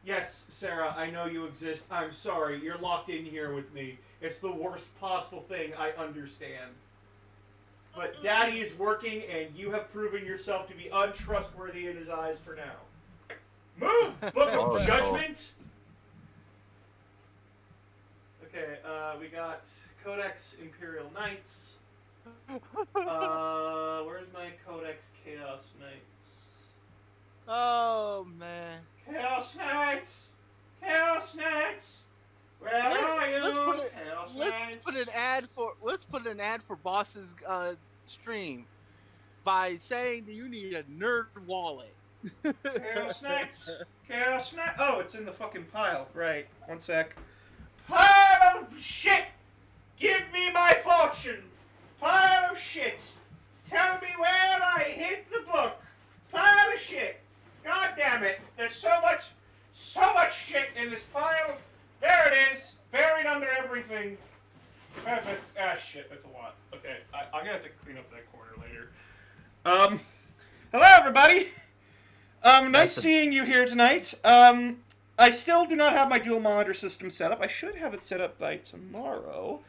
Yes, Sarah, I know you exist. I'm sorry. You're locked in here with me. It's the worst possible thing. I understand. But Daddy is working, and you have proven yourself to be untrustworthy in his eyes for now. Move! Book Oh, of no. Judgment! Okay, we got Codex Imperial Knights. Where's my Codex Chaos Knights? Oh man. Chaos Knights! Chaos Knights! Where are you? Chaos Knights! Let's put an ad for Boss's stream by saying that you need a nerd wallet. Chaos Knights! Chaos Knights! Oh, it's in the fucking pile. Right. One sec. Pile of shit! Give me my fortune! Pile of shit! Tell me where I hid the book! Pile of shit! God damn it! There's so much shit in this pile. There it is, buried under everything. Perfect. Ah, shit, that's a lot. Okay, I'm gonna have to clean up that corner later. Hello everybody. Nice seeing you here tonight. I still do not have my dual monitor system set up. I should have it set up by tomorrow,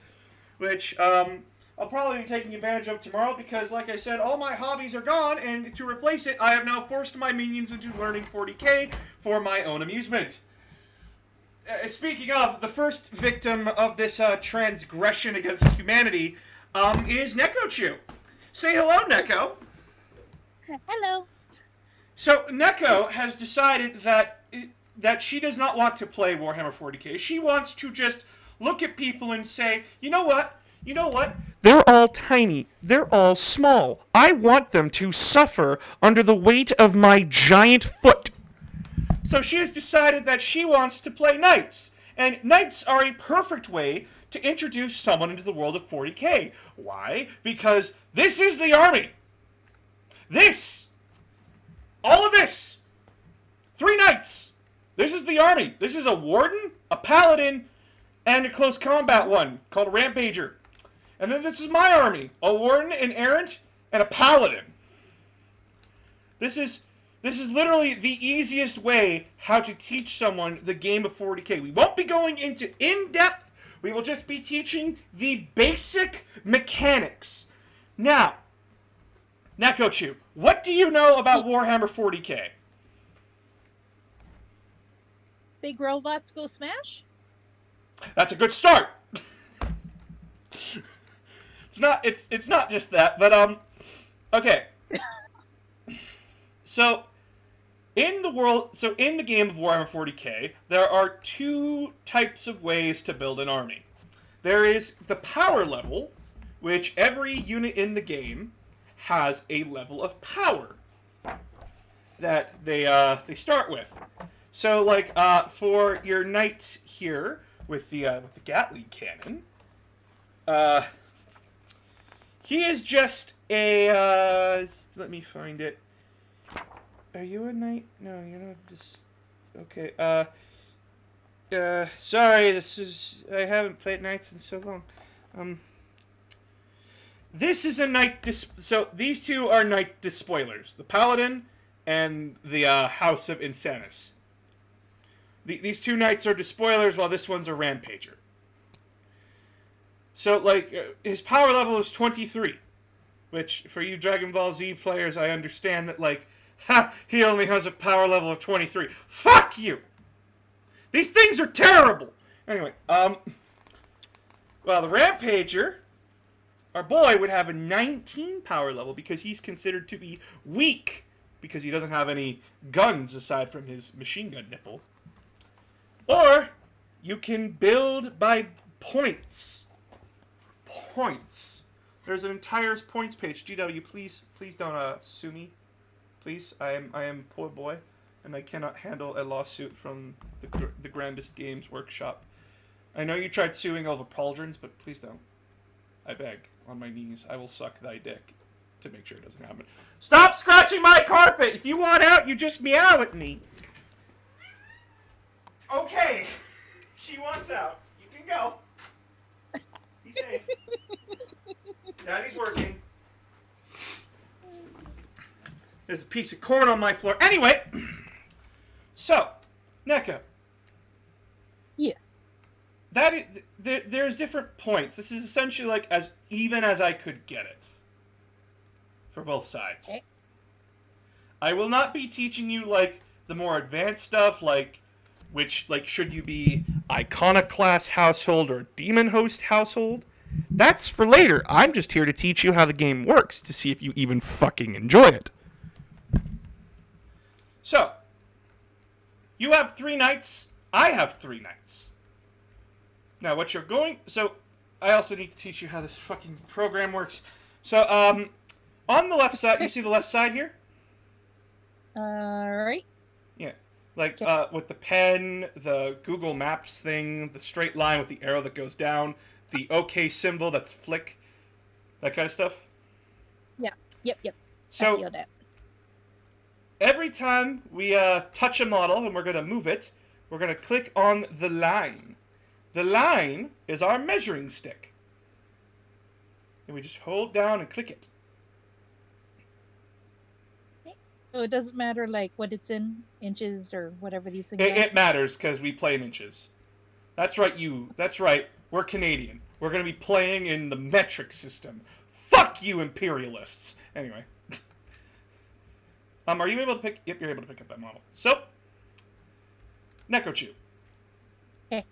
which I'll probably be taking advantage of tomorrow because, like I said, all my hobbies are gone, and to replace it, I have now forced my minions into learning 40k for my own amusement. Speaking of, the first victim of this transgression against humanity is Nekochu. Say hello, Neko. Hello. So, Neko has decided that she does not want to play Warhammer 40k. She wants to just look at people and say, you know what? You know what? They're all tiny. They're all small. I want them to suffer under the weight of my giant foot. So she has decided that she wants to play Knights. And Knights are a perfect way to introduce someone into the world of 40k. Why? Because this is the army. This. All of this. 3 Knights. This is the army. This is a Warden, a Paladin, and a close combat one called a Rampager. And then this is my army. A Warden, an Errant, and a Paladin. This is literally the easiest way how to teach someone the game of 40k. We won't be going into in-depth. We will just be teaching the basic mechanics. Now, Nekochu, what do you know about Warhammer 40k? Big robots go smash? That's a good start. It's not just that, but okay. So in the game of Warhammer 40k, there are 2 types of ways to build an army. There is the power level, which every unit in the game has a level of power that they start with. So like for your knight here with the Gatling cannon, he is just a let me find it. Are you a knight? No, you're not. Just okay. Sorry. I haven't played knights in so long. This is a knight. So these 2 are knight despoilers: the Paladin and the House of Insanus. These 2 knights are despoilers, while this one's a Rampager. So, like, his power level is 23, which, for you Dragon Ball Z players, I understand that, like, he only has a power level of 23. Fuck you! These things are terrible! Anyway, well, the Rampager, our boy, would have a 19 power level because he's considered to be weak because he doesn't have any guns aside from his machine gun nipple. Or you can build by points. Points. There's an entire points page. GW, please don't sue me. Please, I am poor boy, and I cannot handle a lawsuit from the Grandest Games Workshop. I know you tried suing over pauldrons, but please don't. I beg, on my knees, I will suck thy dick to make sure it doesn't happen. Stop scratching my carpet! If you want out, you just meow at me. Okay, she wants out. You can go. Be safe. Daddy's working. There's a piece of corn on my floor. Anyway, so NECA, Yes. there's different points. This is essentially like as even as I could get it. For both sides. Okay. I will not be teaching you, like, the more advanced stuff, like, should you be Iconoclast household or Demon Host household? That's for later. I'm just here to teach you how the game works, to see if you even fucking enjoy it. So, you have 3 knights, I have 3 knights. Now, what you're going... So, I also need to teach you how this fucking program works. So, on the left side, you see the left side here? Right. Yeah. Like, with the pen, the Google Maps thing, the straight line with the arrow that goes down, the OK symbol that's flick, that kind of stuff. Yeah. Yep. So, I see all that. every time we touch a model and we're going to move it, we're going to click on the line. The line is our measuring stick. And we just hold down and click it. So it doesn't matter, like, what it's in, inches or whatever these things are? It matters, because we play in inches. That's right, That's right. We're Canadian. We're going to be playing in the metric system. Fuck you, imperialists. Anyway. Are you able to pick... Yep, you're able to pick up that model. So, Nekochu. Okay.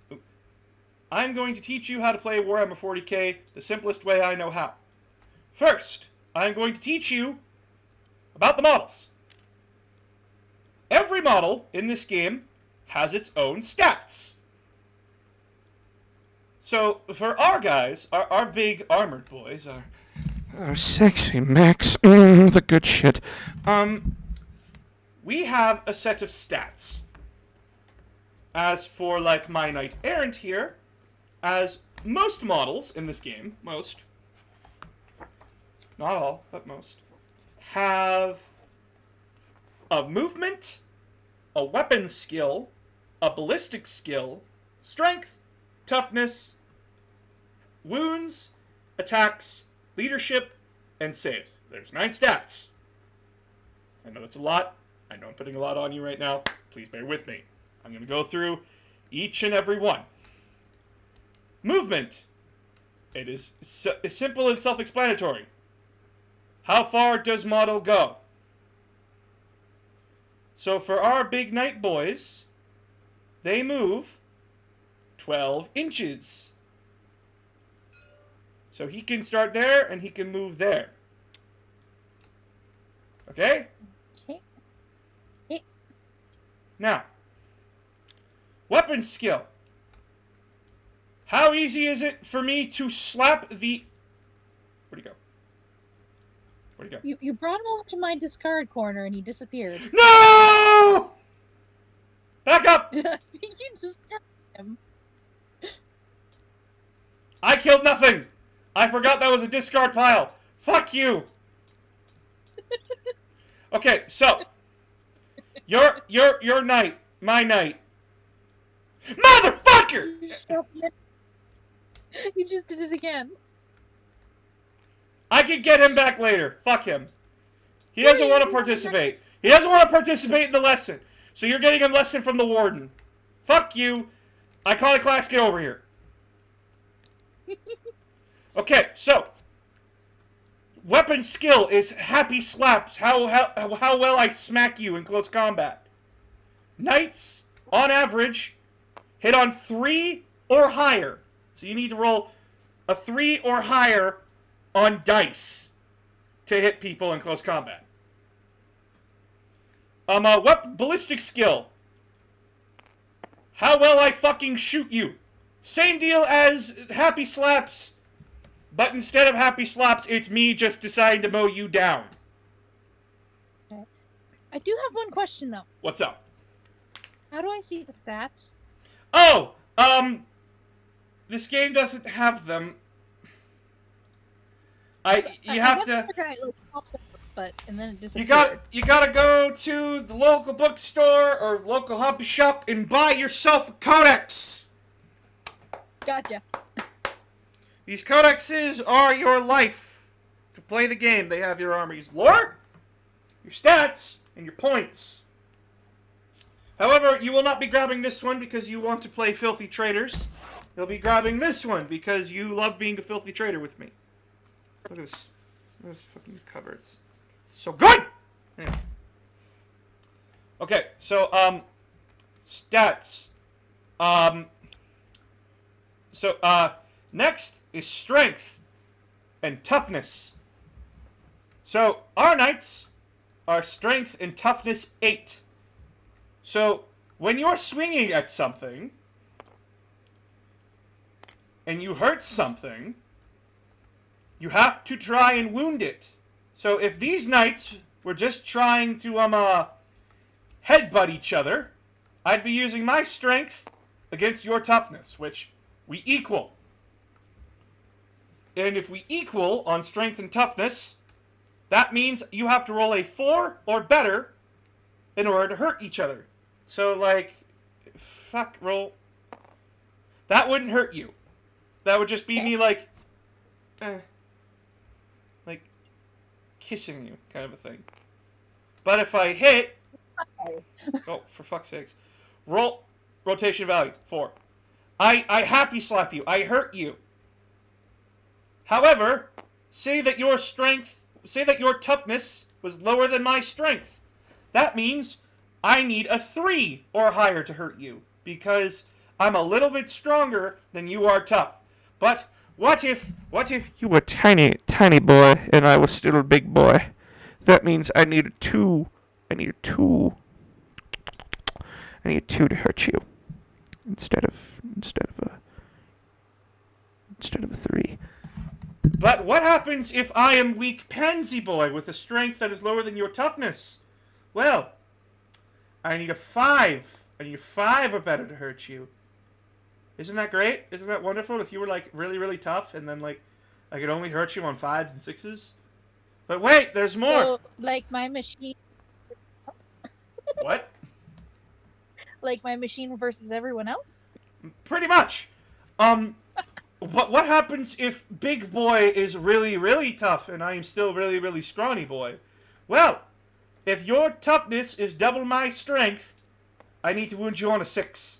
I'm going to teach you how to play Warhammer 40k the simplest way I know how. First, I'm going to teach you about the models. Every model in this game has its own stats. So, for our guys, our big armored boys, our sexy mechs, the good shit, we have a set of stats. As for, like, my Knight Errant here, as most models in this game, most, not all, but most, have a movement, a weapon skill, a ballistic skill, strength, toughness, wounds, attacks, leadership, and saves. There's 9 stats. I know that's a lot. I know I'm putting a lot on you right now. Please bear with me. I'm going to go through each and every one. Movement. It is simple and self-explanatory. How far does model go? So for our big knight boys, they move 12 inches. So he can start there, and he can move there. Okay? Okay. Now, weapon skill. How easy is it for me to slap the... Where'd he go? Where'd he go? You brought him over to my discard corner and he disappeared. No! Back up! You just got him. I killed nothing! I forgot that was a discard pile. Fuck you! Okay, so... Your knight. My knight. Motherfucker! You just did it again. I can get him back later. Fuck him. He doesn't want to participate. He doesn't want to participate in the lesson. So you're getting a lesson from the warden. Fuck you. Iconoclast, get over here. Okay, so. Weapon skill is happy slaps. How well I smack you in close combat. Knights, on average, hit on 3 or higher. So you need to roll a 3 or higher on dice to hit people in close combat. Ballistic skill. How well I fucking shoot you. Same deal as happy slaps, but instead of happy slaps, it's me just deciding to mow you down. Okay. I do have one question, though. What's up? How do I see the stats? Oh, this game doesn't have them. You have to. And then it disappeared. You gotta go to the local bookstore or local hobby shop and buy yourself a codex. Gotcha. These codexes are your life to play the game. They have your army's lore, your stats, and your points. However, you will not be grabbing this one because you want to play Filthy Traders. You'll be grabbing this one because you love being a Filthy Trader with me. Look at this. Look at this fucking cover. It's so good! Anyway. Okay, so, stats. Next is strength and toughness. So, our knights are strength and toughness 8. So, when you're swinging at something, and you hurt something, you have to try and wound it. So, if these knights were just trying to, headbutt each other, I'd be using my strength against your toughness, which we equal. And if we equal on strength and toughness, that means you have to roll a 4 or better in order to hurt each other. So, like, fuck, roll. That wouldn't hurt you. That would just be me, like, kissing you, kind of a thing. But if I hit, oh, for fuck's sakes, roll, rotation value, 4. I happy slap you, I hurt you. However, say that your toughness was lower than my strength. That means I need a 3 or higher to hurt you, because I'm a little bit stronger than you are tough. But what if you were tiny boy and I was still a big boy? That means I need a 2. I need a 2 to hurt you instead of a 3. But what happens if I am weak pansy boy with a strength that is lower than your toughness? Well, I need a 5. I need a 5 or better to hurt you. Isn't that great? Isn't that wonderful? If you were, like, really, really tough and then, like, I could only hurt you on 5s and 6s? But wait, there's more! So, like my machine... What? Like my machine versus everyone else? Pretty much. But what happens if big boy is really, really tough and I am still really, really scrawny boy? Well, if your toughness is double my strength, I need to wound you on a 6.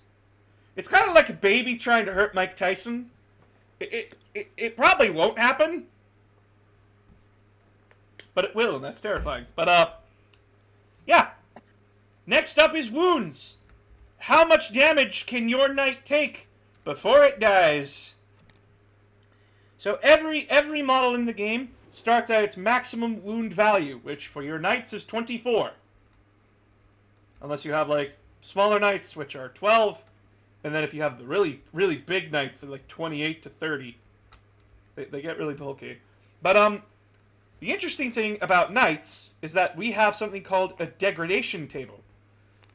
It's kind of like a baby trying to hurt Mike Tyson. It probably won't happen. But it will, and that's terrifying. But, yeah. Next up is wounds. How much damage can your knight take before it dies? So every model in the game starts at its maximum wound value, which for your knights is 24. Unless you have, like, smaller knights, which are 12. And then if you have the really, really big knights, they're like 28 to 30. They get really bulky. But, the interesting thing about knights is that we have something called a degradation table.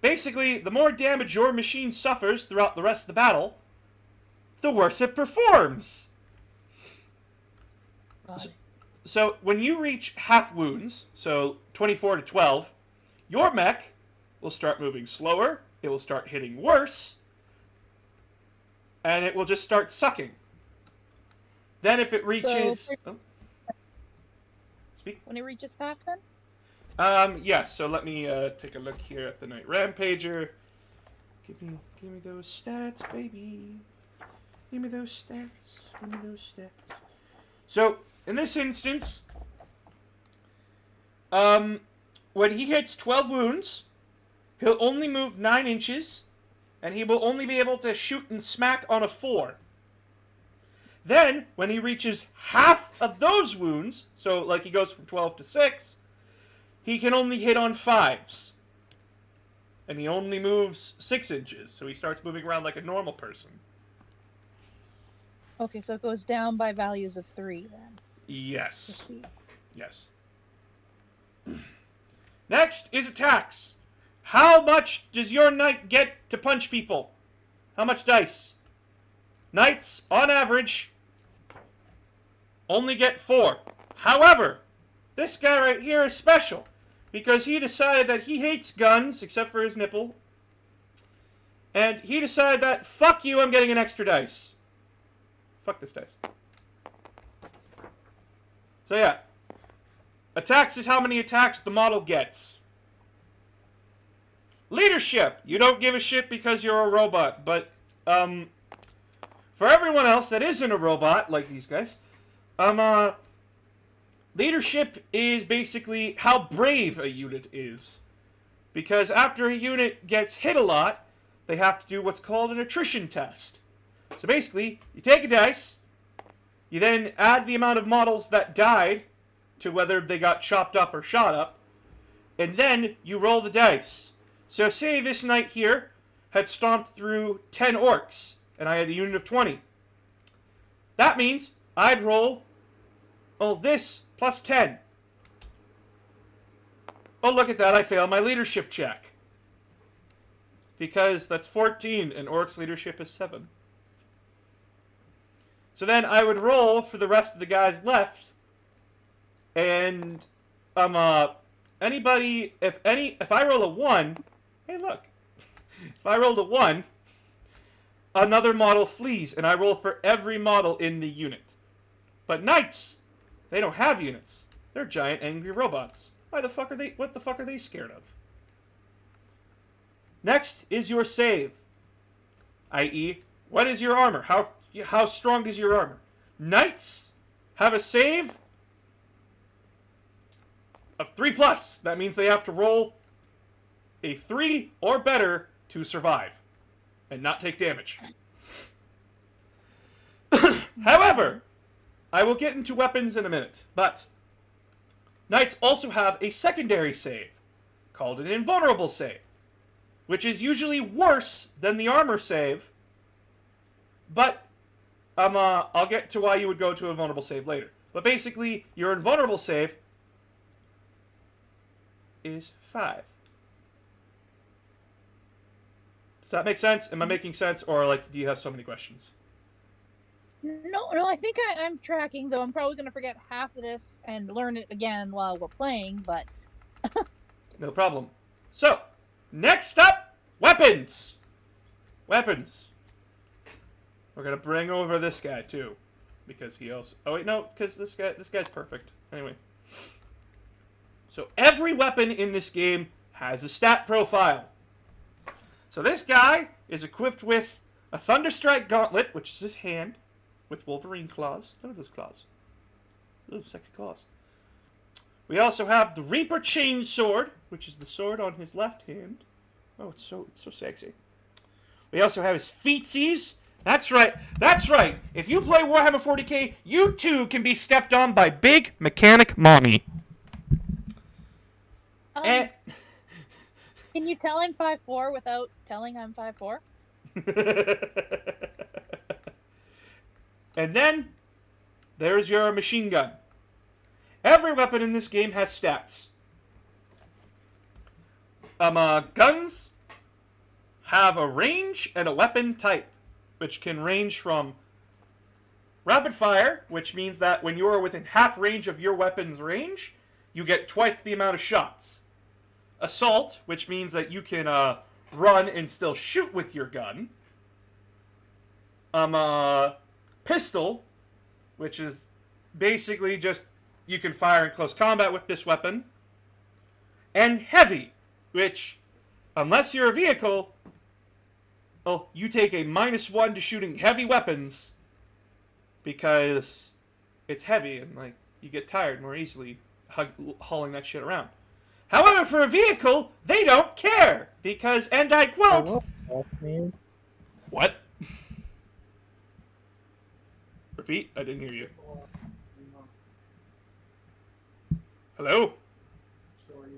Basically, the more damage your machine suffers throughout the rest of the battle, the worse it performs. So when you reach half wounds, so 24 to 12, your mech will start moving slower, it will start hitting worse, and it will just start sucking. Then if it reaches... So, speak. When it reaches half then? Yes, so let me take a look here at the Knight Rampager. Give me those stats, baby. Give me those stats. Give me those stats. So, in this instance, when he hits 12 wounds, he'll only move 9 inches, and he will only be able to shoot and smack on a 4. Then, when he reaches half of those wounds, so like he goes from 12 to 6, he can only hit on 5s. And he only moves 6 inches, so he starts moving around like a normal person. Okay, so it goes down by values of 3 then. Yes. Yes. Next is attacks. How much does your knight get to punch people? How much dice? Knights, on average, only get 4. However, this guy right here is special, because he decided that he hates guns, except for his nipple, and he decided that, fuck you, I'm getting an extra dice. Fuck this dice. So yeah, attacks is how many attacks the model gets. Leadership. You don't give a shit because you're a robot, but for everyone else that isn't a robot, like these guys, leadership is basically how brave a unit is. Because after a unit gets hit a lot, they have to do what's called an attrition test. So basically, you take a dice, you then add the amount of models that died to whether they got chopped up or shot up, and then you roll the dice. So say this knight here had stomped through 10 orcs, and I had a unit of 20. That means I'd roll, this plus 10. Oh, look at that, I failed my leadership check. Because that's 14, and orcs' leadership is 7. So then I would roll for the rest of the guys left, and if I roll a 1, hey look, if I rolled a 1, another model flees, and I roll for every model in the unit. But knights, they don't have units. They're giant angry robots. What the fuck are they scared of? Next is your save. I.e., what is your armor? How strong is your armor? Knights have a save of 3+. That means they have to roll a 3 or better to survive and not take damage. However, I will get into weapons in a minute, but knights also have a secondary save called an invulnerable save, which is usually worse than the armor save, but I'll get to why you would go to a vulnerable save later. But basically, your invulnerable save is 5. Does that make sense? Am I making sense, or do you have so many questions? No, I think I'm tracking, though I'm probably going to forget half of this and learn it again while we're playing, but... No problem. So, next up, weapons! Weapons. We're going to bring over this guy, too. Because he also... Oh, wait, no, because this guy's perfect. Anyway. So, every weapon in this game has a stat profile. So, this guy is equipped with a Thunderstrike Gauntlet, which is his hand, with Wolverine claws. Look at those claws. Those sexy claws. We also have the Reaper Chain Sword, which is the sword on his left hand. Oh, it's so sexy. We also have his feetsies. That's right. If you play Warhammer 40k, you too can be stepped on by Big Mechanic Mommy. Can you tell I'm 5'4" without telling I'm 5'4"? And then, there's your machine gun. Every weapon in this game has stats. Guns have a range and a weapon type, which can range from rapid fire, which means that when you are within half range of your weapon's range, you get twice the amount of shots. Assault, which means that you can run and still shoot with your gun. Pistol, which is basically just you can fire in close combat with this weapon. And heavy, which, unless you're a vehicle, you take a -1 to shooting heavy weapons because it's heavy and you get tired more easily hauling that shit around. However, for a vehicle, they don't care because, and I quote, what? Repeat? I didn't hear you. Hello?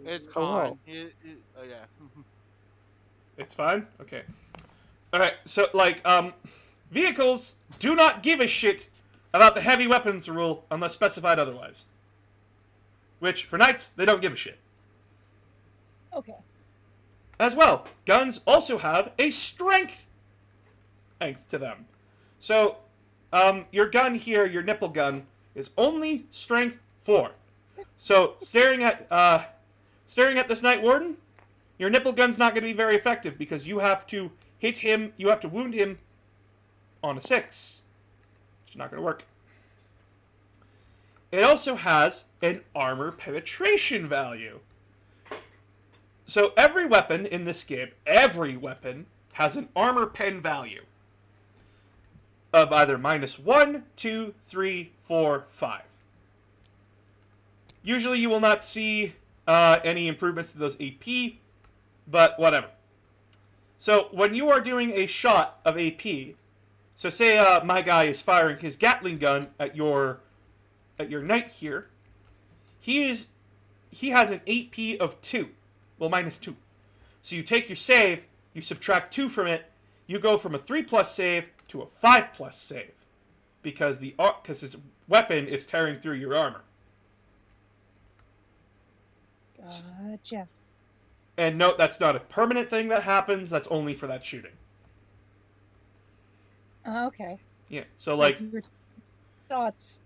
It's fine. Oh, yeah. It's fine? Okay. Alright, so, vehicles do not give a shit about the heavy weapons rule unless specified otherwise. Which, for knights, they don't give a shit. Okay. As well, guns also have a strength to them. So, your gun here, your nipple gun, is only strength 4. So, staring at this Night Warden, your nipple gun's not going to be very effective because you have to hit him, you have to wound him on a 6. Which is not going to work. It also has an armor penetration value. So every weapon in this game, every weapon has an armor pen value of either -1, 2, 3, 4, 5. Usually you will not see any improvements to those AP, but whatever. So when you are doing a shot of AP, so say my guy is firing his Gatling gun at your knight here, he has an AP of 2, well -2. So you take your save, you subtract 2 from it, you go from a 3+ save to a 5+ save, because his weapon is tearing through your armor. Gotcha. And note, that's not a permanent thing that happens. That's only for that shooting. Okay. Yeah. So like your shots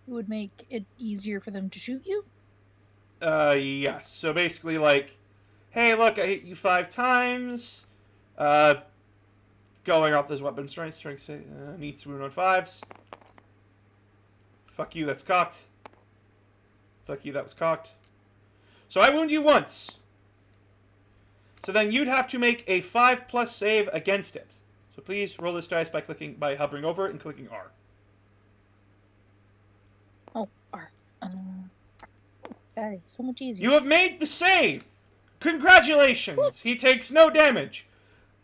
would make it easier for them to shoot you. yes. So basically, like, hey, look, I hit you 5 times. Going off this weapon strength. Needs wound on 5s. Fuck you. That's cocked. Fuck you. That was cocked. So I wound you once. So then you'd have to make a 5+ save against it. So please roll this dice by hovering over it and clicking R. Oh, R. That is so much easier. You have made the save! Congratulations! What? He takes no damage.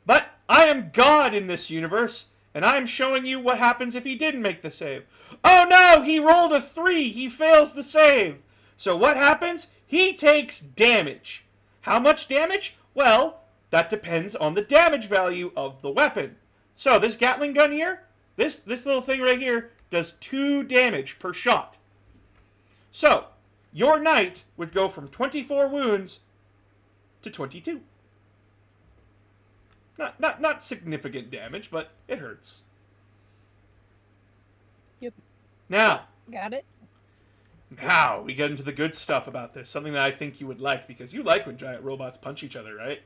But I am God in this universe, and I am showing you what happens if he didn't make the save. Oh no! He rolled a 3! He fails the save! So what happens? He takes damage. How much damage? Well, that depends on the damage value of the weapon. So this Gatling gun here, this little thing right here, does 2 damage per shot. So, your knight would go from 24 wounds to 22. Not significant damage, but it hurts. Yep. Now. Got it. Now, we get into the good stuff about this. Something that I think you would like, because you like when giant robots punch each other, right?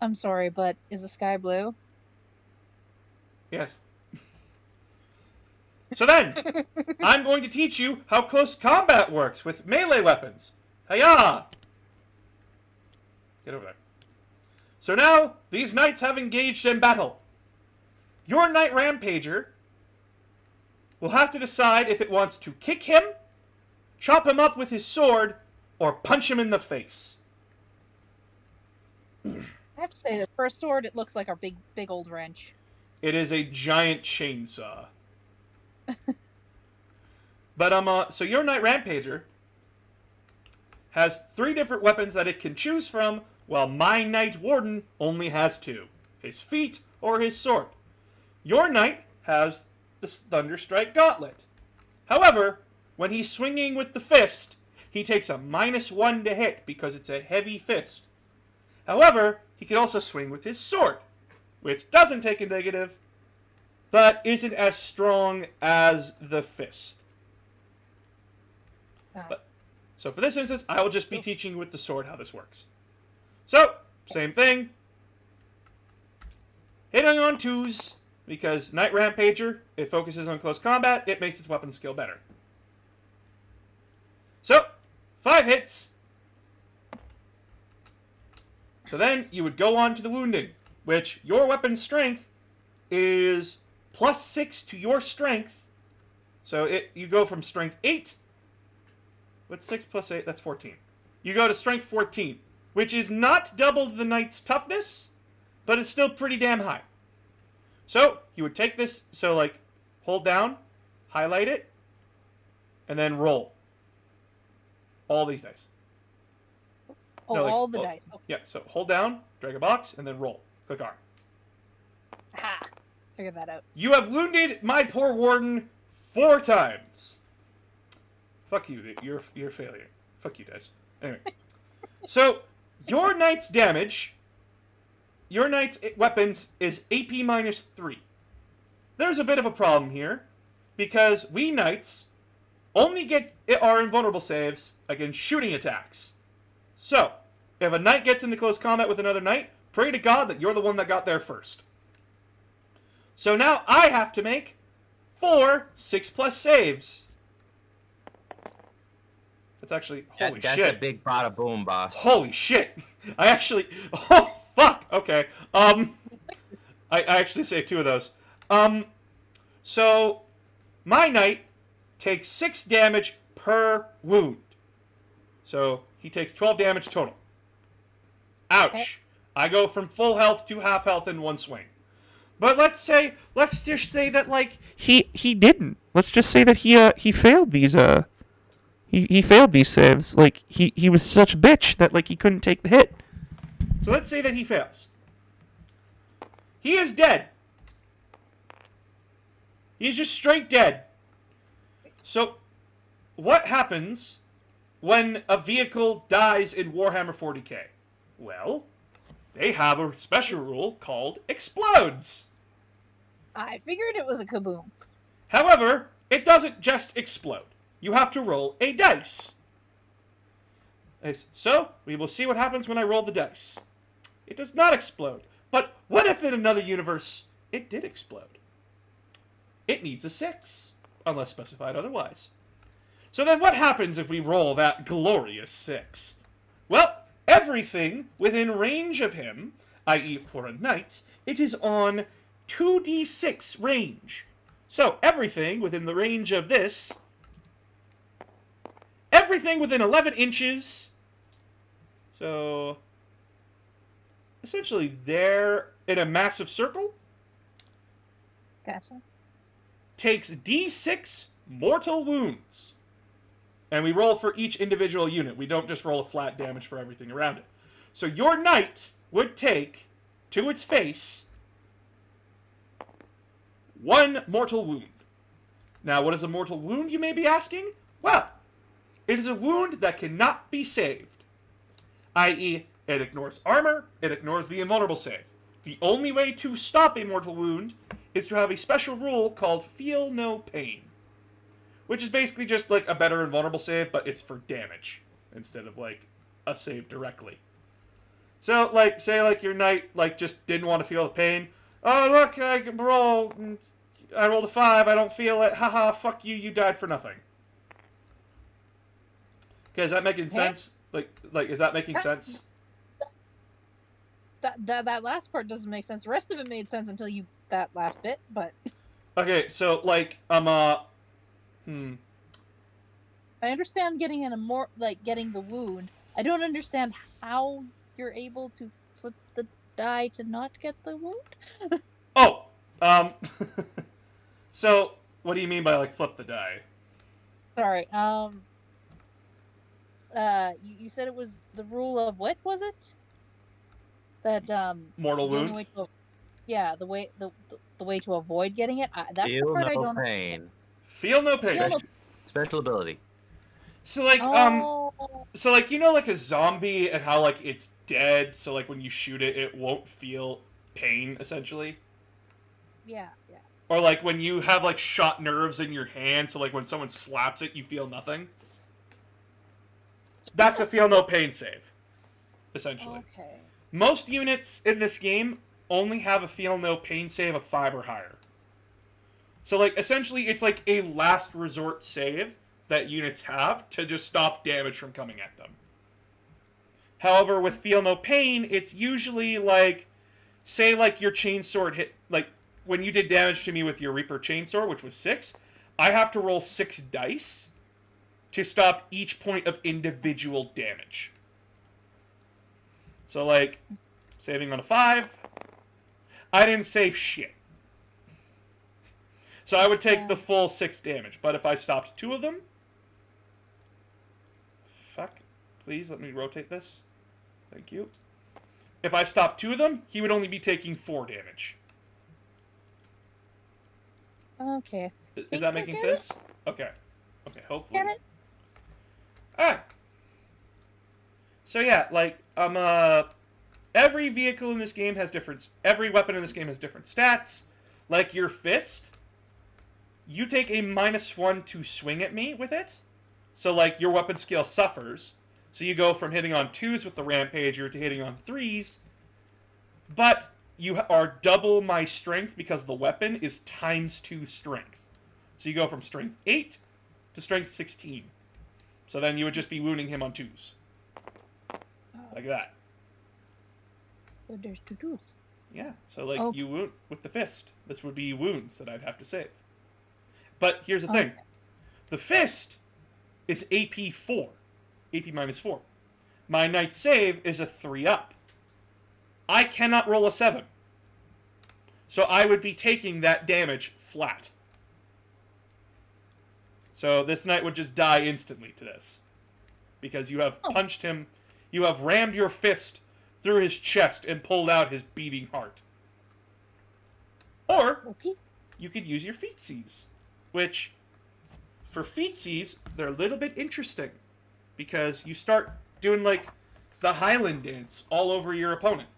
I'm sorry, but is the sky blue? Yes. So then, I'm going to teach you how close combat works with melee weapons. Hiya! Get over there. So now, these knights have engaged in battle. Your knight Rampager will have to decide if it wants to kick him, chop him up with his sword, or punch him in the face. I have to say that for a sword, it looks like a big old wrench. It is a giant chainsaw. But so your knight Rampager has 3 different weapons that it can choose from, while my knight Warden only has 2: his feet or his sword. Your knight has the Thunderstrike Gauntlet. However, when he's swinging with the fist, he takes a -1 to hit because it's a heavy fist. However, he can also swing with his sword, which doesn't take a negative, but isn't as strong as the fist. So for this instance, I will just be teaching you with the sword how this works. So, same thing. Hitting on 2s, because Knight Rampager, it focuses on close combat, it makes its weapon skill better. So, 5 hits. So then, you would go on to the wounding, which your weapon's strength is +6 to your strength. So you go from strength 8. What's 6 plus 8? That's 14. You go to strength 14, which is not double the knight's toughness, but it's still pretty damn high. So you would take this, so like hold down, highlight it, and then roll. All these dice. Oh, no, like, all the dice. Okay. Yeah, so hold down, drag a box, and then roll. Click R. Ha! Figured that out. You have wounded my poor Warden 4 times. Fuck you, you're a failure. Fuck you, guys. Anyway. So, your knight's damage, your knight's weapons is AP -3. There's a bit of a problem here, because we knights only get our invulnerable saves against shooting attacks. So, if a knight gets into close combat with another knight, pray to God that you're the one that got there first. So now I have to make 4 6+ saves. That's actually holy That's shit. a big bada boom, boss. Holy shit! I actually. Oh fuck. Okay. I actually saved 2 of those. So my knight takes 6 damage per wound. So he takes 12 damage total. Ouch. Okay. I go from full health to half health in one swing. But let's just say that like he didn't. Let's just say that he failed these he failed these saves. Like he was such a bitch that like he couldn't take the hit. So let's say that he fails. He is dead. He's just straight dead. So what happens when a vehicle dies in Warhammer 40k? Well, they have a special rule called explodes. I figured it was a kaboom. However, it doesn't just explode. You have to roll a dice. So, we will see what happens when I roll the dice. It does not explode. But what if in another universe it did explode? It needs a 6, unless specified otherwise. So then what happens if we roll that glorious 6? Well, everything within range of him, i.e. for a knight, it is on 2d6 range. So everything within the range of this, everything within 11 inches, so essentially there in a massive circle, Gotcha. takes d6 mortal wounds. And we roll for each individual unit. We don't just roll a flat damage for everything around it. So your knight would take, to its face, 1 mortal wound. Now, what is a mortal wound, you may be asking? Well, it is a wound that cannot be saved. I.e., it ignores armor, it ignores the invulnerable save. The only way to stop a mortal wound is to have a special rule called Feel No Pain. Which is basically just like a better invulnerable save, but it's for damage instead of like a save directly. So, like, say like your knight like just didn't want to feel the pain. Oh look, I rolled a 5. I don't feel it. Haha, fuck you. You died for nothing. Okay, is that making sense? Like, is that making sense? That last part doesn't make sense. The rest of it made sense until that last bit, but Okay, so like I understand getting getting the wound. I don't understand how you're able to flip the die to not get the wound. Oh, so what do you mean by like flip the die? Sorry. You said it was the rule of what was it? That Mortal the only wound? way to, yeah, the way to avoid getting it. That's the Feel part I no don't pain. Feel no pain. Feel no- Special ability. So like Oh. so like you know like a zombie and how like it's dead, so like when you shoot it it won't feel pain essentially. Yeah. Or like when you have like shot nerves in your hand, so like when someone slaps it you feel nothing. That's a feel no pain save. Essentially. Okay. Most units in this game only have a feel no pain save of 5 or higher. So like essentially it's like a last resort save that units have to just stop damage from coming at them. However, with Feel No Pain, it's usually like, say like your chainsword hit, like when you did damage to me with your Reaper chainsword, which was 6, I have to roll 6 dice to stop each point of individual damage. So like, saving on a 5, I didn't save shit. So I would take the full 6 damage, but if I stopped 2 of them, fuck, please let me rotate this. Thank you. If I stopped 2 of them, he would only be taking 4 damage. Okay. Is that making sense? Okay. Okay, hopefully. Get it? Alright. So yeah, like, every vehicle in this game has every weapon in this game has different stats. Like your fist, you take a -1 to swing at me with it. So, like, your weapon skill suffers. So you go from hitting on 2s with the Rampager to hitting on 3s. But you are double my strength because the weapon is ×2 strength. So you go from strength 8 to strength 16. So then you would just be wounding him on 2s. Like that. But there's 2s. Yeah, so like Okay. you wound with the fist. This would be wounds that I'd have to save. But here's the thing. Okay. The fist is AP 4. AP minus 4. My knight save is a 3-up. I cannot roll a 7. So I would be taking that damage flat. So this knight would just die instantly to this. Because you have punched him, you have rammed your fist through his chest and pulled out his beating heart. Or Okay. you could use your feetsies, which, for feetsies, they're a little bit interesting. Because you start doing, like, the Highland dance all over your opponent.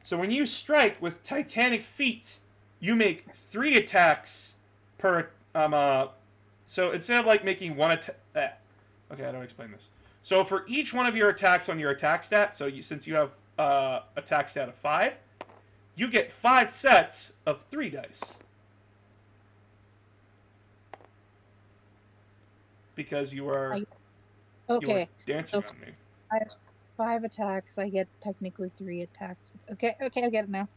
So when you strike with Titanic Feet, you make 3 attacks per... so instead of, like, making 1 attack... Okay, how do I explain this? So for each one of your attacks on your attack stat, so since you have attack stat of 5, you get 5 sets of 3 dice. Because you are... Okay. You are dancing So- on me. I have 5 attacks. I get technically 3 attacks. Okay, I get it now.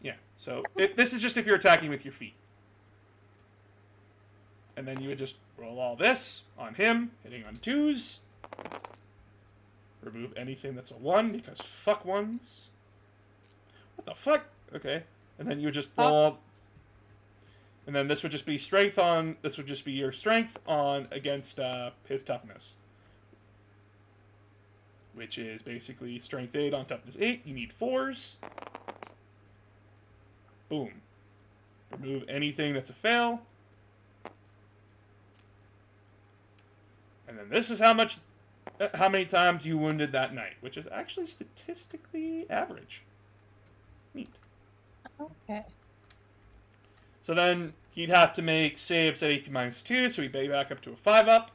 Yeah, so this is just if you're attacking with your feet. And then you would just roll all this on him, hitting on 2s. Remove anything that's a 1, because fuck 1s. What the fuck? Okay. And then you would just roll... And then this would just be strength on... This would just be your strength on against his toughness. Which is basically strength 8 on toughness 8. You need 4s. Boom. Remove anything that's a fail. And then this is how many times you wounded that knight, which is actually statistically average. Neat. Okay. So then he'd have to make saves at AP minus 2, so he'd be back up to a 5-up.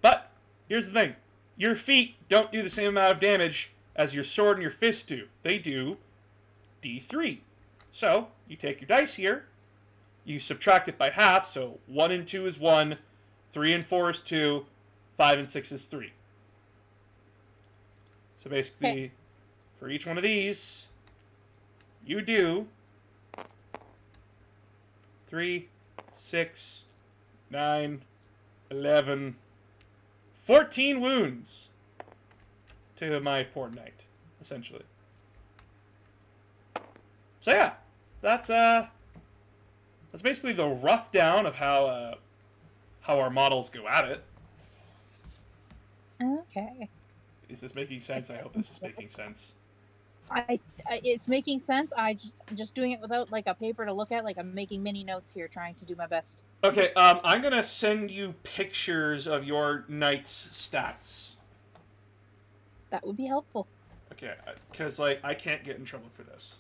But here's the thing. Your feet don't do the same amount of damage as your sword and your fist do. They do D3. So, you take your dice here, you subtract it by half, so 1 and 2 is 1, 3 and 4 is 2, 5 and 6 is 3. So basically, for each one of these, you do 3, 6, 9, 11, 14 wounds to my poor knight, essentially. So yeah, that's basically the rough down of how our models go at it. Okay. Is this making sense? I hope this is making sense. It's making sense. Just doing it without like a paper to look at. Like I'm making mini notes here, trying to do my best. Okay, I'm gonna send you pictures of your knight's stats. That would be helpful. Okay, because like I can't get in trouble for this.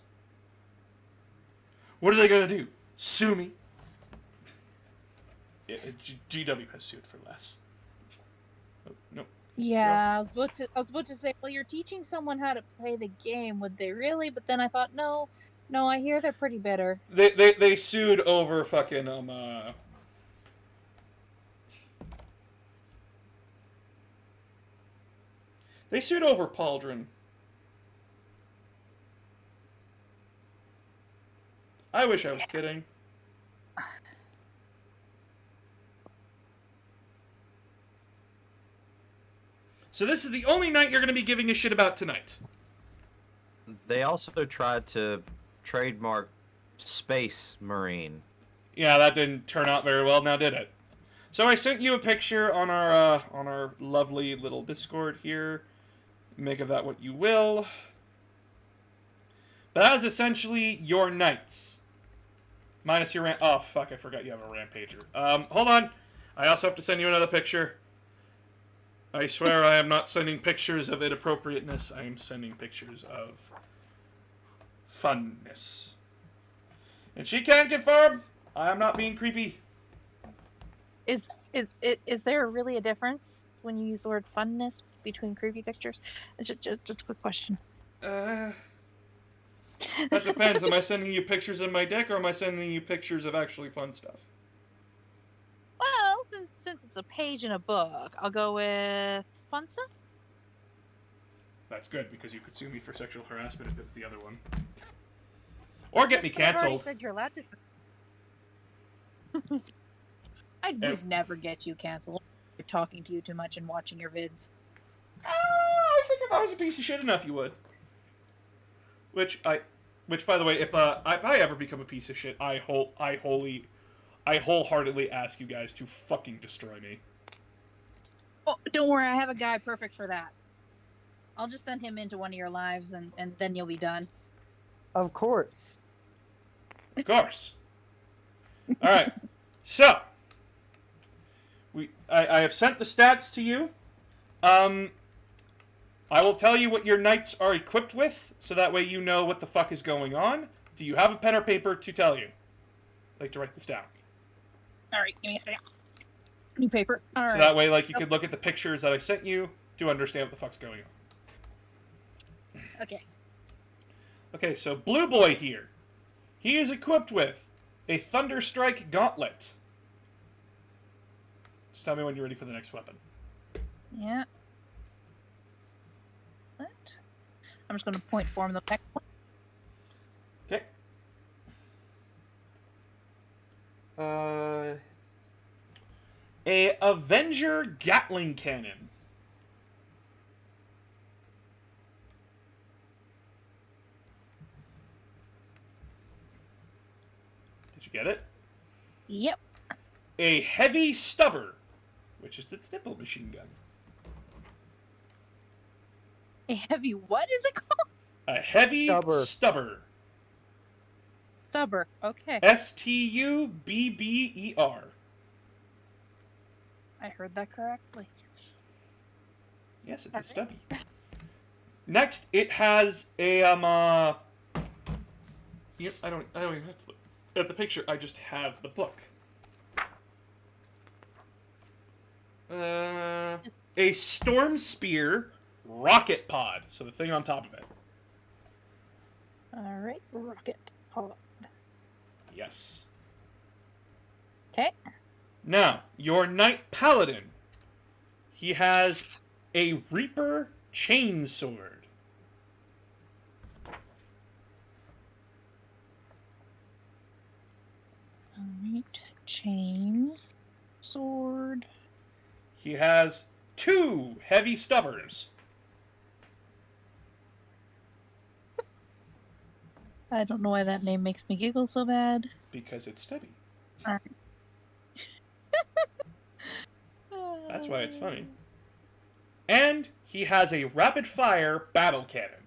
What are they gonna do? Sue me? Yeah, GW has sued for less. Oh, no. Yeah, I was about to say, well, you're teaching someone how to play the game. Would they really? But then I thought, no, I hear they're pretty bitter. They sued over fucking They sued over Pauldron. I wish I was kidding. So this is the only night you're going to be giving a shit about tonight. They also tried to trademark Space Marine. Yeah, that didn't turn out very well, now did it? So I sent you a picture on our lovely little Discord here. Make of that what you will. But that is essentially your knights. Minus your oh fuck, I forgot you have a Rampager. Hold on. I also have to send you another picture. I swear I am not sending pictures of inappropriateness. I am sending pictures of funness. And she can't confirm I am not being creepy. Is there really a difference when you use the word funness between creepy pictures? Just a quick question. That depends. Am I sending you pictures of my dick or am I sending you pictures of actually fun stuff? Well, since it's a page in a book, I'll go with fun stuff. That's good, because you could sue me for sexual harassment if it was the other one. Or get me Yes, but I've already canceled. said you're allowed to. I would never get you canceled. You're talking to you too much and watching your vids. I think if I was a piece of shit enough, you would. Which, by the way, if I ever become a piece of shit, I wholeheartedly ask you guys to fucking destroy me. Oh, don't worry, I have a guy perfect for that. I'll just send him into one of your lives, and then you'll be done. Of course. Of course. All right. So, I have sent the stats to you. I will tell you what your knights are equipped with, so that way you know what the fuck is going on. Do you have a pen or paper to tell you? I'd like to write this down. All right, give me a second. New paper. All right. So that way, like, you could look at the pictures that I sent you to understand what the fuck's going on. Okay. Okay, so Blue Boy here. He is equipped with a Thunderstrike Gauntlet. Just tell me when you're ready for the next weapon. Yeah. What? I'm just going to point form the next one. Okay. A Avenger Gatling Cannon. Did you get it? Yep. A Heavy Stubber, which is its nipple machine gun. A heavy what is it called? A Heavy Stubber. Stubber. Stubber. Okay. Stubber. I heard that correctly. Yes, it's a stubby. Next, it has a Yep, I don't even have to look at the picture. I just have the book. A Storm Spear rocket pod. So the thing on top of it. All right. Rocket pod. Yes. Okay. Now, your Knight Paladin. He has a Reaper Chainsword. All right. Chain. Sword. He has 2 Heavy Stubbers. I don't know why that name makes me giggle so bad. Because it's stubby. All right. That's why it's funny. And he has a rapid fire battle cannon.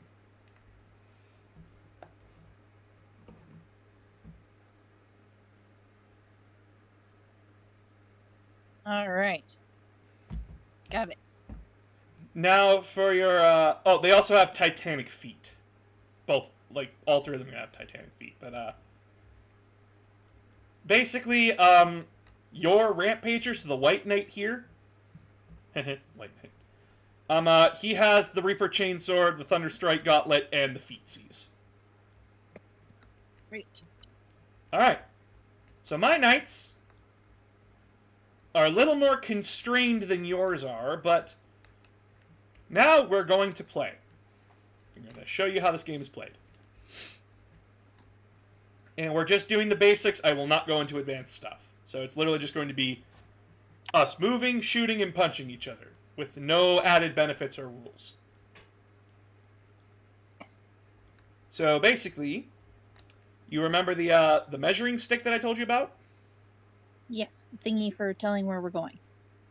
All right. Got it. Now for your they also have Titanic feet. Both, like, all 3 of them have Titanic feet, but basically your Rampager, so the White Knight here, White Knight. He has the Reaper Chainsword, the Thunderstrike Gauntlet, and the Feetsies. Great. Alright. So my knights are a little more constrained than yours are, but now we're going to play. I'm going to show you how this game is played. And we're just doing the basics. I will not go into advanced stuff. So it's literally just going to be us moving, shooting, and punching each other, with no added benefits or rules. So basically, you remember the measuring stick that I told you about? Yes, the thingy for telling where we're going.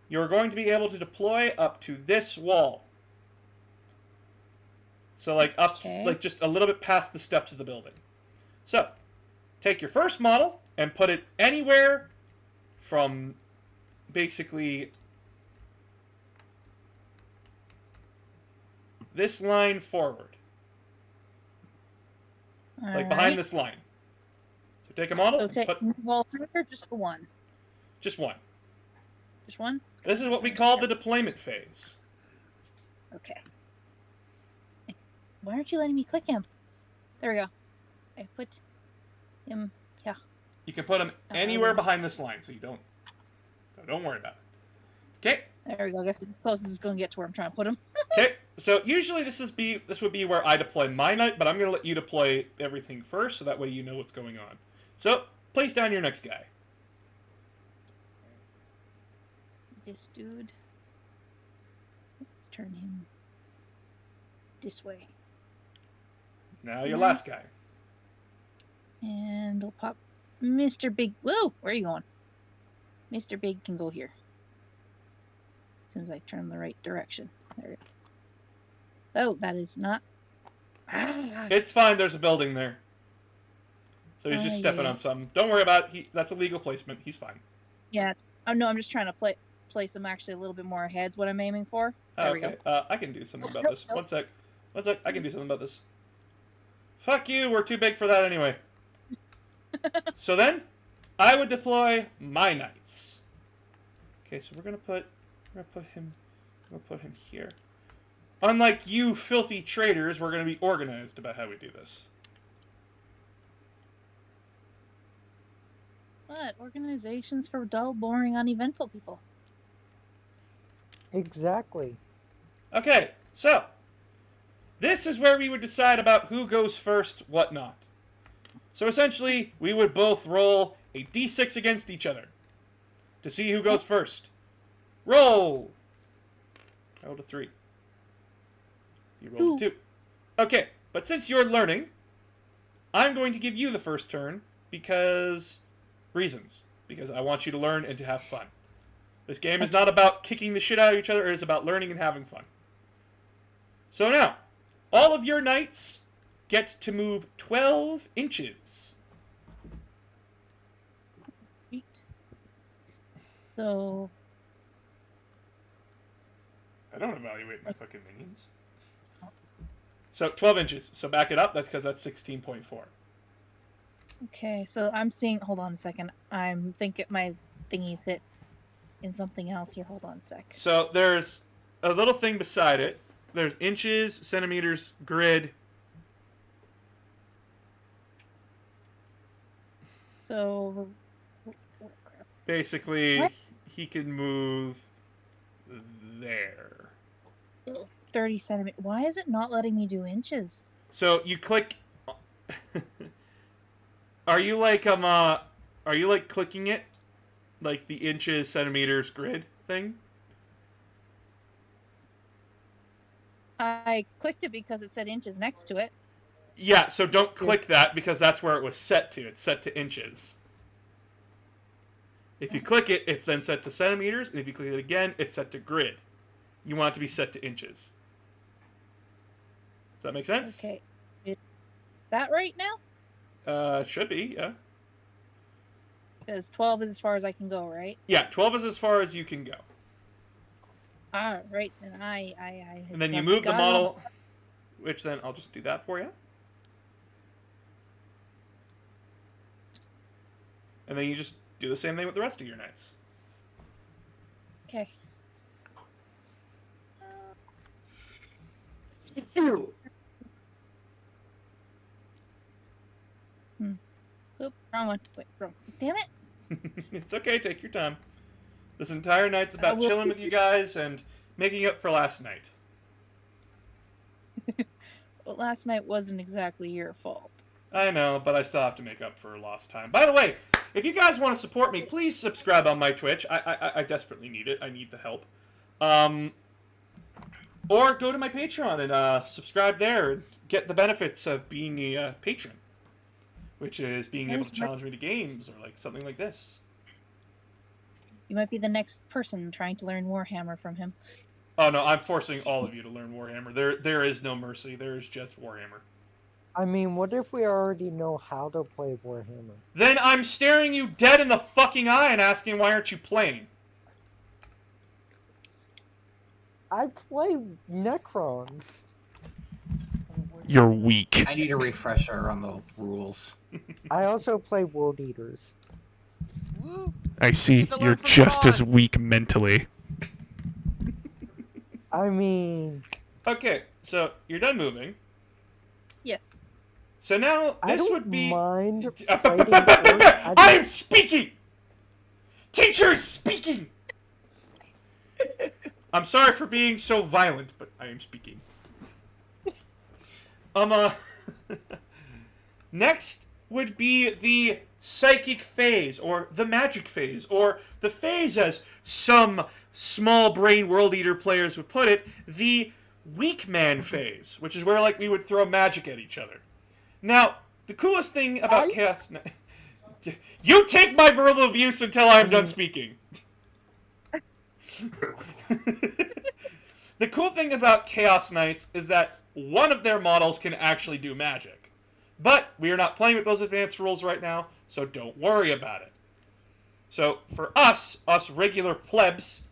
You're going to be able to deploy up to this wall. So like up Okay. like just a little bit past the steps of the building. So, take your first model and put it anywhere from basically this line forward. Like behind this line. So take a model So and take put well, or just the one. just one. Just one. This is what we call the deployment phase. Okay. Why aren't you letting me click him? There we go. I put him. Yeah. You can put them anywhere behind this line, so you don't Don't worry about it. Okay. There we go. I guess it's as close as it's going to get to where I'm trying to put him. Okay. So usually this would be where I deploy my knight, but I'm going to let you deploy everything first, so that way you know what's going on. So place down your next guy. This dude. Let's turn him this way. Now your last guy. And we'll pop Mr. Big. Whoa! Where are you going? Mr. Big can go here. As soon as I turn him the right direction. There we go. Oh, that is not. It's fine. There's a building there. So he's just stepping yeah. on something. Don't worry about it. That's a legal placement. He's fine. Yeah. Oh, no, I'm just trying to place him actually a little bit more ahead is what I'm aiming for. There we go. I can do something about Nope, this. nope. One sec. I can do something about this. Fuck you. We're too big for that anyway. So then, I would deploy my knights. Okay, so we're gonna put him here. Unlike you filthy traitors, we're gonna be organized about how we do this. What? Organizations for dull, boring, uneventful people. Exactly. Okay, so this is where we would decide about who goes first, what not. So essentially, we would both roll a d6 against each other to see who goes first. Roll! I rolled a 3. You rolled a 2. Okay, but since you're learning, I'm going to give you the first turn because reasons. Because I want you to learn and to have fun. This game is not about kicking the shit out of each other, it is about learning and having fun. So now, all of your knights get to move 12 inches. Sweet. So, I don't evaluate my fucking minions. So 12 inches. So back it up. That's because that's 16.4. okay, so I'm seeing. Hold on a second. I'm thinking my thingy's hit in something else here. Hold on a sec. So there's a little thing beside it. There's inches, centimeters, grid. So, oh, crap. Basically, What? he can move there. 30 centimeters. Why is it not letting me do inches? So you click. Are you like clicking it, like the inches, centimeters, grid thing? I clicked it because it said inches next to it. Yeah. So don't click that because that's where it was set to. It's set to inches. If you click it, it's then set to centimeters, and if you click it again, it's set to grid. You want it to be set to inches. Does that make sense? Okay. Is that right now? It should be, yeah. Because 12 is as far as I can go, right? Yeah, 12 is as far as you can go. Right. Then I And then you I've move the got it model, which then I'll just do that for you. And then you just do the same thing with the rest of your knights. Okay. Oop, wrong one. Wait, wrong. Damn it. It's okay, take your time. This entire night's about will- chilling with you guys and making up for last night. Well, last night wasn't exactly your fault. I know, but I still have to make up for lost time. By the way, if you guys want to support me, please subscribe on my Twitch. I desperately need it. I need the help. Or go to my Patreon and subscribe there and get the benefits of being a patron, which is being able to challenge me to games or like something like this. You might be the next person trying to learn Warhammer from him. Oh no, I'm forcing all of you to learn Warhammer. There is no mercy. There is just Warhammer. I mean, what if we already know how to play Warhammer? Then I'm staring you dead in the fucking eye and asking why aren't you playing? I play Necrons. You're weak. I need a refresher on the rules. I also play World Eaters. Woo. I see. Get to learn You're from just God. as weak mentally. I mean, Okay, so you're done moving. Yes. So now I this don't would be. mind I fighting orcs. am speaking. Teacher is speaking. I'm sorry for being so violent, but I am speaking. Next would be the psychic phase, or the magic phase, or the phase, as some small brain world eater players would put it, the weak man phase, which is where like we would throw magic at each other. Now, the coolest thing about Chaos Knight... You take my verbal abuse until I'm done speaking. The cool thing about Chaos Knights is that one of their models can actually do magic. But we are not playing with those advanced rules right now, so don't worry about it. So for us regular plebs,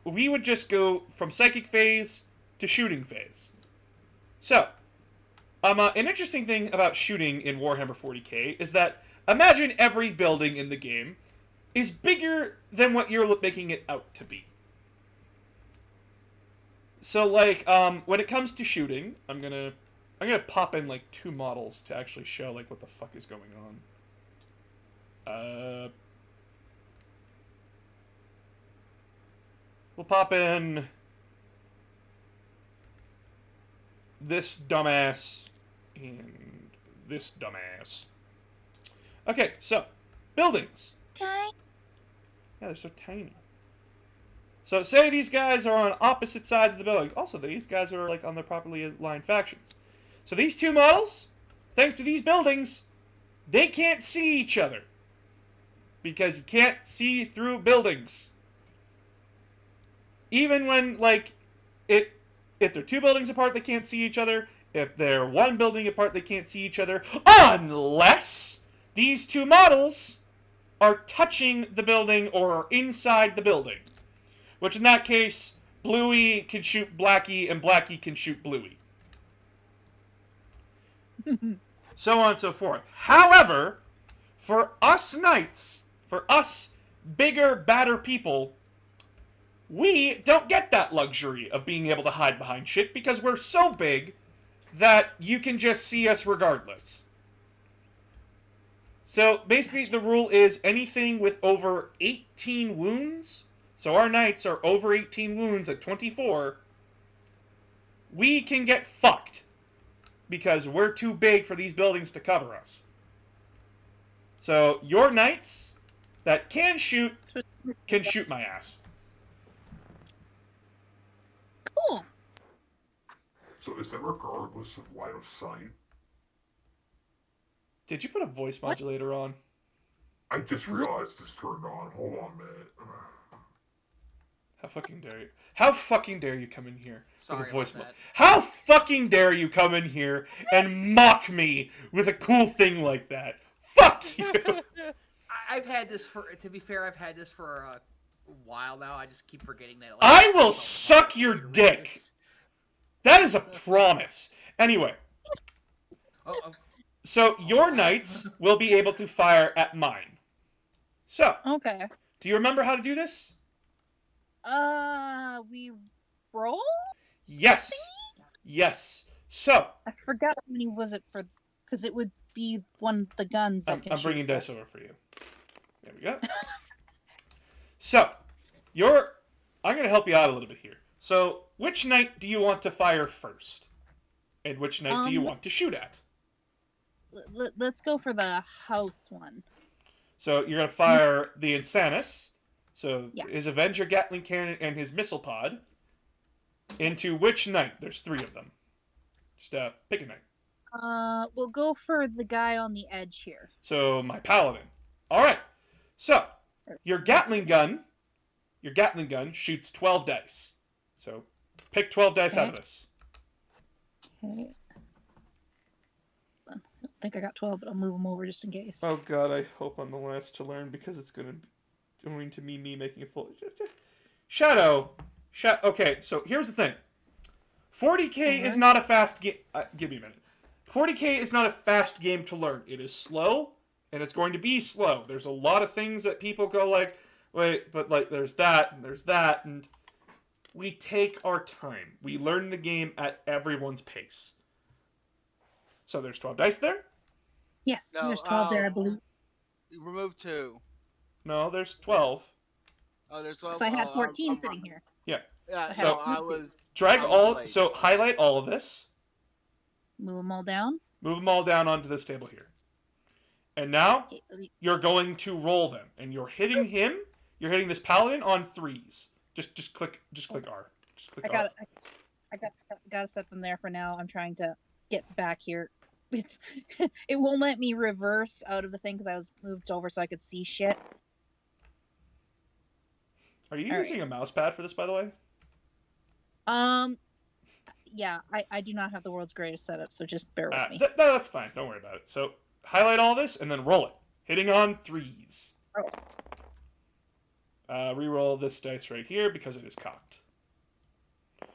we would just go from psychic phase to shooting phase. So, an interesting thing about shooting in Warhammer 40k is that imagine every building in the game is bigger than what you're making it out to be. So, like, when it comes to shooting, I'm gonna pop in, like, 2 models to actually show, like, what the fuck is going on. We'll pop in this dumbass and this dumbass. Okay, so, buildings. Tiny. Yeah, they're so tiny. So say these guys are on opposite sides of the buildings. Also, these guys are like on the properly aligned factions. So these 2 models, thanks to these buildings, they can't see each other. Because you can't see through buildings. Even when, like, if they're 2 buildings apart, they can't see each other. If they're 1 building apart, they can't see each other. Unless these 2 models are touching the building or are inside the building. Which in that case, Bluey can shoot Blackie and Blackie can shoot Bluey. So on and so forth. However, for us knights, for us bigger, badder people, we don't get that luxury of being able to hide behind shit because we're so big that you can just see us regardless. So basically the rule is anything with over 18 wounds, so our knights are over 18 wounds at 24, we can get fucked because we're too big for these buildings to cover us. So your knights that can shoot my ass. Cool. So is that regardless of line of sight? Did you put a voice modulator on? I just realized this turned on. Hold on a minute. How fucking dare you? How fucking dare you come in here Sorry with a voice about that. How fucking dare you come in here and mock me with a cool thing like that? Fuck you! I've had this for, to be fair, I've had this for a while now. I just keep forgetting that. I will suck your dick. That is a promise. Anyway. So your knights will be able to fire at mine. So. Okay. Do you remember how to do this? We roll? Yes. Yes. So. I forgot how many was it for, because it would be one of the guns that I'm bringing dice over for you. There we go. So, I'm going to help you out a little bit here. So, which knight do you want to fire first? And which knight do you want to shoot at? Let's go for the house one. So, you're going to fire the Insanus. So, yeah. His Avenger Gatling cannon and his missile pod. Into which knight? There's 3 of them. Just pick a knight. We'll go for the guy on the edge here. So, my paladin. Alright. So, your Gatling gun shoots 12 dice. So, pick 12 dice out of this. Okay. I don't think I got 12, but I'll move them over just in case. Oh god, I hope I'm the last to learn because it's going to be me making a full... Shadow. Okay, so here's the thing. 40k is not a fast game... give me a minute. 40k is not a fast game to learn. It is slow, and it's going to be slow. There's a lot of things that people go like, wait, but like there's that, and we take our time. We learn the game at everyone's pace. So there's 12 dice there? Yes, No, there's 12 there, I believe. Remove 2. No, there's 12. Oh, there's 12. So I had Oh, 14 sitting here. Yeah. Yeah, I So- no, I was. Drag I was all. late. So highlight all of this. Move them all down. Move them all down onto this table here. And now Okay, let me- you're going to roll them, and you're hitting him. You're hitting this paladin on 3s. Just click R. Just click I R. gotta set them there for now. I'm trying to get back here. It's it won't let me reverse out of the thing because I was moved over so I could see shit. Are you All using a mouse pad for this, by the way? Yeah, I do not have the world's greatest setup, so just bear with me. That's fine. Don't worry about it. So highlight all this and then roll it. Hitting on 3s. Oh. Reroll this dice right here because it is cocked.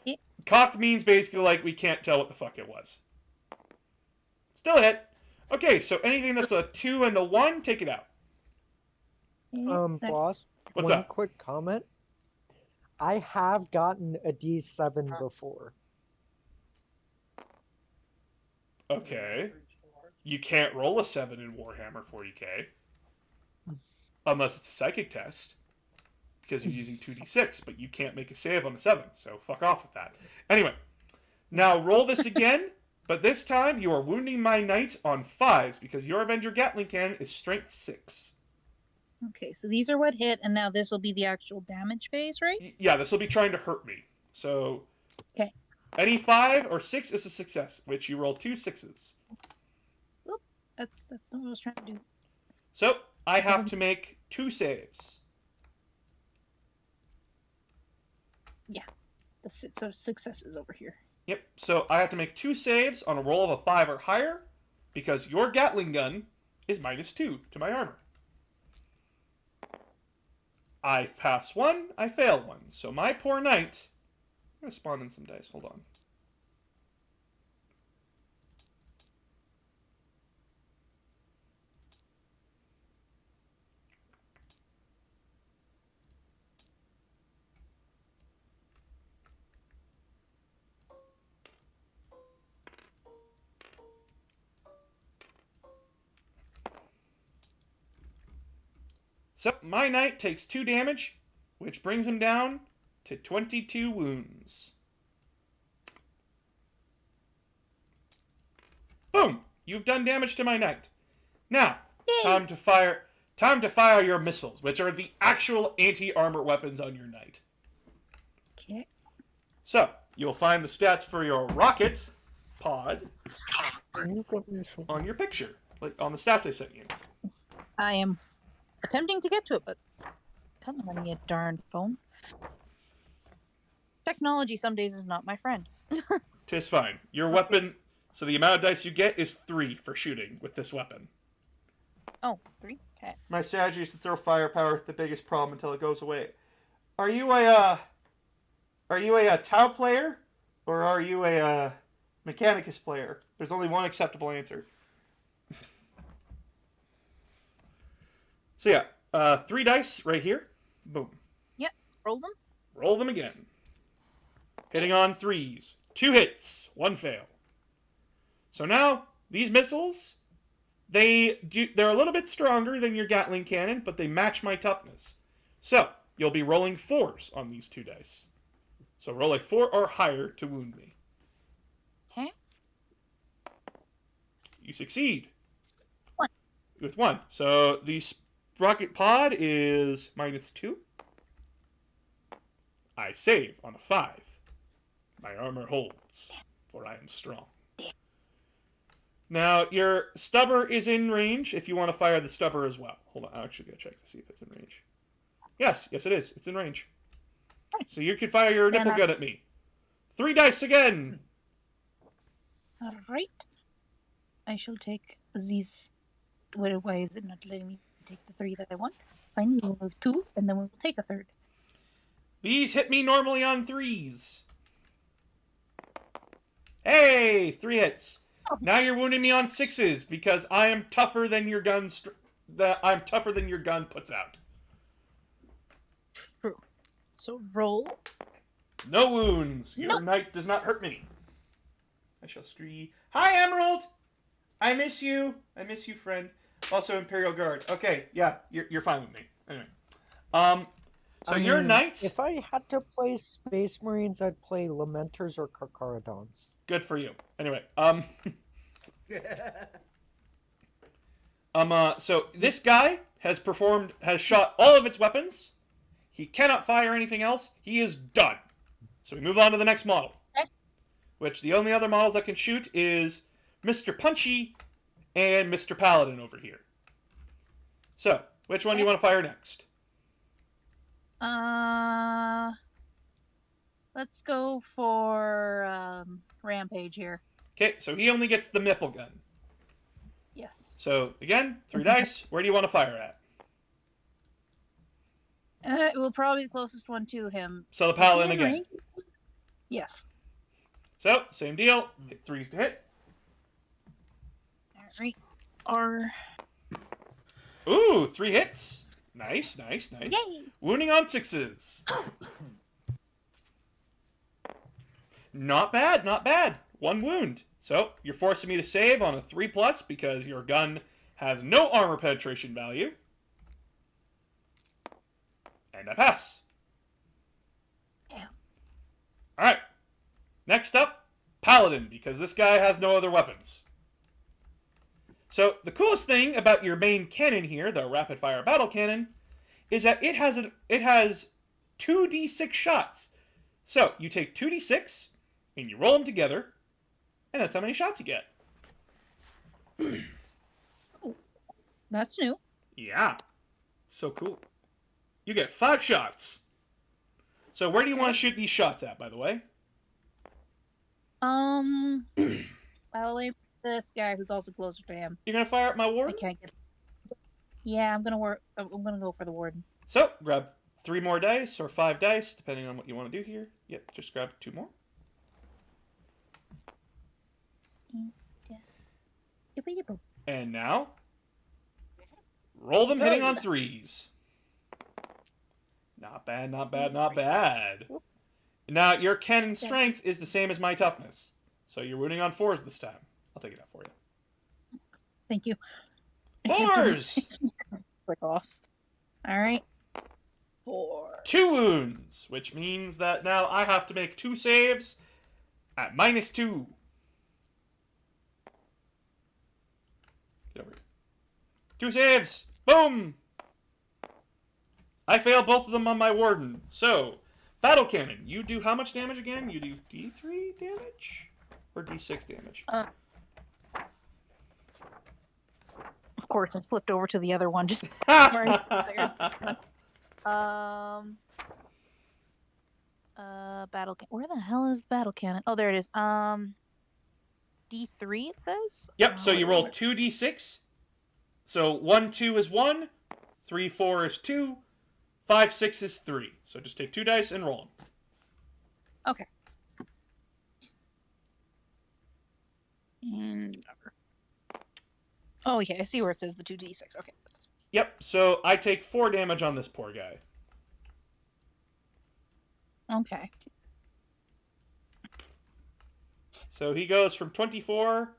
Yeah. Cocked means basically like we can't tell what the fuck it was. Still a hit. Okay, so anything that's a 2 and a 1, take it out. That- Boss. What's one up? quick comment. I have gotten a D7 before. Okay. You can't roll a 7 in Warhammer 40k. Unless it's a psychic test. Because you're using 2d6, but you can't make a save on a 7, so fuck off with that. Anyway, now roll this again, but this time you are wounding my knight on 5s because your Avenger Gatling cannon is strength 6. Okay, so these are what hit, and now this will be the actual damage phase, right? Yeah, this will be trying to hurt me. So, Okay. any 5 or 6 is a success, which you roll 2 6s. That's not what I was trying to do. So, I have to make 2 saves. The successes over here. Yep, so I have to make 2 saves on a roll of a 5 or higher because your Gatling gun is -2 to my armor. I pass 1, I fail 1. So my poor knight... I'm going to spawn in some dice, hold on. So my knight takes 2 damage, which brings him down to 22 wounds. Boom! You've done damage to my knight. Now, Yay! time to fire your missiles, which are the actual anti-armor weapons on your knight. Okay. So, you'll find the stats for your rocket pod Can you get me some? on your picture, like on the stats I sent you. I am attempting to get to it, but doesn't let me a darn phone. Technology some days is not my friend. Tis fine. Your weapon, so the amount of dice you get is 3 for shooting with this weapon. Oh, 3? Okay. My strategy is to throw firepower at the biggest problem until it goes away. Are you a Tau player, or are you a Mechanicus player? There's only one acceptable answer. So yeah, 3 dice right here. Boom. Roll them. Roll them again. Hitting on 3s. 2 hits, 1 fail. So now these missiles, they're a little bit stronger than your Gatling cannon, but they match my toughness. So you'll be rolling 4s on these 2 dice. So roll a 4 or higher to wound me. Okay. You succeed. 1. With 1. So the rocket pod is -2. I save on a 5. My armor holds, for I am strong. Now, your stubber is in range if you want to fire the stubber as well. Hold on, I'm actually going to check to see if it's in range. Yes, it is. It's in range. So you can fire your nipple gun at me. 3 dice again! Alright. I shall take these. Why is it not letting me take the 3 that I want? Fine, we'll move 2, and then we'll take a 3rd. These hit me normally on 3s. Hey, 3 hits. Now you're wounding me on 6s because I am tougher than your gun. I'm tougher than your gun puts out. True. So roll. No wounds. Your knight does not hurt me. I shall scree. Hi, Emerald. I miss you. I miss you, friend. Also, Imperial Guard. Okay, yeah, you're fine with me. Anyway, So I your mean, knights, If I had to play Space Marines, I'd play Lamenters or Carcharodons. good for you. Anyway, so this guy has shot all of its weapons. He cannot fire anything else. He is done. So we move on to the next model. Okay. Which the only other models that can shoot is Mr. Punchy and Mr. Paladin over here. So, which one do you want to fire next? Let's go for Rampage here. Okay, so he only gets the nipple gun. Yes. So, again, 3 dice. Where do you want to fire at? It will probably be the closest one to him. So the Is he Paladin in again. range? Yes. So, same deal. Hit 3s to hit. Alright. R. Ooh, 3 hits. Nice, nice, nice. Yay! Wounding on 6s. Not bad, not bad. 1 wound. So, you're forcing me to save on a 3+ because your gun has no armor penetration value. And I pass. Yeah. Alright. Next up, Paladin, because this guy has no other weapons. So, the coolest thing about your main cannon here, the rapid fire battle cannon, is that it has 2d6 shots. So, you take 2d6 and you roll them together, and that's how many shots you get. That's new. Yeah. So cool. You get 5 shots. So where do you want to shoot these shots at, by the way? I'll aim for this guy who's also closer to him. You're going to fire at my I warden? can't get. Yeah, I'm gonna go for the warden. So, grab 3 more dice, or 5 dice, depending on what you want to do here. Yep, just grab 2 more. And now, roll them hitting on 3s. Not bad, not bad, not bad. Now, your cannon strength is the same as my toughness. So you're wounding on 4s this time. I'll take it out for you. Thank you. 4s! Click off. Alright. 4. 2 wounds, which means that now I have to make 2 saves at -2. Get over here. 2 saves! Boom! I fail both of them on my warden. So, battle cannon. You do how much damage again? You do D3 damage? Or D6 damage? Of course, I flipped over to the other one just. Battle Where the hell is the battle cannon? Oh, there it is. D3 it says. Yep. So you roll 2d6. So 1 2 is 1, 3 4 is 2, 5 6 is 3. So just take 2 dice and roll them. Okay. And oh yeah, I see where it says the 2d6. Okay. Yep. So I take 4 damage on this poor guy. Okay. So he goes from 24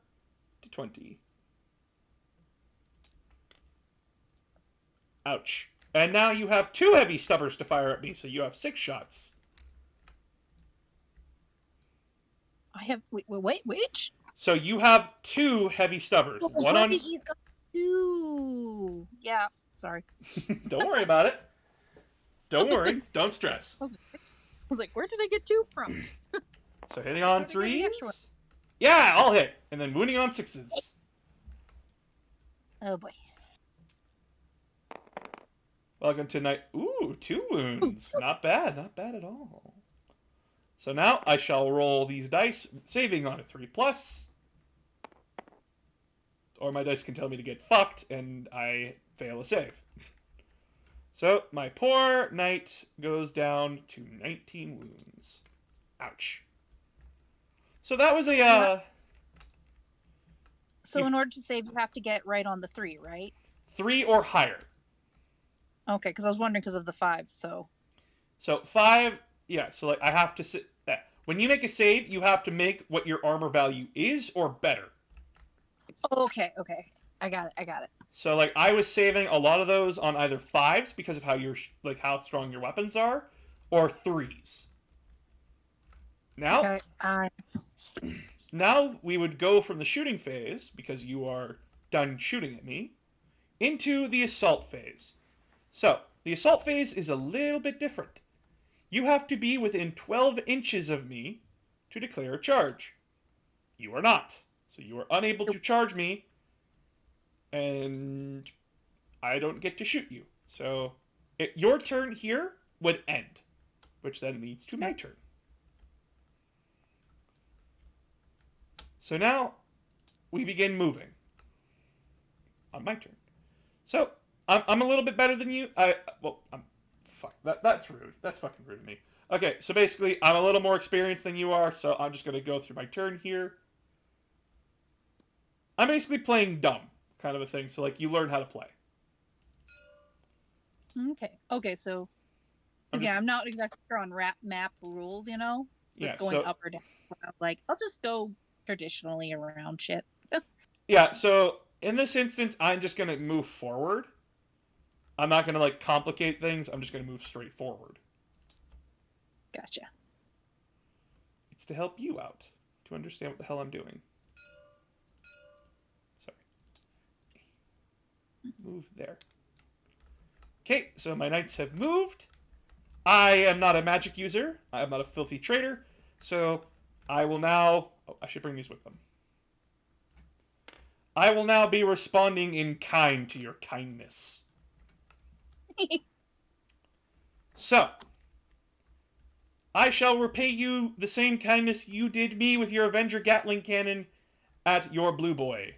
to 20. Ouch. And now you have 2 heavy stubbers to fire at me, so you have 6 shots. I have wait, which? So you have 2 heavy stubbers. Oh, One on. he's got 2. Yeah. Sorry. Don't worry about it. Don't worry. Don't stress. I was like, where did I get 2 from? So hitting on Where did I get the 3s. extra one? Yeah, I'll hit. And then wounding on 6s. Oh boy. Welcome to night. Ooh, 2 wounds. Not bad. Not bad at all. So now I shall roll these dice, saving on a 3+. Or my dice can tell me to get fucked, and I fail a save. So my poor knight goes down to 19 wounds. Ouch. So that was a So in order to save, you have to get right on the 3, right? 3 or higher. Okay, because I was wondering because of the 5. So 5, yeah. So like I have to sit that when you make a save, you have to make what your armor value is or better. okay. I got it. So like I was saving a lot of those on either 5s because of how how strong your weapons are, or 3s. Now, Okay. now we would go from the shooting phase, because you are done shooting at me, into the assault phase. So, the assault phase is a little bit different. You have to be within 12 inches of me to declare a charge. You are not. So you are unable to charge me, and I don't get to shoot you. So your turn here would end, which then leads to my turn. So now we begin moving on my turn. So I'm a little bit better than you. Fuck, that's rude. That's fucking rude of me. Okay, so basically I'm a little more experienced than you are, so I'm just gonna go through my turn here. I'm basically playing dumb, kind of a thing. So like you learn how to play. Okay. So I'm not exactly sure on map rules, with going up or down. Like, I'll just go traditionally around shit. Yeah. So in this instance, I'm just gonna move forward. I'm not gonna like complicate things. I'm just gonna move straight forward. Gotcha. It's to help you out to understand what the hell I'm doing. Sorry. Move there. Okay, so my knights have moved. I am not a magic user. I am not a filthy traitor. So I will now... Oh, I should bring these with them. I will now be responding in kind to your kindness. So, I shall repay you the same kindness you did me with your Avenger Gatling cannon at your blue boy.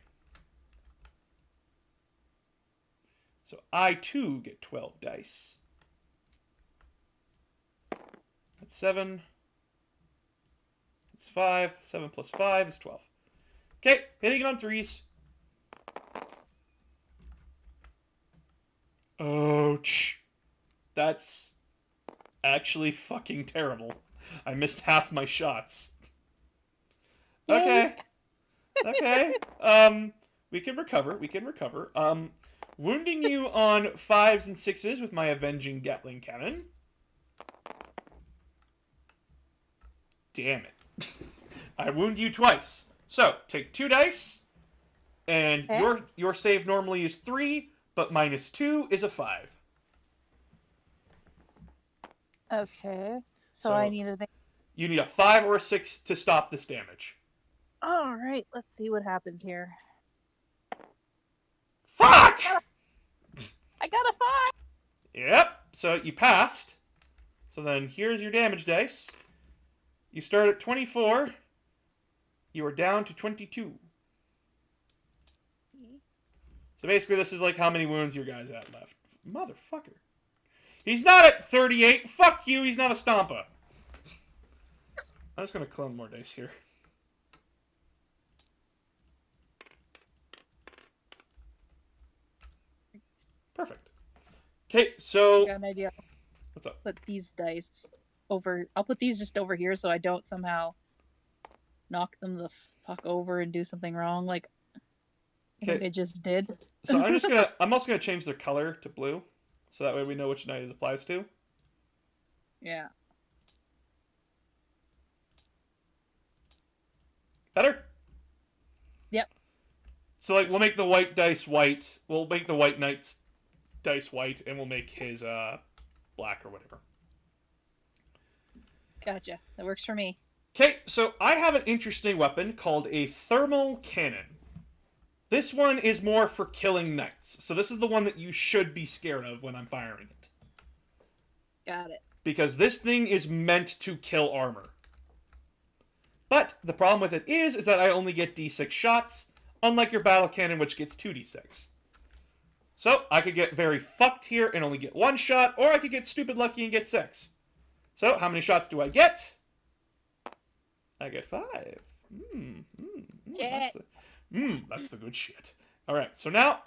So I too get 12 dice. That's 7. That's 5. 7 plus 5 is 12. Okay, hitting it on 3s. Ouch. That's actually fucking terrible. I missed half my shots. Okay. Okay. We can recover. Wounding you on 5s and 6s with my Avenging Gatling Cannon. Damn it. I wound you twice. So, take 2 dice, and your save normally is 3, but minus 2 is a 5. Okay. So I need to make... You need a 5 or a 6 to stop this damage. All right, let's see what happens here. Fuck! I got a 5! Yep, so you passed. So then here's your damage dice. You start at 24. You are down to 22. So basically this is like how many wounds your guy's at left. Motherfucker. He's not at 38. Fuck you, he's not a stompa. I'm just going to clone more dice here. Perfect. Okay, so... I got an idea. What's up? Put these dice over... I'll put these just over here so I don't somehow knock them the fuck over and do something wrong like I think I just did. So I'm also gonna change their color to blue. So that way we know which knight it applies to. Yeah. Better? Yep. So like we'll make the white dice white. We'll make the white knight's dice white, and we'll make his black or whatever. Gotcha. That works for me. Okay, so I have an interesting weapon called a thermal cannon. This one is more for killing knights. So this is the one that you should be scared of when I'm firing it. Got it. Because this thing is meant to kill armor. But the problem with it is that I only get d6 shots, unlike your battle cannon, which gets 2d6. So I could get very fucked here and only get 1 shot, or I could get stupid lucky and get 6. So how many shots do I get? I get 5. That's the good shit. Alright, so now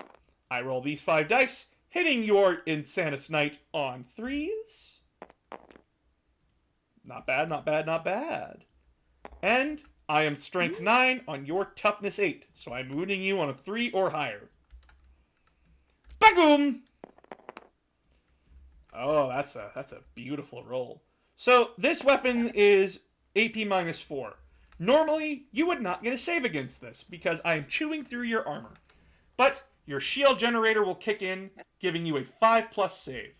I roll these 5 dice, hitting your Insanus Knight on 3s. Not bad, not bad, not bad. And I am strength 9 on your toughness 8, so I'm wounding you on a 3 or higher. Bagoom! Oh, that's a beautiful roll. So this weapon is AP -4. Normally, you would not get a save against this because I am chewing through your armor. But your shield generator will kick in, giving you a 5+ save.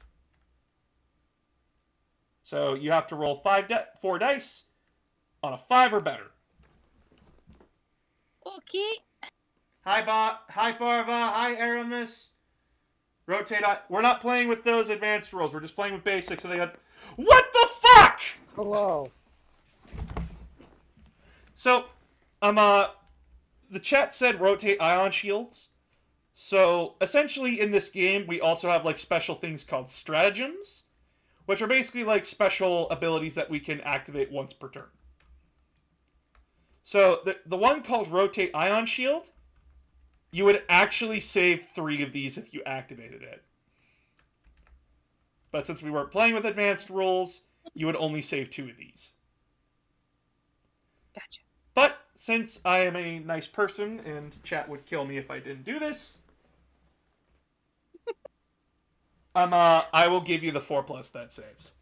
So you have to roll 4 dice on a 5 or better. Okay. Hi, Hi, Farva. Hi, Aramis. Rotate. We're not playing with those advanced rolls. We're just playing with basics. So they got. What the fuck? Hello. So, the chat said rotate ion shields. So essentially, in this game, we also have like special things called stratagems, which are basically like special abilities that we can activate once per turn. So the one called rotate ion shield, you would actually save 3 of these if you activated it. But since we weren't playing with advanced rules, you would only save 2 of these. Gotcha. But since I am a nice person and chat would kill me if I didn't do this, I will give you the 4+ that saves.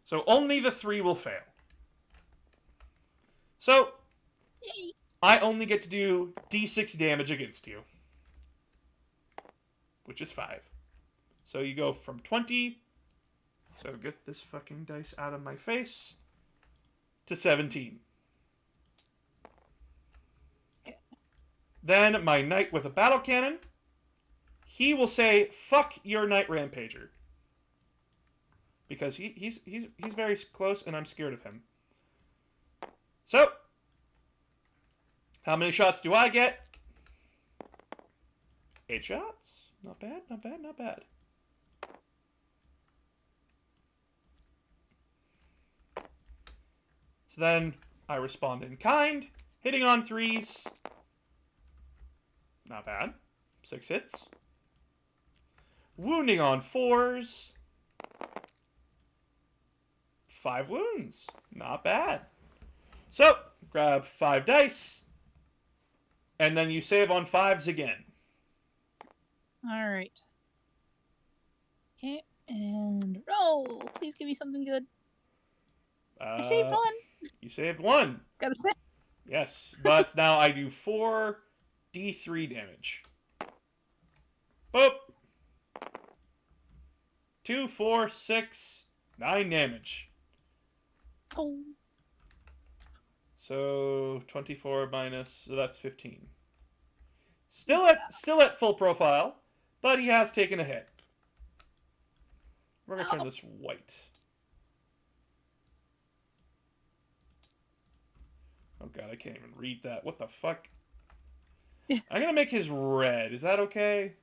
So only the 3 will fail. So Yay. I only get to do d6 damage against you, which is 5. So you go from 20, so get this fucking dice out of my face, to 17. Okay. Then my knight with a battle cannon, he will say, fuck your knight Rampager. Because he's very close and I'm scared of him. So, how many shots do I get? 8 shots? Not bad, not bad, not bad. So then I respond in kind, hitting on 3s. Not bad. 6 hits. Wounding on 4s. 5 wounds. Not bad. So, grab 5 dice. And then you save on 5s again. Alright. Okay, and roll! Please give me something good. I saved 1. You saved 1. Gotta say. Yes, but now I do 4 d3 damage. Boop. 2, 4, 6, 9 damage. Oh. So 24 minus, so that's 15. Still at full profile, but he has taken a hit. We're gonna turn this white. Oh god, I can't even read that. What the fuck? I'm gonna make his red. Is that okay?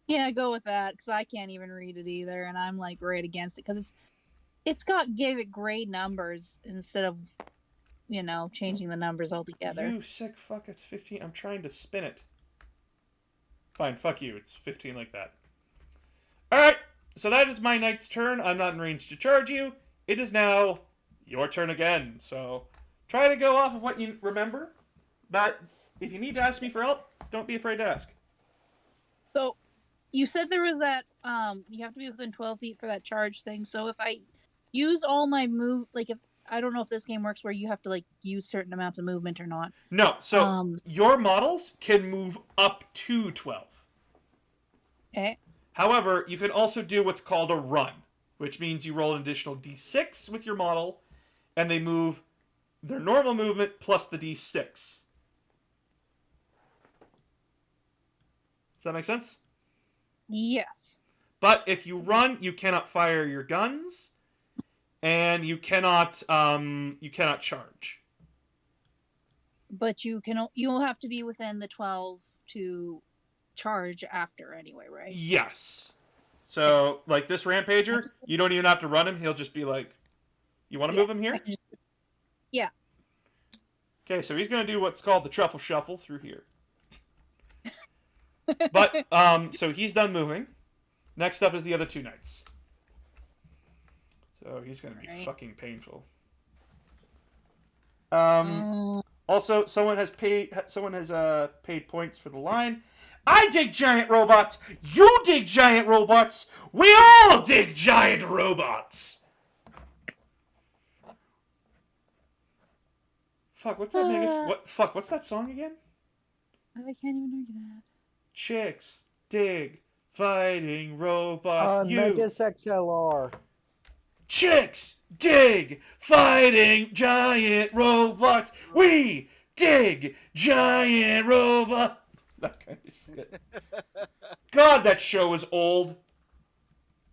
Yeah, go with that, because I can't even read it either, and I'm like right against it, because gave it gray numbers instead of, changing the numbers altogether. You sick fuck, it's 15. I'm trying to spin it. Fine, fuck you. It's 15 like that. Alright, so that is my knight's turn. I'm not in range to charge you. It is now your turn again. So try to go off of what you remember. But if you need to ask me for help, don't be afraid to ask. So, you said there was that, you have to be within 12 feet for that charge thing. So if I use all my move, I don't know if this game works where you have to, use certain amounts of movement or not. No, so your models can move up to 12. Okay. However, you can also do what's called a run, which means you roll an additional d6 with your model, and they move their normal movement plus the d6. Does that make sense? Yes. But if you run, you cannot fire your guns, and you cannot charge. But you'll have to be within the 12 to charge after anyway, right? Yes. So, like this Rampager, you don't even have to run him. He'll just be like, you want to move him here? Yeah. Okay, so he's going to do what's called the truffle shuffle through here. But, so he's done moving. Next up is the other 2 knights. So he's going to be fucking painful. Also, someone has paid points for the line. I dig giant robots. You dig giant robots. We all dig giant robots. Fuck, what's that what's that song again? I can't even argue that. Chicks dig fighting robots. Megas XLR. Chicks dig fighting giant robots. We dig giant robot. That kind of shit. God, that show is old.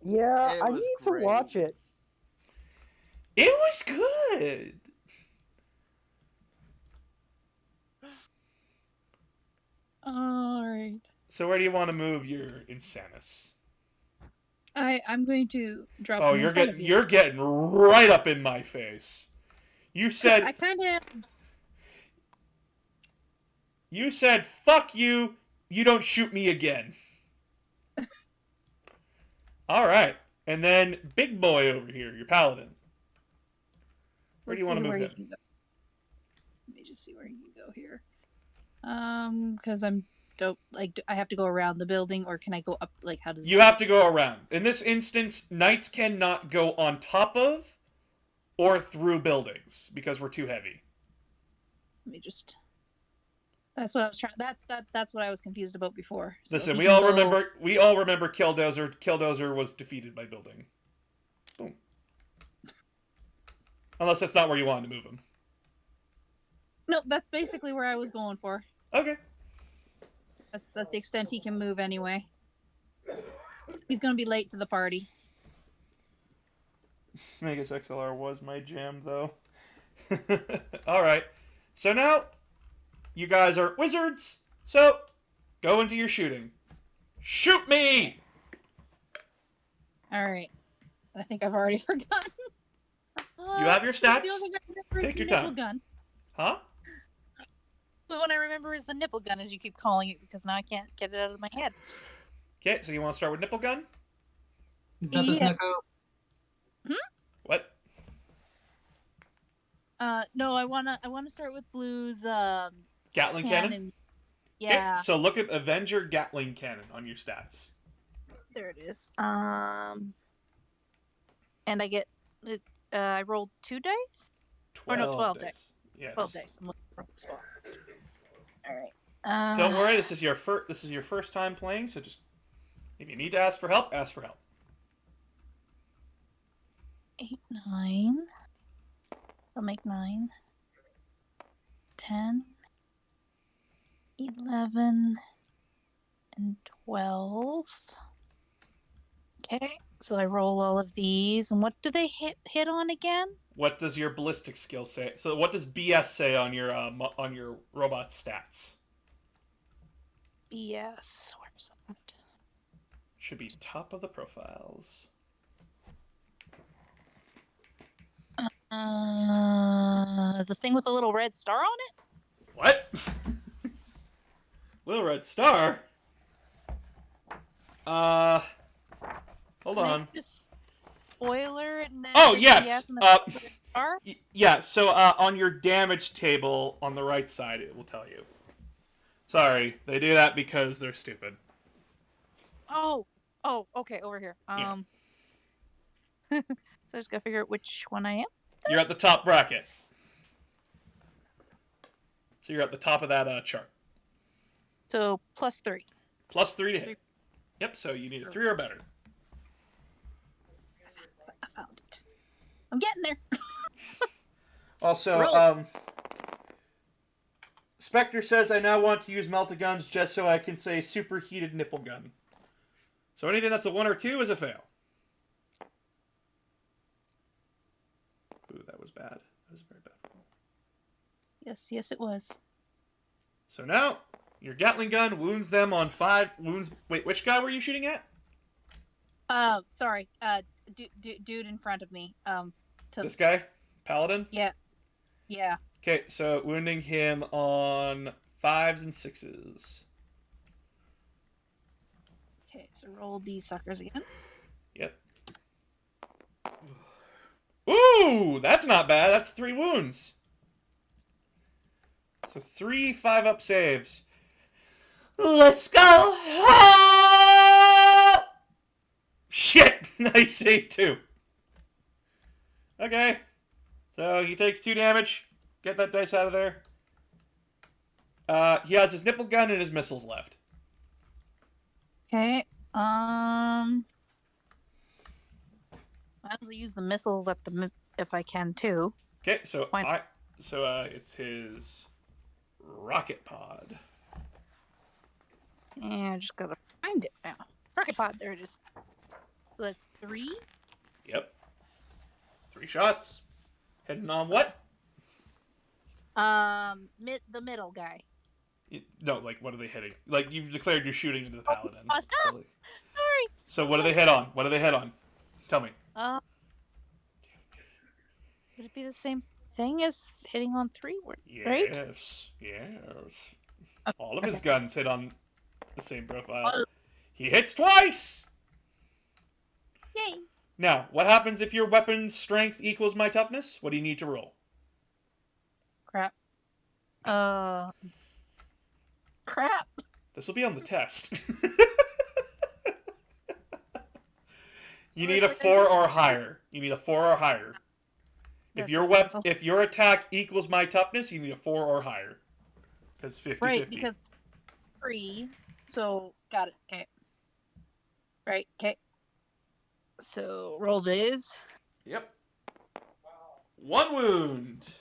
Yeah, It I was need great. to watch it. It was good. All right. So where do you want to move your Insanus? I'm going to drop. Oh, him in front of you. you're getting right up in my face. You I said kind of. fuck you. You don't shoot me again. All right, and then big boy over here, your paladin. Where do you want to move him? Let me just see where you can go here. Because I have to go around the building, or can I go up? Like, how does You have to go around. In this instance, knights cannot go on top of or through buildings because we're too heavy. Let me just. That's what I was trying. That's what I was confused about before. So Listen, he we can all go- remember Killdozer. Killdozer was defeated by building. Boom. Unless that's not where you wanted to move him. No, that's basically where I was going for. Okay. That's the extent he can move anyway. He's gonna be late to the party. Megas XLR was my jam, though. All right. So now, you guys are wizards. So, go into your shooting. Shoot me! All right. I think I've already forgotten. You have your stats. The only thing I remember is Take your the nipple time. gun. Huh? The one I remember is the nipple gun, as you keep calling it, because now I can't get it out of my head. Okay, so you want to start with nipple gun? Yeah. What? No, I wanna start with Blue's Gatling cannon? Yeah, Okay, so look at Avenger Gatling cannon on your stats. there it is. And I get it. I rolled 2 dice. Or no, 12 dice. Yes. 12 dice. I'm looking for a spot. All right. Don't worry, this is your first time playing, so just if you need to ask for help, ask for help. 8, 9. I'll make 9. 10. 11. And 12. Okay, so I roll all of these, and what do they hit on again? What does your ballistic skill say? So what does BS say on your robot stats? BS. Where's that? Should be top of the profiles. The thing with the little red star on it? What? Little red star? Hold on. Just spoiler and then Oh, the yes. BS and the red star? Yeah, so on your damage table on the right side, it will tell you. Sorry, they do that because they're stupid. Oh, okay, over here. Yeah. So I just gotta figure out which one I am. You're at the top bracket. So you're at the top of that chart. So +3. +3 to hit. Yep, so you need a 3 or better. I found it. I'm getting there. Also, Roll. Spectre says, I now want to use melta-guns just so I can say superheated nipple gun. So anything that's a 1 or 2 is a fail. Ooh, that was bad. That was a very bad roll. Yes, it was. So now, your Gatling gun wounds them on 5 wounds. Wait, which guy were you shooting at? Sorry. Dude in front of me. This guy? Paladin? Yeah. Okay, so wounding him on 5s and 6s. Okay, so roll these suckers again. Yep. Ooh, that's not bad. That's 3 wounds. So 3 5-up saves. Let's go. Ah! Shit! Nice save too. Okay. So he takes 2 damage. Get that dice out of there. He has his nipple gun and his missiles left. Okay. Might as well use the missiles at the if I can too. Okay, so Fine. it's his rocket pod. Yeah, I just gotta find it now. Rocket pod, there it is. So that's 3. Yep. 3 shots. Heading on what? The middle guy. No, like what are they hitting? Like you've declared you're shooting into the paladin. Oh, So, like, sorry. so what do they hit on? What do they hit on? Tell me. Would it be the same thing as hitting on 3? Right? Yes. All of his guns hit on the same profile. He hits twice! Yay. Now, what happens if your weapon's strength equals my toughness? What do you need to roll? Crap. Crap. This will be on the test. You need a 4 or higher. You need a 4 or higher. If your attack equals my toughness, you need a 4 or higher. Because 50-50. Right, because 3. So, got it. Okay. Right, okay. So, roll this. Yep. 1 wound.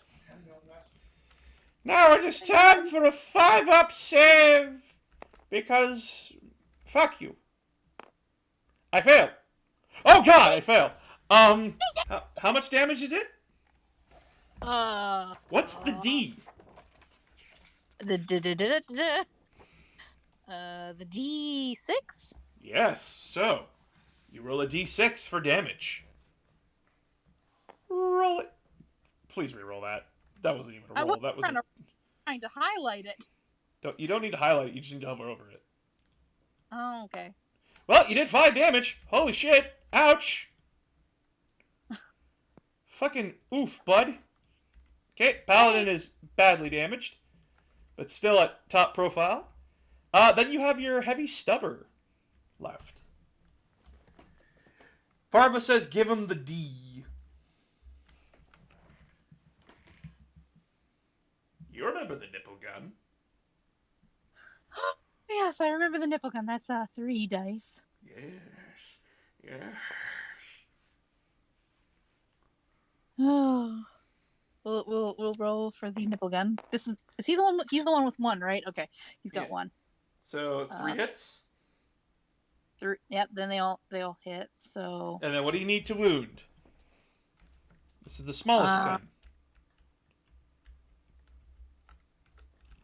Now it is time for a 5-up save. Because, fuck you. I failed. Oh god, I failed. How much damage is it? What's the D? The D6? Yes, so you roll a D6 for damage. Roll it. Please re-roll that. That wasn't even a roll. That was trying to highlight it. You don't need to highlight it. You just need to hover over it. Oh, okay. Well, you did 5 damage. Holy shit. Ouch. Fucking oof, bud. Okay, Paladin is badly damaged, but still at top profile. Then you have your heavy stubber left. Farva says give him the D. You remember the nipple gun. Yes, I remember the nipple gun. That's 3 dice. Yes. Oh. We'll roll for the nipple gun. Is he the one? He's the one with 1, right? Okay, he's got 1. So 3 hits. 3. Yep. Then they all hit. So. And then what do you need to wound? This is the smallest gun.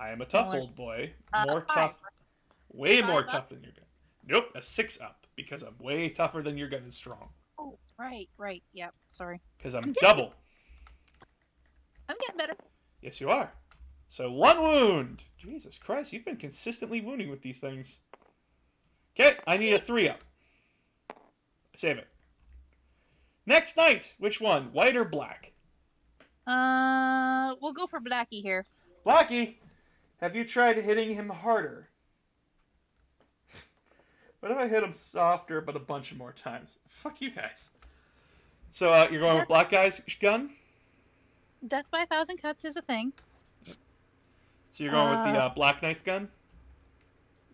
I am a tough old boy. More tough. Way more tough than your gun. Nope, a 6 up. Because I'm way tougher than your gun is strong. Oh, right. Yep. Sorry. Because I'm double. I'm getting better. Yes, you are. So 1 wound. Jesus Christ, you've been consistently wounding with these things. Okay, I need a 3 up. Save it. Next night, which one? White or black? We'll go for Blackie here. Blackie, have you tried hitting him harder? What if I hit him softer but a bunch of more times? Fuck you guys. So you're going with black guy's gun? Death by 1,000 cuts is a thing. So you're going with the Black Knight's gun?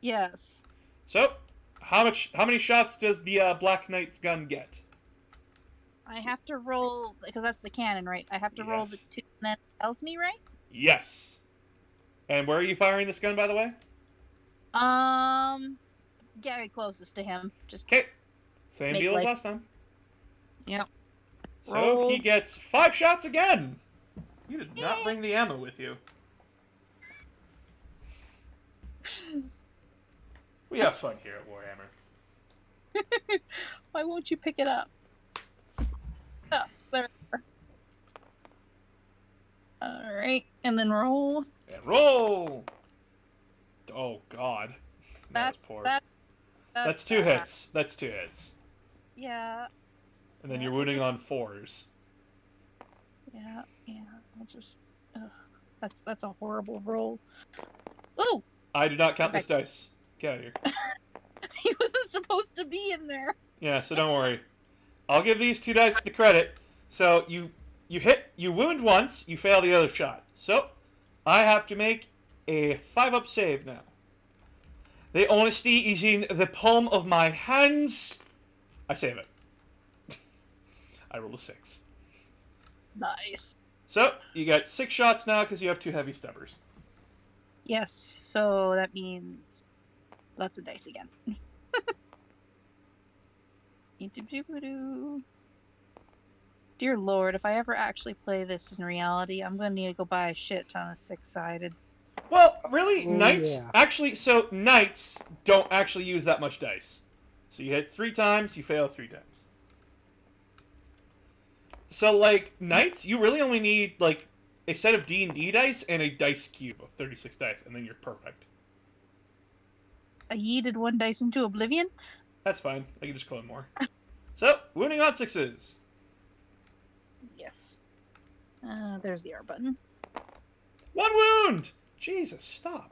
Yes. So, how many shots does the Black Knight's gun get? I have to roll because that's the cannon, right? I have to roll the 2 and that tells me, right? Yes. And where are you firing this gun, by the way? Gary closest to him. Just okay. Same deal as last time. Yep. So Roll. he gets 5 shots again. You did not bring the ammo with you. We have fun here at Warhammer. Why won't you pick it up? Oh, there. All right, and then roll. And roll. Oh God. That's poor. That's 2 hits. That's 2 hits. Yeah. And then you're wounding on 4s. Yeah. I'll just. Ugh. That's a horrible roll. Ooh, I do not count this dice. Get out of here. He wasn't supposed to be in there. Yeah, so don't worry. I'll give these 2 dice the credit. So you wound once, you fail the other shot. So I have to make a 5-up save now. The honesty is in the palm of my hands. I save it. I roll a 6. Nice. So you got 6 shots now because you have 2 heavy stubbers. Yes, so that means lots of dice again. Dear Lord, if I ever actually play this in reality, I'm gonna need to go buy a shit ton of 6-sided. Well, really, Oh, knights yeah. actually. So knights don't actually use that much dice. So you hit 3 times, you fail 3 times. So like knights, you really only need like a set of D&D dice and a dice cube of 36 dice, and then you're perfect. I yeeted 1 dice into oblivion. That's fine. I can just clone more. So wounding on 6s. Yes. There's the R button. 1 wound. Jesus, stop.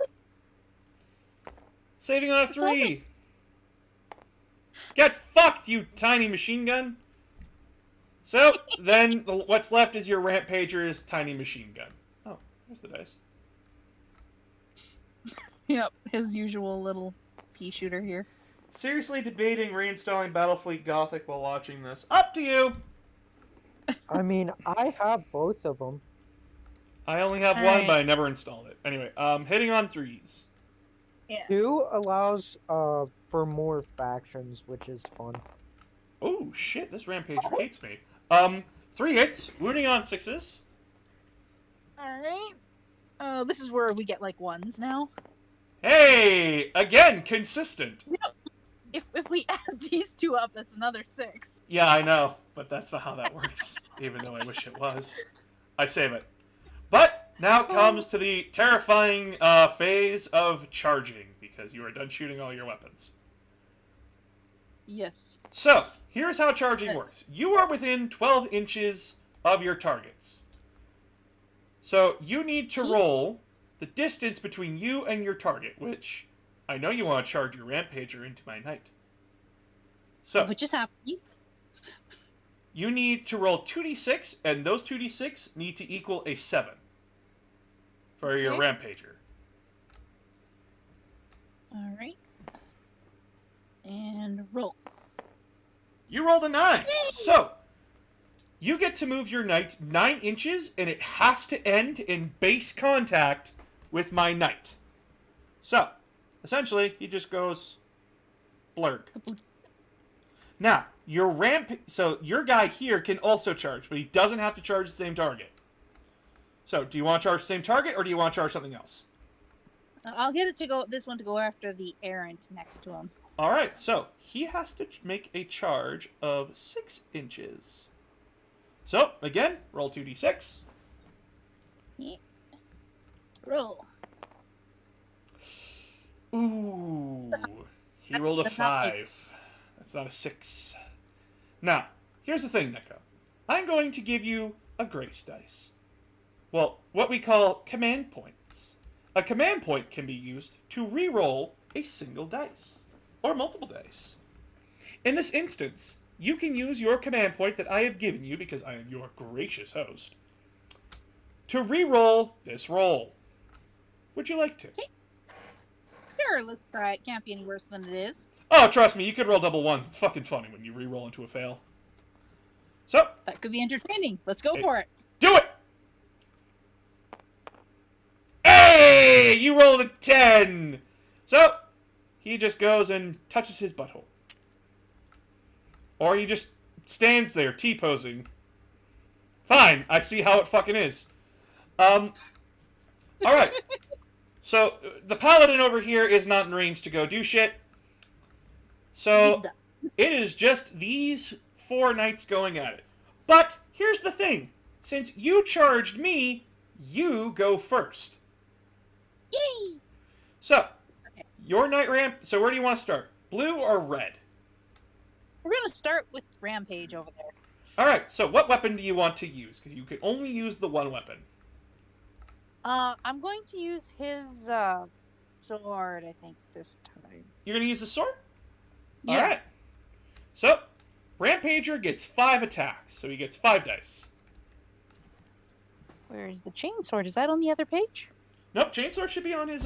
Saving on a 3. Get fucked, you tiny machine gun. So, then what's left is your Rampager's tiny machine gun. Oh, there's the dice. Yep, his usual little pea shooter here. Seriously debating reinstalling Battlefleet Gothic while watching this. Up to you! I mean, I have both of them. I only have one, Alright. but I never installed it. Anyway, hitting on 3s. Yeah. 2 allows for more factions, which is fun. Oh, shit, this Rampager hates me. 3 hits, wounding on 6s. Alright. This is where we get like 1s now. Hey! Again, consistent. If we add these 2 up, that's another 6. Yeah, I know, but that's not how that works. Even though I wish it was. I save it. But now comes to the terrifying phase of charging, because you are done shooting all your weapons. Yes. So, here's how charging works. You are within 12 inches of your targets. So, you need to roll the distance between you and your target, which I know you want to charge your Rampager into my knight. So, Which is happening. you need to roll 2d6, and those 2d6 need to equal a 7 for your Okay. Rampager. Alright. And roll. You rolled a 9. So, you get to move your knight 9 inches, and it has to end in base contact with my knight. So, essentially, he just goes blurg. Now, so your guy here can also charge, but he doesn't have to charge the same target. So, do you want to charge the same target, or do you want to charge something else? I'll get it to go. This one to go after the errant next to him. All right, so he has to make a charge of 6 inches. So, again, roll 2d6. Yeah. Roll. Ooh, he That's- rolled a that's not 5. That's not a 6. Now, here's the thing, Neko. I'm going to give you a grace dice. Well, what we call command points. A command point can be used to re-roll a single dice, or multiple dice. In this instance, you can use your command point that I have given you, because I am your gracious host, to re-roll this roll. Would you like to? Sure, let's try it. Can't be any worse than it is. Oh, trust me, you could roll double ones. It's fucking funny when you re-roll into a fail. So, That could be entertaining. Let's go Hey. for it. do it! Hey! You rolled a 10! So, he just goes and touches his butthole. Or he just stands there, T-posing. Fine, I see how it fucking is. Alright. So, the paladin over here is not in range to go do shit. He's So, done. it is just these 4 knights going at it. But, here's the thing. Since you charged me, you go first. Yay! So, your knight ramp... So, where do you want to start? Blue or red? We're gonna start with Rampage over there. Alright, so what weapon do you want to use? Because you can only use the one weapon. I'm going to use his sword, I think, this time. You're going to use the sword? Yeah. All right. So, Rampager gets 5 attacks, so he gets 5 dice. Where's the chainsword? Is that on the other page? Nope, Chainsword should be on his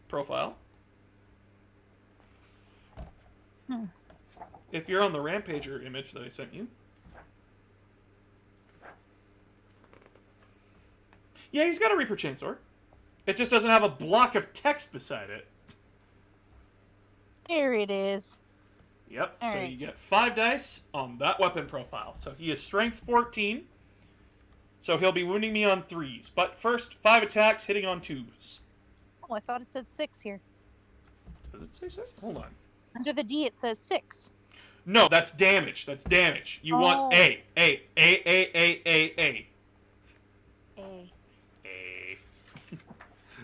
profile. If you're on the Rampager image that I sent you. Yeah, he's got a Reaper Chainsword. It just doesn't have a block of text beside it. There it is. Yep, All so right. you get 5 dice on that weapon profile. So he is strength 14. So he'll be wounding me on 3s. But first, 5 attacks hitting on 2s. Oh, I thought it said 6 here. Does it say so? Hold on. Under the D, it says 6. No, that's damage. That's damage. You want A. A. A, A, A, A, A. A. A.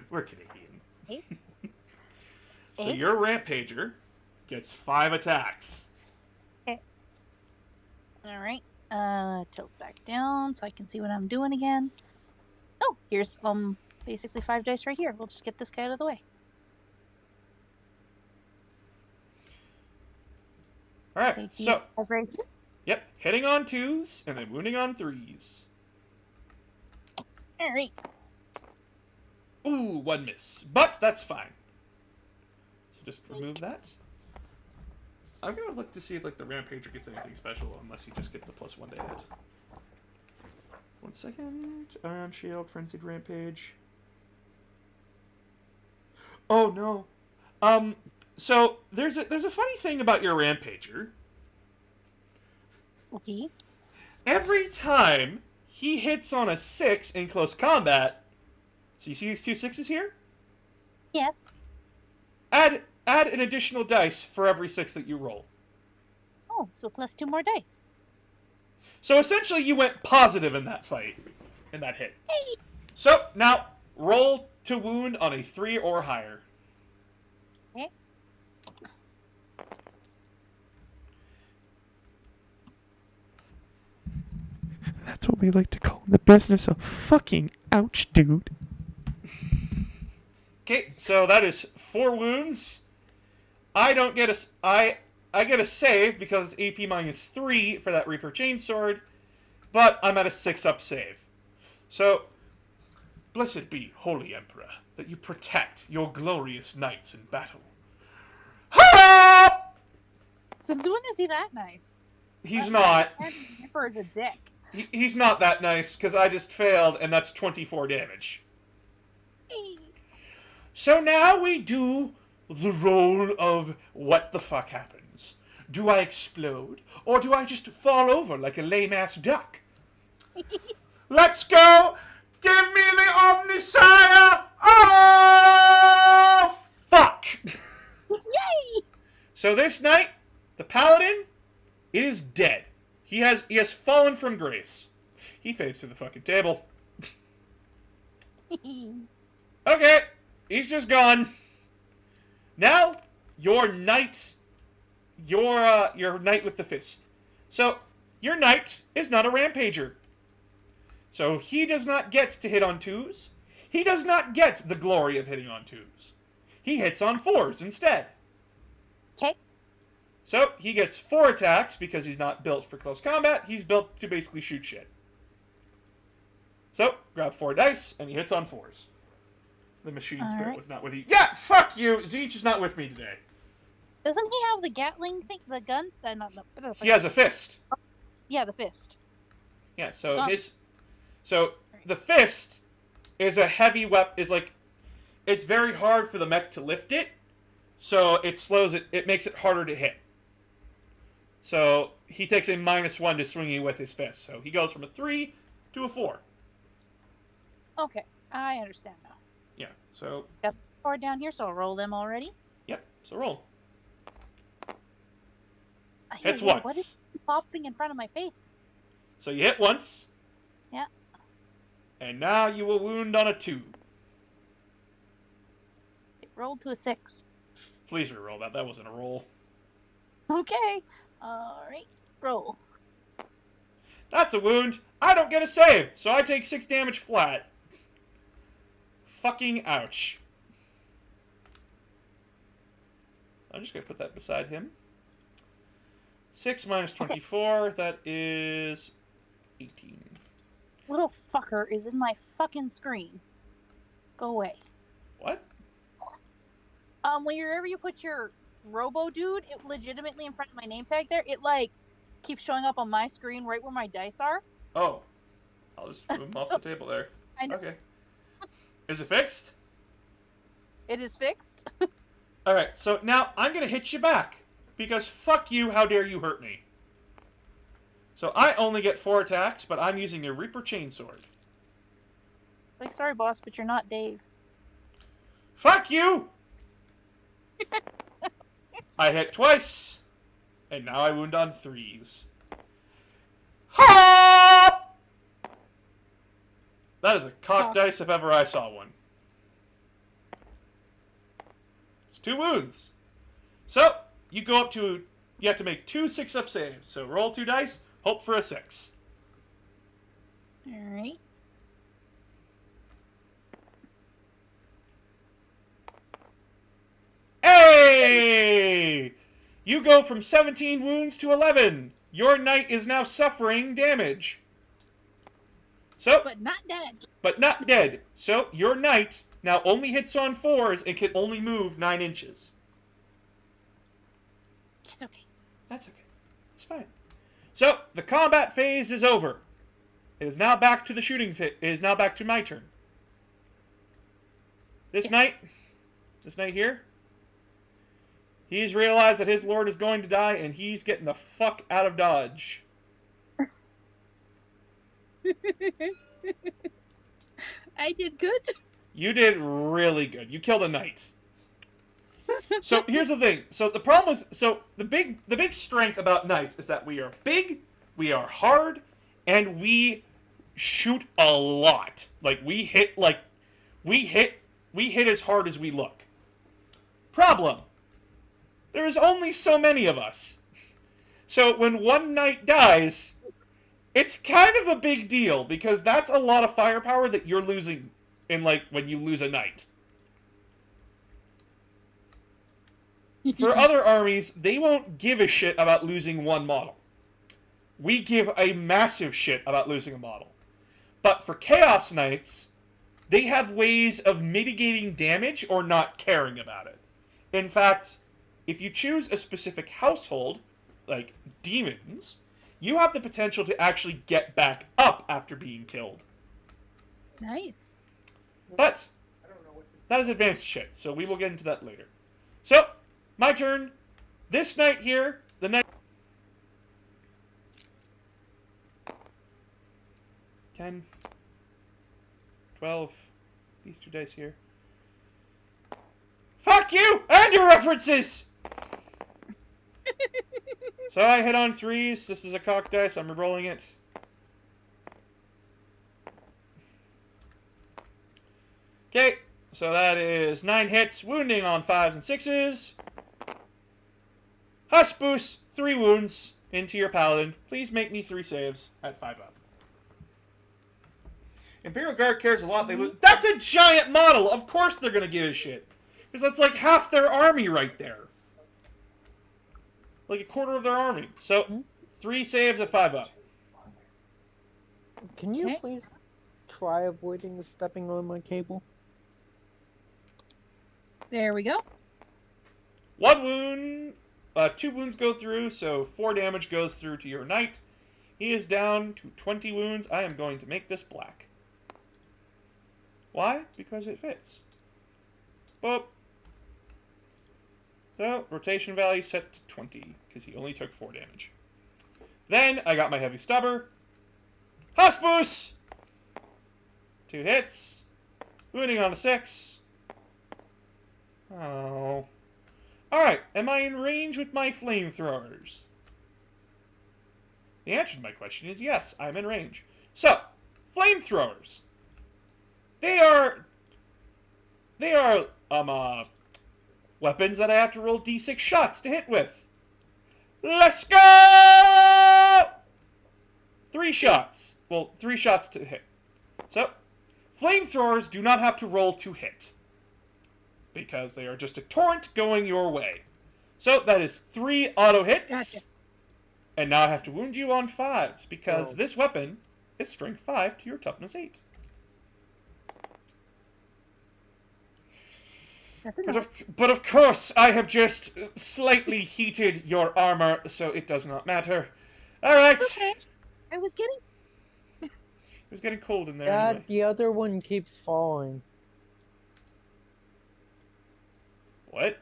We're Canadian. A? So A? your Rampager gets 5 attacks. Alright. Tilt back down so I can see what I'm doing again. Oh, here's basically 5 dice right here. We'll just get this guy out of the way. Alright, Take these so, five right here. yep, hitting on 2s and then wounding on 3s. Alright. Ooh, 1 miss. But that's fine. So just remove that. I'm gonna look to see if like the Rampager gets anything special, unless he just gets the +1 to hit. 1 second. Ion Shield, Frenzied Rampage. Oh no. So there's a funny thing about your Rampager. Okay. Every time he hits on a 6 in close combat, so you see these 2 6s here? Yes. Add an additional dice for every 6 that you roll. Oh, so plus 2 more dice. So essentially you went positive in that fight, in that hit. Hey. So now roll to wound on a 3 or higher. Okay. That's what we like to call the business of fucking ouch, dude. Okay, so that is 4 wounds. I don't get I get a save because it's AP -3 for that Reaper Chainsword, but I'm at a 6-up save. So, blessed be, Holy Emperor, that you protect your glorious knights in battle. Hurrah! Since when is he that nice? He's not. Reaper is a dick. He's not that nice, because I just failed, and that's 24 damage. Hey. So now we do the roll of what the fuck happens. Do I explode, or do I just fall over like a lame-ass duck? Let's go! Give me the Omnisire! Oh, fuck! Yay! So this knight, the paladin, is dead. He has fallen from grace. He fades to the fucking table. Okay, he's just gone. Now, your knight with the fist. So, your knight is not a Rampager. So, he does not get to hit on 2s. He does not get the glory of hitting on 2s. He hits on 4s instead. Okay. So, he gets 4 attacks because he's not built for close combat. He's built to basically shoot shit. So, grab 4 dice, and he hits on 4s. The machine spirit right. was not with you. Yeah, fuck you! Zeech is not with me today. Doesn't he have the Gatling thing? The gun? He has a fist. Yeah, the fist. Yeah, so Oh. So, the fist is a heavy weapon, it's very hard for the mech to lift it, so it slows it, it makes it harder to hit. So, he takes a -1 to swinging with his fist, so he goes from a 3 to a 4. Okay, I understand now. Yeah, so, Got 4 down here, so I'll roll them already. yep, so roll. Hits once. What is popping in front of my face? So you hit once. Yeah. And now you will wound on a 2. It rolled to a 6. Please reroll that, that wasn't a roll. Okay. Alright. Roll. That's a wound. I don't get a save, so I take 6 damage flat. Fucking ouch. I'm just going to put that beside him. 6 minus 24, that is 18. Little fucker is in my fucking screen. Go away. What? Whenever you put your Robo Dude, it legitimately in front of my name tag there, it like keeps showing up on my screen right where my dice are. Oh. I'll just move him off the table there. I know. Okay. Is it fixed? It is fixed. Alright, so now I'm going to hit you back. Because fuck you, how dare you hurt me. So I only get 4 attacks, but I'm using a Reaper Chainsword. Like, sorry, boss, but you're not Dave. Fuck you! I hit twice. And now I wound on 3s. Hop! That is a cock dice if ever I saw one. It's 2 wounds. So, you go up to... You have to make 2 6-up saves. So roll 2 dice, hope for a 6. Alright. Hey! You go from 17 wounds to 11. Your knight is now suffering damage. So, But not dead. but not dead. So, your knight now only hits on 4s and can only move 9 inches. It's okay. That's okay. It's fine. So, the combat phase is over. It is now back to the shooting phase. It is now back to my turn. This knight here, he's realized that his lord is going to die, and he's getting the fuck out of Dodge. I did good. You did really good. You killed a knight. So here's the thing. So the problem is, the big strength about knights is that we are big, we are hard, and we shoot a lot. Like we hit as hard as we look. Problem. There is only so many of us. So when one knight dies, it's kind of a big deal because that's a lot of firepower that you're losing in like when you lose a knight. For other armies, they won't give a shit about losing one model. We give a massive shit about losing a model. But for Chaos Knights, they have ways of mitigating damage or not caring about it. In fact, if you choose a specific household, like demons, you have the potential to actually get back up after being killed. Nice. But that is advanced shit, so we will get into that later. So, my turn. This knight here, the knight... 10, 12, these 2 dice here. Fuck you! And your references! So I hit on 3s. This is a cock dice. I'm re-rolling it. Okay, so that is 9 hits, wounding on 5s and 6s. Husk boost, 3 wounds into your paladin. Please make me 3 saves at 5 up. Imperial Guard cares a lot. They lose. That's a giant model. Of course they're gonna give a shit, because that's like half their army right there. Like a quarter of their army. So 3 saves at 5 up. Can you please try avoiding stepping on my cable? There we go. 1 wound. 2 wounds go through, so 4 damage goes through to your knight. He is down to 20 wounds. I am going to make this black. Why? Because it fits. Boop. So, rotation value set to 20, because he only took 4 damage. Then, I got my heavy stubber. Husk boost! 2 hits. Wounding on a 6. Oh. Alright, am I in range with my flamethrowers? The answer to my question is yes, I'm in range. So, flamethrowers. They are weapons that I have to roll d6 shots to hit with. Let's go! 3 shots. Well, 3 shots to hit. So, flamethrowers do not have to roll to hit, because they are just a torrent going your way. So that is 3 auto hits. Gotcha. And now I have to wound you on 5s because Oh. this weapon is strength 5 to your toughness 8. That's enough. But of course, I have just slightly heated your armor, so it does not matter. All right. Okay. I was getting. It was getting cold in there Dad, anyway. the other one keeps falling. What?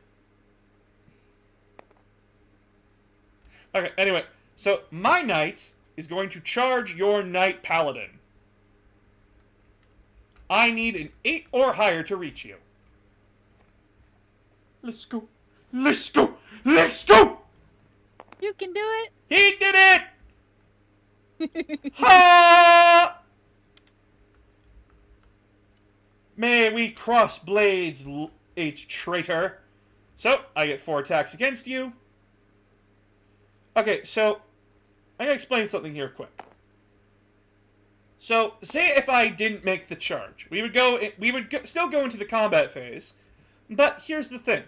Okay, anyway. So, my knight is going to charge your knight paladin. I need an 8 or higher to reach you. Let's go. Let's go. Let's go! You can do it. He did it! Ha! May we cross blades, H traitor. So, I get 4 attacks against you. Okay, so I'm gonna explain something here quick. So, say if I didn't make the charge, we would still go into the combat phase. But here's the thing: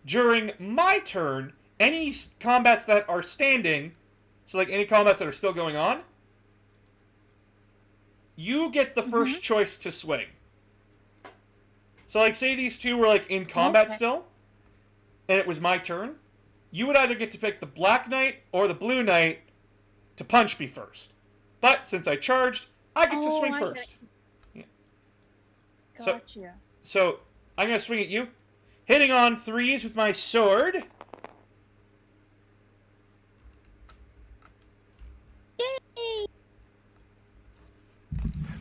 during my turn, any combats that are standing, so like any combats that are still going on, you get the first choice to swing. So, like, say these two were like in combat still, and it was my turn. You would either get to pick the Black Knight or the Blue Knight to punch me first. But since I charged, I get to swing first. Yeah. Gotcha. So I'm going to swing at you. Hitting on 3s with my sword. Yay!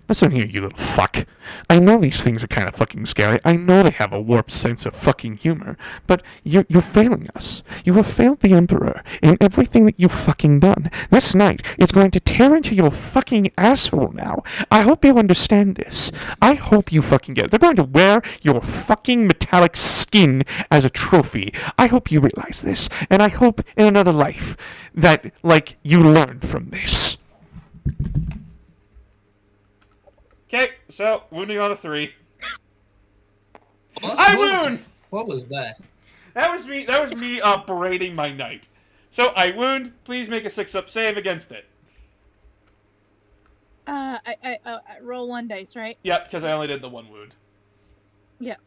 Listen here, you little fuck. I know these things are kind of fucking scary. I know they have a warped sense of fucking humor. But you're failing us. You have failed the Emperor in everything that you've fucking done. This knight is going to tear into your fucking asshole now. I hope you understand this. I hope you fucking get it. They're going to wear your fucking metallic skin as a trophy. I hope you realize this. And I hope in another life that, like, you learn from this. Okay, so wounding on a 3. What? I wound! What was that? That was me berating my knight. So I wound. Please make a 6-up save against it. I roll 1 dice, right? Yep, because I only did the 1 wound. Yeah.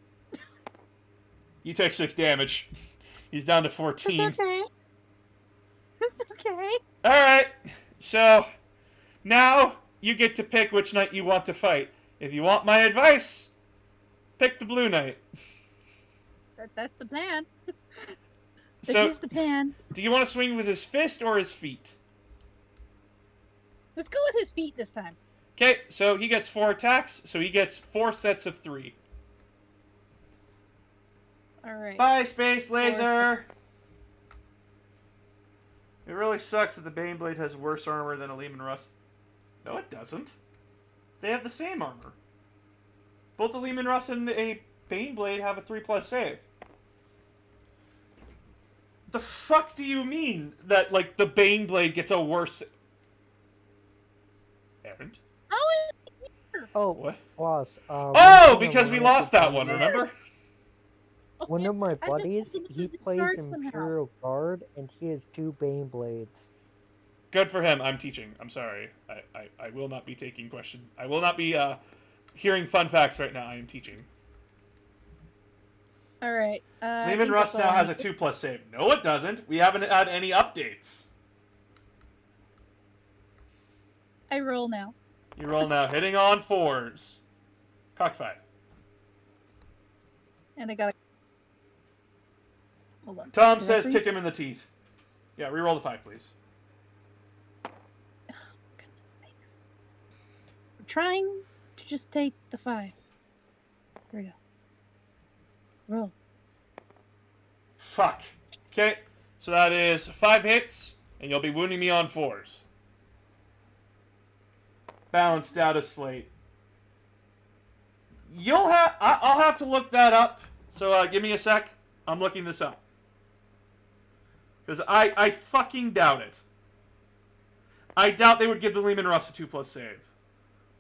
You take 6 damage. He's down to 14. It's okay. It's okay. Alright, so now you get to pick which knight you want to fight. If you want my advice, pick the Blue Knight. That's the plan. So, That is the plan. do you want to swing with his fist or his feet? Let's go with his feet this time. Okay, so he gets 4 attacks, so he gets 4 sets of 3. Alright. Bye, Space Laser! It really sucks that the Baneblade has worse armor than a Lehman Russ. No, it doesn't. They have the same armor. Both a Lehman Russ and a Baneblade have a 3+ save. The fuck do you mean that, like, the Baneblade gets a worse... Errant? How is Oh, What? boss. Oh, because we lost that one, remember? One of my I just buddies, wanted to he get plays started somehow. Imperial Guard, and he has 2 Bane Blades. Good for him. I'm teaching. I'm sorry. I will not be taking questions. I will not be hearing fun facts right now. I am teaching. Alright. Lehman Russ now has a 2+ save. No, it doesn't. We haven't had any updates. I roll now. You roll now. Hitting on 4s. Cock 5. And I got a... Hold on. Tom Did I says freeze? kick him in the teeth. Yeah, reroll the 5, please. Goodness sakes. I'm trying to just take the 5. There we go. Roll. Fuck. Okay, so that is 5 hits, and you'll be wounding me on 4s. Balanced out of slate. I'll have to look that up. So give me a sec. I'm looking this up. Because I fucking doubt it. I doubt they would give the Lehman Russ a 2+ save.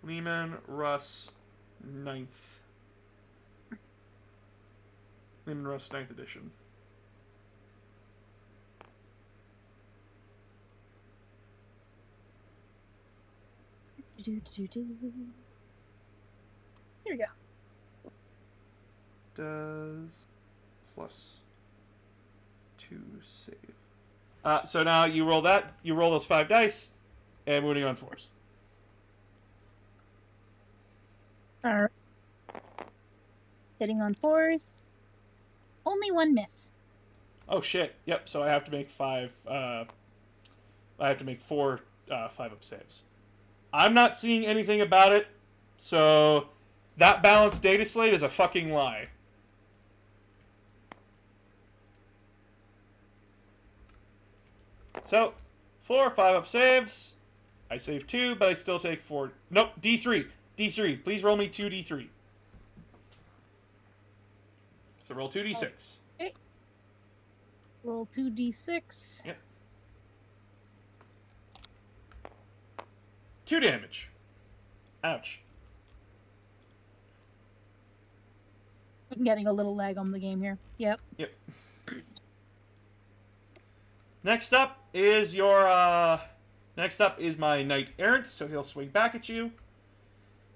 Lehman Russ 9th. Lehman Russ 9th edition. Here we go. Does plus 2 save. So now you roll that. You roll those 5 dice, and wounding on 4s. All right. Hitting on 4s. Only 1 miss. Oh shit! Yep. So I have to make 5. I have to make 4 5-up saves. I'm not seeing anything about it, so that balanced data slate is a fucking lie. So 4 5-up saves. I save 2, but I still take 4. Nope. D3. D3. Please roll me 2 D3. So roll 2d6. Okay. Roll 2d6. Yep. 2 damage. Ouch. I'm getting a little lag on the game here. Yep. Yep. Next up is your next up is my knight errant, so he'll swing back at you.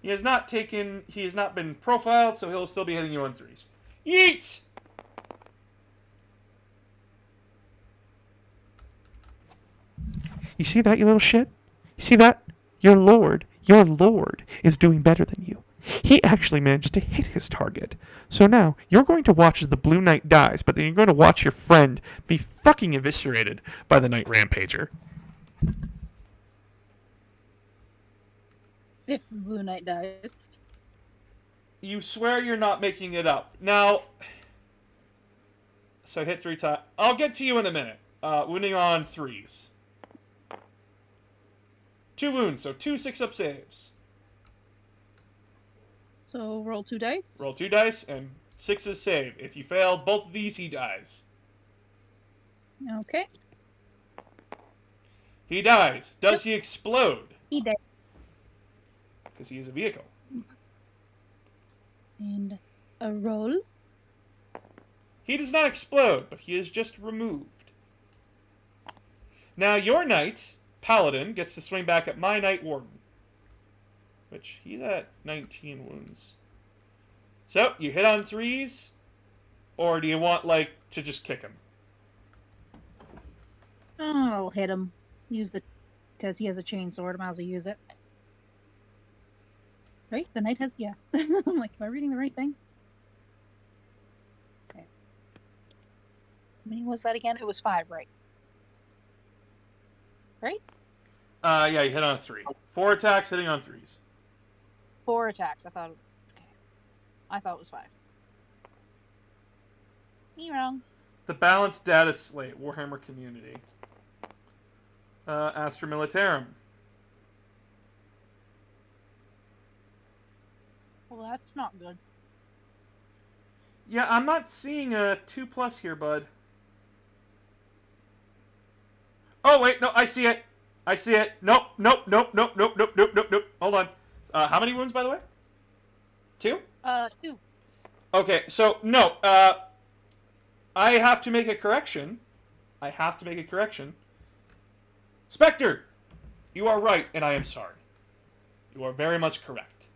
He has not been profiled, so he'll still be hitting you on 3s. Yeet! You see that, you little shit? You see that? Your lord is doing better than you. He actually managed to hit his target. So now, you're going to watch as the Blue Knight dies, but then you're going to watch your friend be fucking eviscerated by the Knight Rampager. If the Blue Knight dies. You swear you're not making it up. Now, so hit 3 times. I'll get to you in a minute. Wounding on 3s. 2 wounds, so 2 6-up saves. So roll 2 dice. Roll 2 dice, and 6s save. If you fail both of these, he dies. Okay. He dies. Does he explode? He died. Because he is a vehicle. And a roll. He does not explode, but he is just removed. Now your knight, Paladin, gets to swing back at my Knight Warden. Which, he's at 19 wounds. So, you hit on 3s, or do you want, like, to just kick him? Oh, I'll hit him. Use the... Because he has a chainsword, I might as well use it. Right? The knight has... Yeah. I'm like, am I reading the right thing? Okay. How many was that again? It was 5, right? Right? Yeah, you hit on a 3. 4 attacks hitting on 3s. 4 attacks. I thought... Okay. I thought it was 5. Me wrong. The balanced data slate, Warhammer Community. Astra Militarum. Well, that's not good. Yeah, I'm not seeing a 2+ here, bud. Oh, wait, no, I see it. I see it. Nope, nope, nope, nope, nope, nope, nope, nope, nope. Hold on. How many wounds, by the way? 2? 2. Okay, so, no, I have to make a correction. Spectre! You are right, and I am sorry. You are very much correct.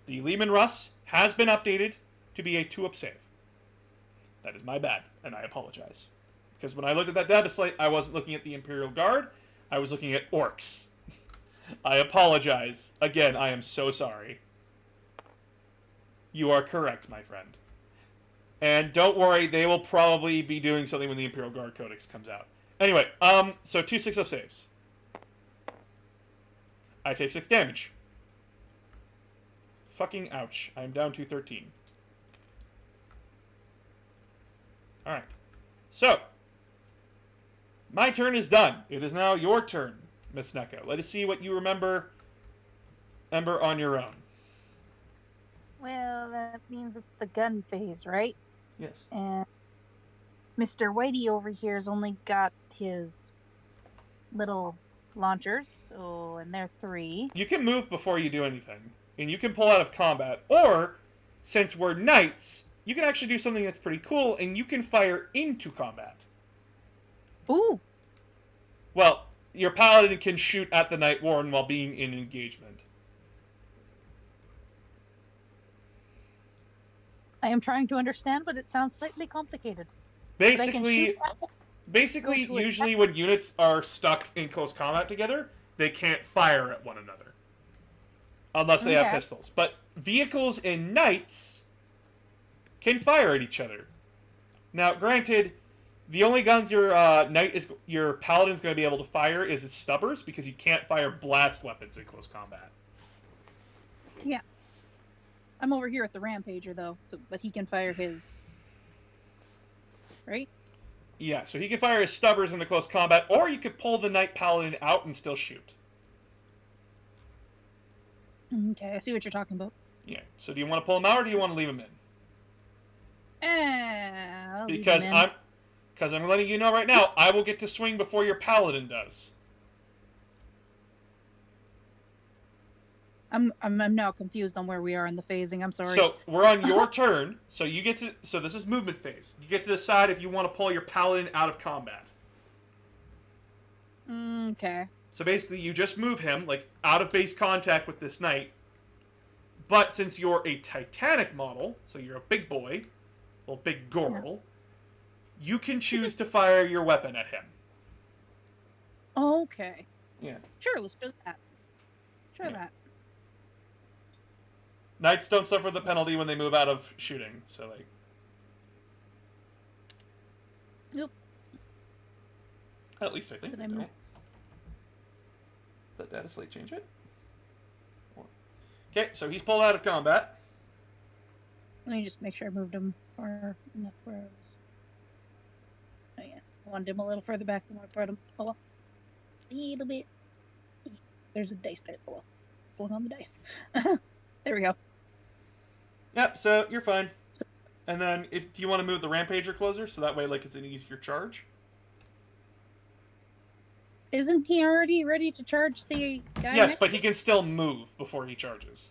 The Lehman Russ has been updated to be a 2-up save. That is my bad, and I apologize. Because when I looked at that data slate, I wasn't looking at the Imperial Guard. I was looking at orcs. I apologize. Again, I am so sorry. You are correct, my friend. And don't worry, they will probably be doing something when the Imperial Guard Codex comes out. Anyway, so 2 6-up saves. I take 6 damage. Fucking ouch. I'm down to 13. Alright. So, my turn is done. It is now your turn, Miss Neko. Let us see what you remember on your own. Well, that means it's the gun phase, right? Yes. And Mr. Whitey over here has only got his little launchers, so and they're 3. You can move before you do anything, and you can pull out of combat, or, since we're knights, you can actually do something that's pretty cool, and you can fire into combat. Ooh. Well, your paladin can shoot at the Knight Warden while being in engagement. I am trying to understand, but it sounds slightly complicated. But I can shoot Basically, Go to it. usually when units are stuck in close combat together, they can't fire at one another. Unless they have Okay. pistols. But vehicles and knights can fire at each other. Now, granted, the only guns your paladin's going to be able to fire is its stubbers, because you can't fire blast weapons in close combat. Yeah. I'm over here at the Rampager, though, but he can fire his... Right? Yeah, so he can fire his stubbers into close combat, or you could pull the knight paladin out and still shoot. Okay, I see what you're talking about. Yeah, so do you want to pull him out, or do you want to leave him in? I'll leave Because him in. I'm letting you know right now, I will get to swing before your paladin does. I'm now confused on where we are in the phasing. I'm sorry. So we're on your turn. So you get to. So this is movement phase. You get to decide if you want to pull your paladin out of combat. Okay. So basically, you just move him like out of base contact with this knight. But since you're a Titanic model, so you're a big boy, well, big girl, you can choose to fire your weapon at him. Okay. Yeah. Sure, let's do that. Sure, Yeah. that. Knights don't suffer the penalty when they move out of shooting. So like. Nope. At least I think. Did they I move? don't. Let data slate change it. Okay, so he's pulled out of combat. Let me just make sure I moved him far enough where I was. Oh yeah, I wanted him a little further back than where I put him. Oh well, a little bit. There's a dice there. Oh well, going on the dice. There we go. Yep, so you're fine. And then, do you want to move the Rampager closer so that way, like, it's an easier charge? Isn't he already ready to charge the guy? Yes, next but to he can still move before he charges.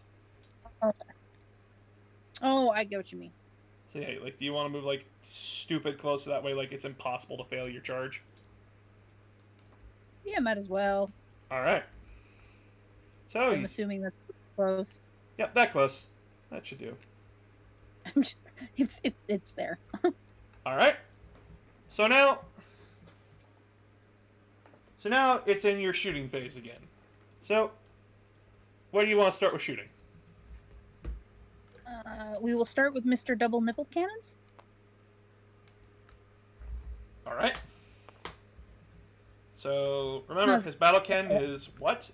him? Okay. Oh, I get what you mean. So yeah, like, do you want to move like stupid close so that way, like, it's impossible to fail your charge? Yeah, might as well. All right. So I'm assuming that's close. Yep, that close. That should do. I'm just, it's there. All right. So now it's in your shooting phase again. So, where do you want to start with shooting? We will start with Mr. Double Nipple Cannons. All right. So remember, his battle cannon is what?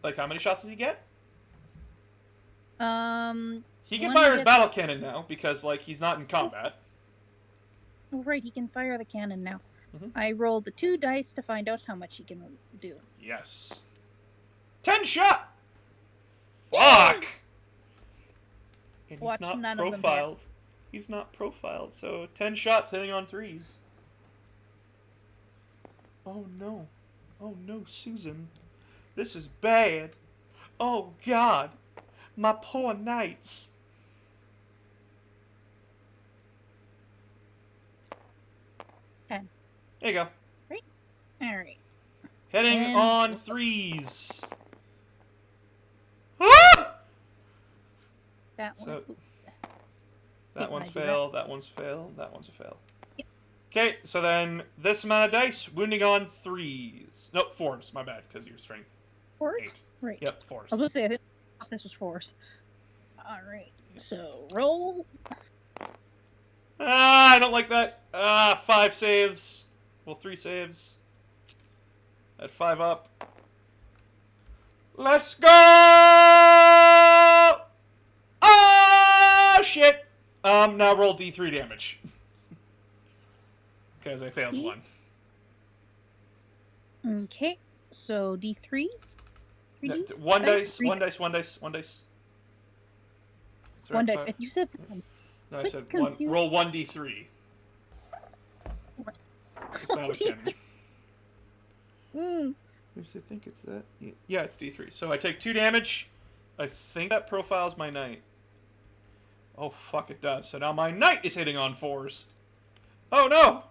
Like, how many shots does he get? He can one fire his hit. battle cannon now because, like, he's not in combat. Oh, right, he can fire the cannon now. Mhm. I rolled the 2 dice to find out how much he can do. Yes. 10 shot. Fuck. And Watch he's not none of them profiled. He's not profiled, so 10 shots hitting on 3s. Oh no. Oh no, Susan. This is bad. Oh God. My poor knights. Ten. There you go. All right. Hitting And- on 3s. Ah! That one. So- Ooh, That Wait, one's when I do that. fail, that one's fail, that one's a fail. Yep. Okay, so then this amount of dice, wounding on 3s. Nope, 4s, my bad, because your strength. Force? 8. Right. Yep, 4s. I was going to say, I didn't thought this was force. All right. So, roll. Ah, I don't like that. 5 saves. Well, 3 saves. At 5 up. Let's go! Oh, shit! Now roll D3 damage. Because I failed D- 1. Okay. So, D3s? Yeah, 3Ds? 1 dice, Three- 1 dice, 1 dice, 1 dice. Sorry, One dice. 5. You said No, I Quit said confusing- roll 1d3. What? It's battle cannon. Mm. I think it's that. Yeah, it's D3. So I take 2 damage. I think that profiles my knight. Oh, fuck, it does. So now my knight is hitting on 4s. Oh, no!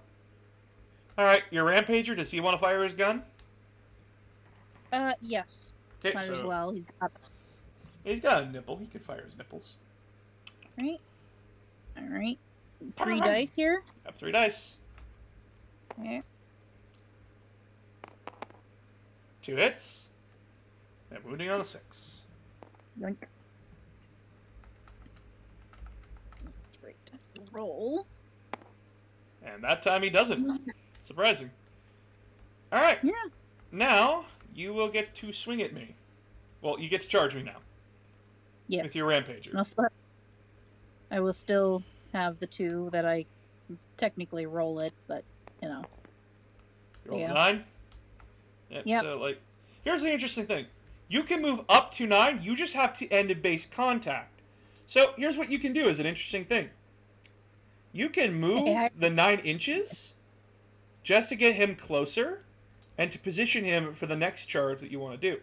Alright, your Rampager, does he want to fire his gun? Yes. Okay, Might so as well. He's got he's got a nipple. He can fire his nipples. right. All right. 3 dice here. Have 3 dice. Okay. 2 hits. And wounding on a 6. Yoink. Great. Roll. And that time he doesn't. Surprising. Alright. Yeah. Now, you will get to swing at me. Well, you get to charge me now. Yes. With your Rampager. I will still have the 2 that I technically roll it, but, you know. Roll Yeah. 9. Yep. So, like, here's the interesting thing. You can move up to 9, you just have to end in base contact. So, here's what you can do as an interesting thing. You can move the 9 inches just to get him closer and to position him for the next charge that you want to do.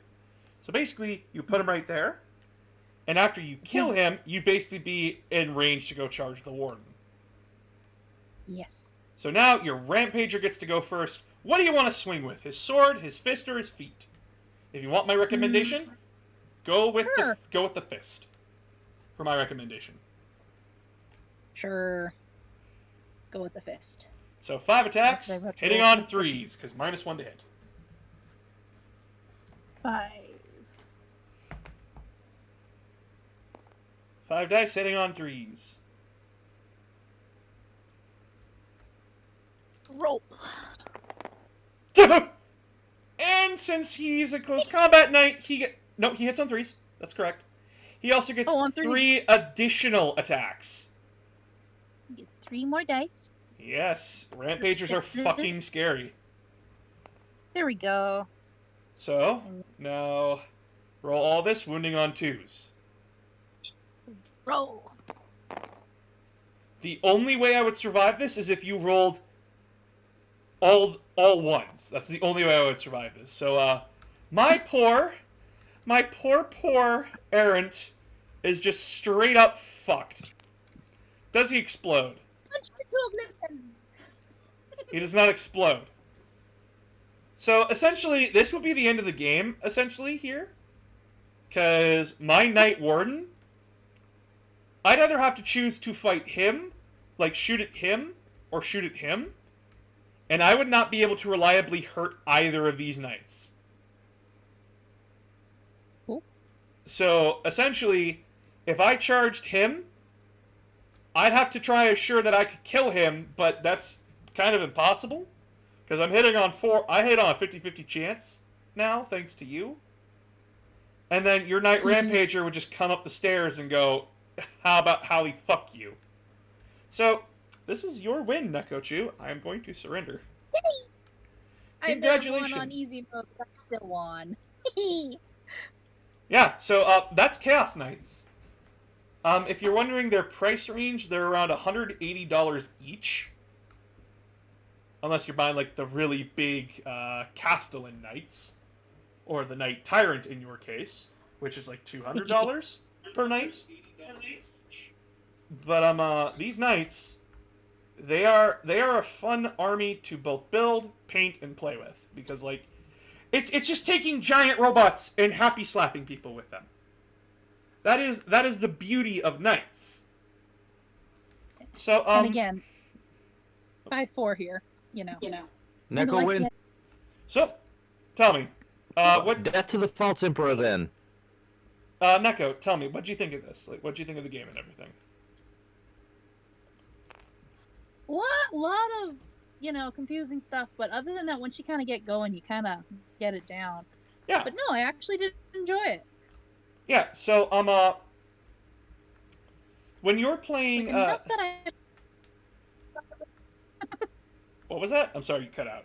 So basically, you put him right there, and after you kill him, you basically be in range to go charge the warden. Yes. So now your Rampager gets to go first. What do you want to swing with? His sword, his fist, or his feet? If you want my recommendation, go with the fist. For my recommendation. Sure. Go with the fist. So 5 attacks, Okay, retro- hitting on 3s, because -1 to hit. 5. 5 dice, hitting on 3s. Roll. And since he's a close combat knight, he hits on 3s. That's correct. He also gets on 3s. 3 additional attacks. Get 3 more dice. Yes, Rampagers are fucking scary. There we go. So, now, roll all this, wounding on 2s. Roll. The only way I would survive this is if you rolled all 1s. That's the only way I would survive this. So, my poor errant is just straight up fucked. Does he explode? He does not explode. So, essentially, this will be the end of the game, essentially, here. Because my Knight Warden, I'd either have to choose to fight him, like shoot at him, or shoot at him. And I would not be able to reliably hurt either of these knights. Cool. So, essentially, if I charged him, I'd have to try assure that I could kill him, but that's kind of impossible. Because I'm hitting on 4... I hit on a 50-50 chance now, thanks to you. And then your Knight Rampager would just come up the stairs and go, how about Holly, fuck you. So, this is your win, Nekochu. I am going to surrender. Congratulations. I won on easy mode, but I still won. Yeah, so that's Chaos Knights. If you're wondering their price range, they're around $180 each. Unless you're buying, like, the really big Castellan Knights. Or the Knight Tyrant, in your case. Which is, like, $200 per knight. But, these Knights, they are a fun army to both build, paint, and play with. Because, like, it's just taking giant robots and happy slapping people with them. That is the beauty of Knights. So, and again, 5-4 here. You know. Neko wins. So, tell me, what Death to the false emperor then. Neko, tell me, what'd you think of this? Like, what'd you think of the game and everything? A lot of, confusing stuff, but other than that, once you kind of get going, you kind of get it down. Yeah. But no, I actually did enjoy it. Yeah, so, when you're playing, Enough that I... What was that? I'm sorry, you cut out.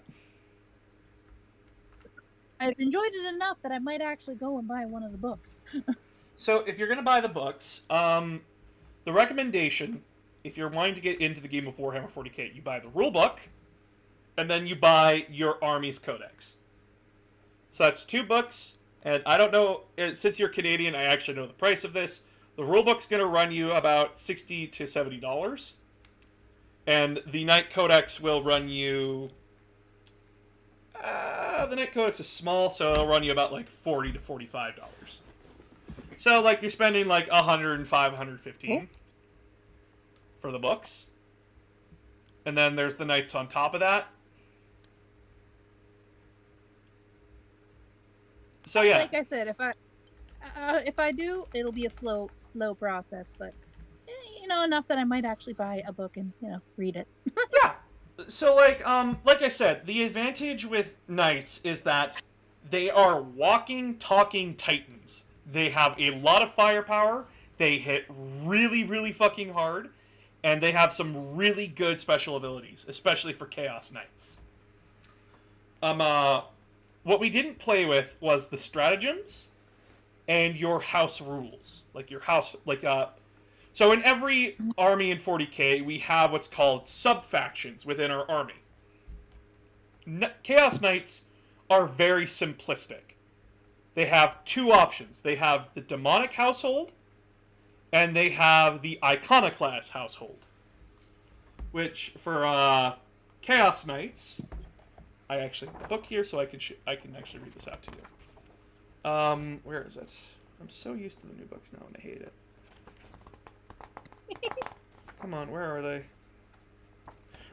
I've enjoyed it enough that I might actually go and buy one of the books. So, if you're going to buy the books, the recommendation, if you're wanting to get into the game of Warhammer 40k, you buy the rule book, and then you buy your army's codex. So that's 2 books, and I don't know, since you're Canadian, I actually know the price of this. The rule book's going to run you about $60 to $70. And the Knight Codex will run you... the Knight Codex is small, so it'll run you about, like, $40 to $45. So, like, you're spending, like, $105, $115. for the books. And then there's the knights on top of that. So yeah. Like I said, if I do, it'll be a slow process, but enough that I might actually buy a book and read it. Yeah. So like I said, the advantage with knights is that they are walking, talking titans. They have a lot of firepower. They hit really, really fucking hard, and they have some really good special abilities, especially for Chaos Knights. What we didn't play with was the stratagems and your house rules, like your house, So in every army in 40k, we have what's called sub-factions within our army. Chaos Knights are very simplistic. They have two options. They have the demonic household, and they have the iconoclast household. Which, for Chaos Knights, I actually have the book here, so I can actually read this out to you. Where is it? I'm so used to the new books now, and I hate it. Come on, where are they?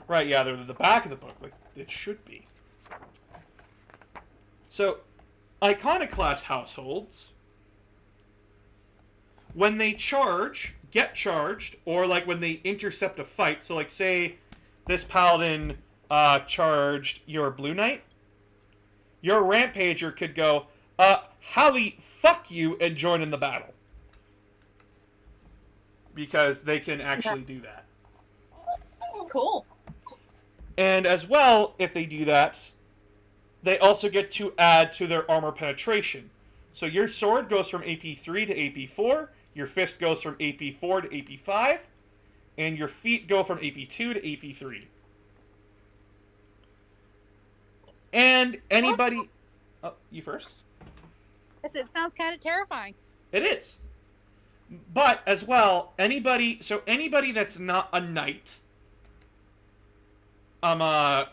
Right, yeah, they're at the back of the book, like it should be. So, iconoclast households, when they get charged, or like when they intercept a fight, so like say this paladin charged your blue knight, your rampager could go, Hallie, fuck you, and join in the battle. Because they can actually do that. Cool. And as well, if they do that, they also get to add to their armor penetration. So your sword goes from AP 3 to AP 4, your fist goes from AP 4 to AP 5, and your feet go from AP 2 to AP 3. And anybody... Oh, you first? Yes, it sounds kind of terrifying. It is. But, as well, anybody that's not a knight,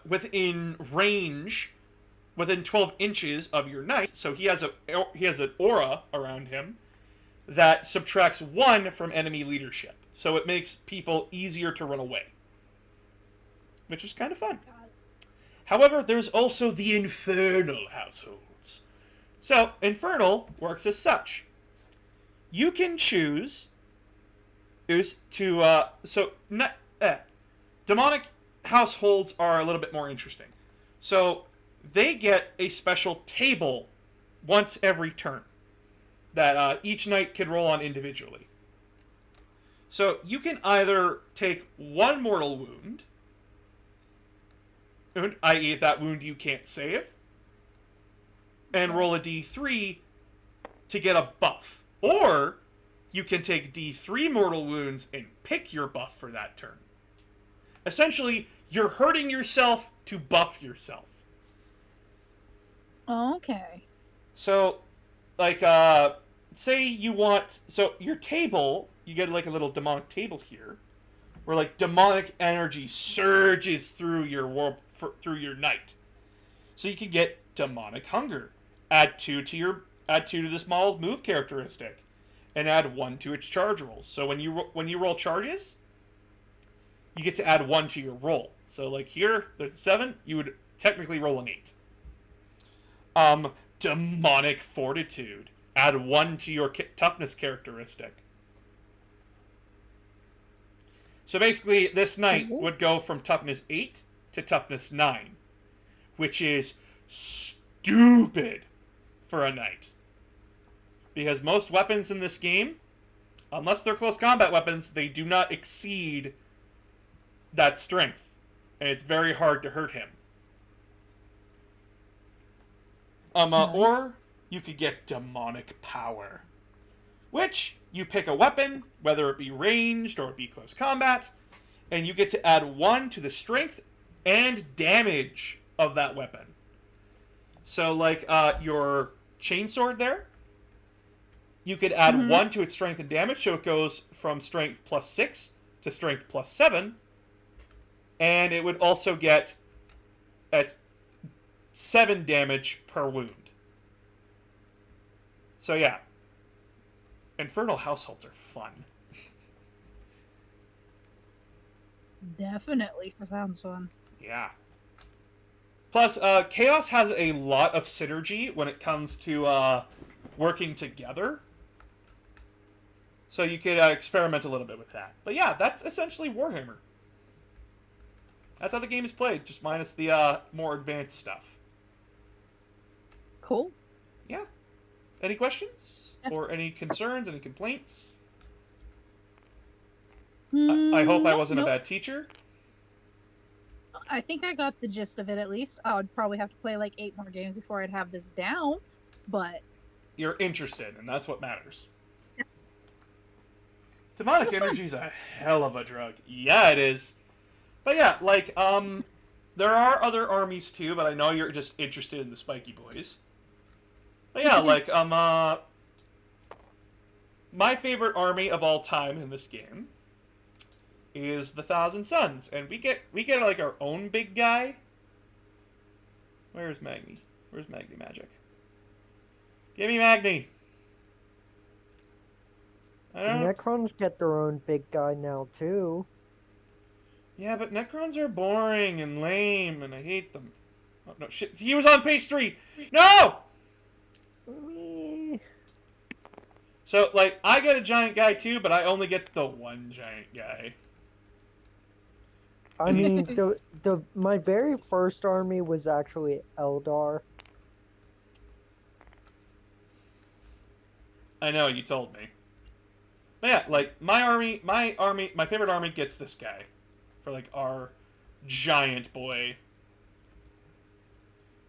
within range, within 12 inches of your knight, so he has an aura around him that subtracts 1 from enemy leadership. So it makes people easier to run away. Which is kind of fun. However, there's also the infernal households. So, infernal works as such. You can choose to demonic households are a little bit more interesting. So they get a special table once every turn that each knight can roll on individually. So you can either take 1 mortal wound, i.e. that wound you can't save, and roll a d3 to get a buff. Or you can take d3 mortal wounds and pick your buff for that turn. Essentially, you're hurting yourself to buff yourself. Okay. So, like, say you want... So, your table, you get like a little demonic table here, where like demonic energy surges through your through your knight. So you can get demonic hunger. Add 2 to this model's move characteristic, and add 1 to its charge rolls. So when you roll charges, you get to add 1 to your roll. So like here, there's a 7. You would technically roll an 8. Demonic fortitude. Add 1 to your toughness characteristic. So basically, this knight would go from toughness 8 to toughness 9, which is stupid for a knight. Because most weapons in this game, unless they're close combat weapons, they do not exceed that strength. And it's very hard to hurt him. Nice. Or you could get demonic power. Which, you pick a weapon, whether it be ranged or it be close combat, and you get to add 1 to the strength and damage of that weapon. So like your chainsword there, you could add 1 to its strength and damage, so it goes from strength plus 6 to strength plus 7. And it would also get at 7 damage per wound. So yeah. Infernal households are fun. Definitely. Sounds fun. Yeah. Plus, Chaos has a lot of synergy when it comes to working together. So you could experiment a little bit with that. But yeah, that's essentially Warhammer. That's how the game is played, just minus the more advanced stuff. Cool. Yeah. Any questions? Or any concerns? Any complaints? I hope I wasn't a bad teacher. I think I got the gist of it at least. I would probably have to play like 8 more games before I'd have this down, but... You're interested, and that's what matters. Demonic energy's a hell of a drug. Yeah, it is. But yeah, like, there are other armies too, but I know you're just interested in the Spiky Boys. But yeah, like, my favorite army of all time in this game is the Thousand Suns, and we get like our own big guy. Where's Magni? Where's Magni Magic? Give me Magni. The Necrons get their own big guy now too. Yeah, but Necrons are boring and lame, and I hate them. Oh, no, shit. He was on page 3! No! So, like, I get a giant guy too, but I only get the one giant guy. I mean, my very first army was actually Eldar. I know, you told me. But yeah, like, my favorite army gets this guy. For, like, our giant boy.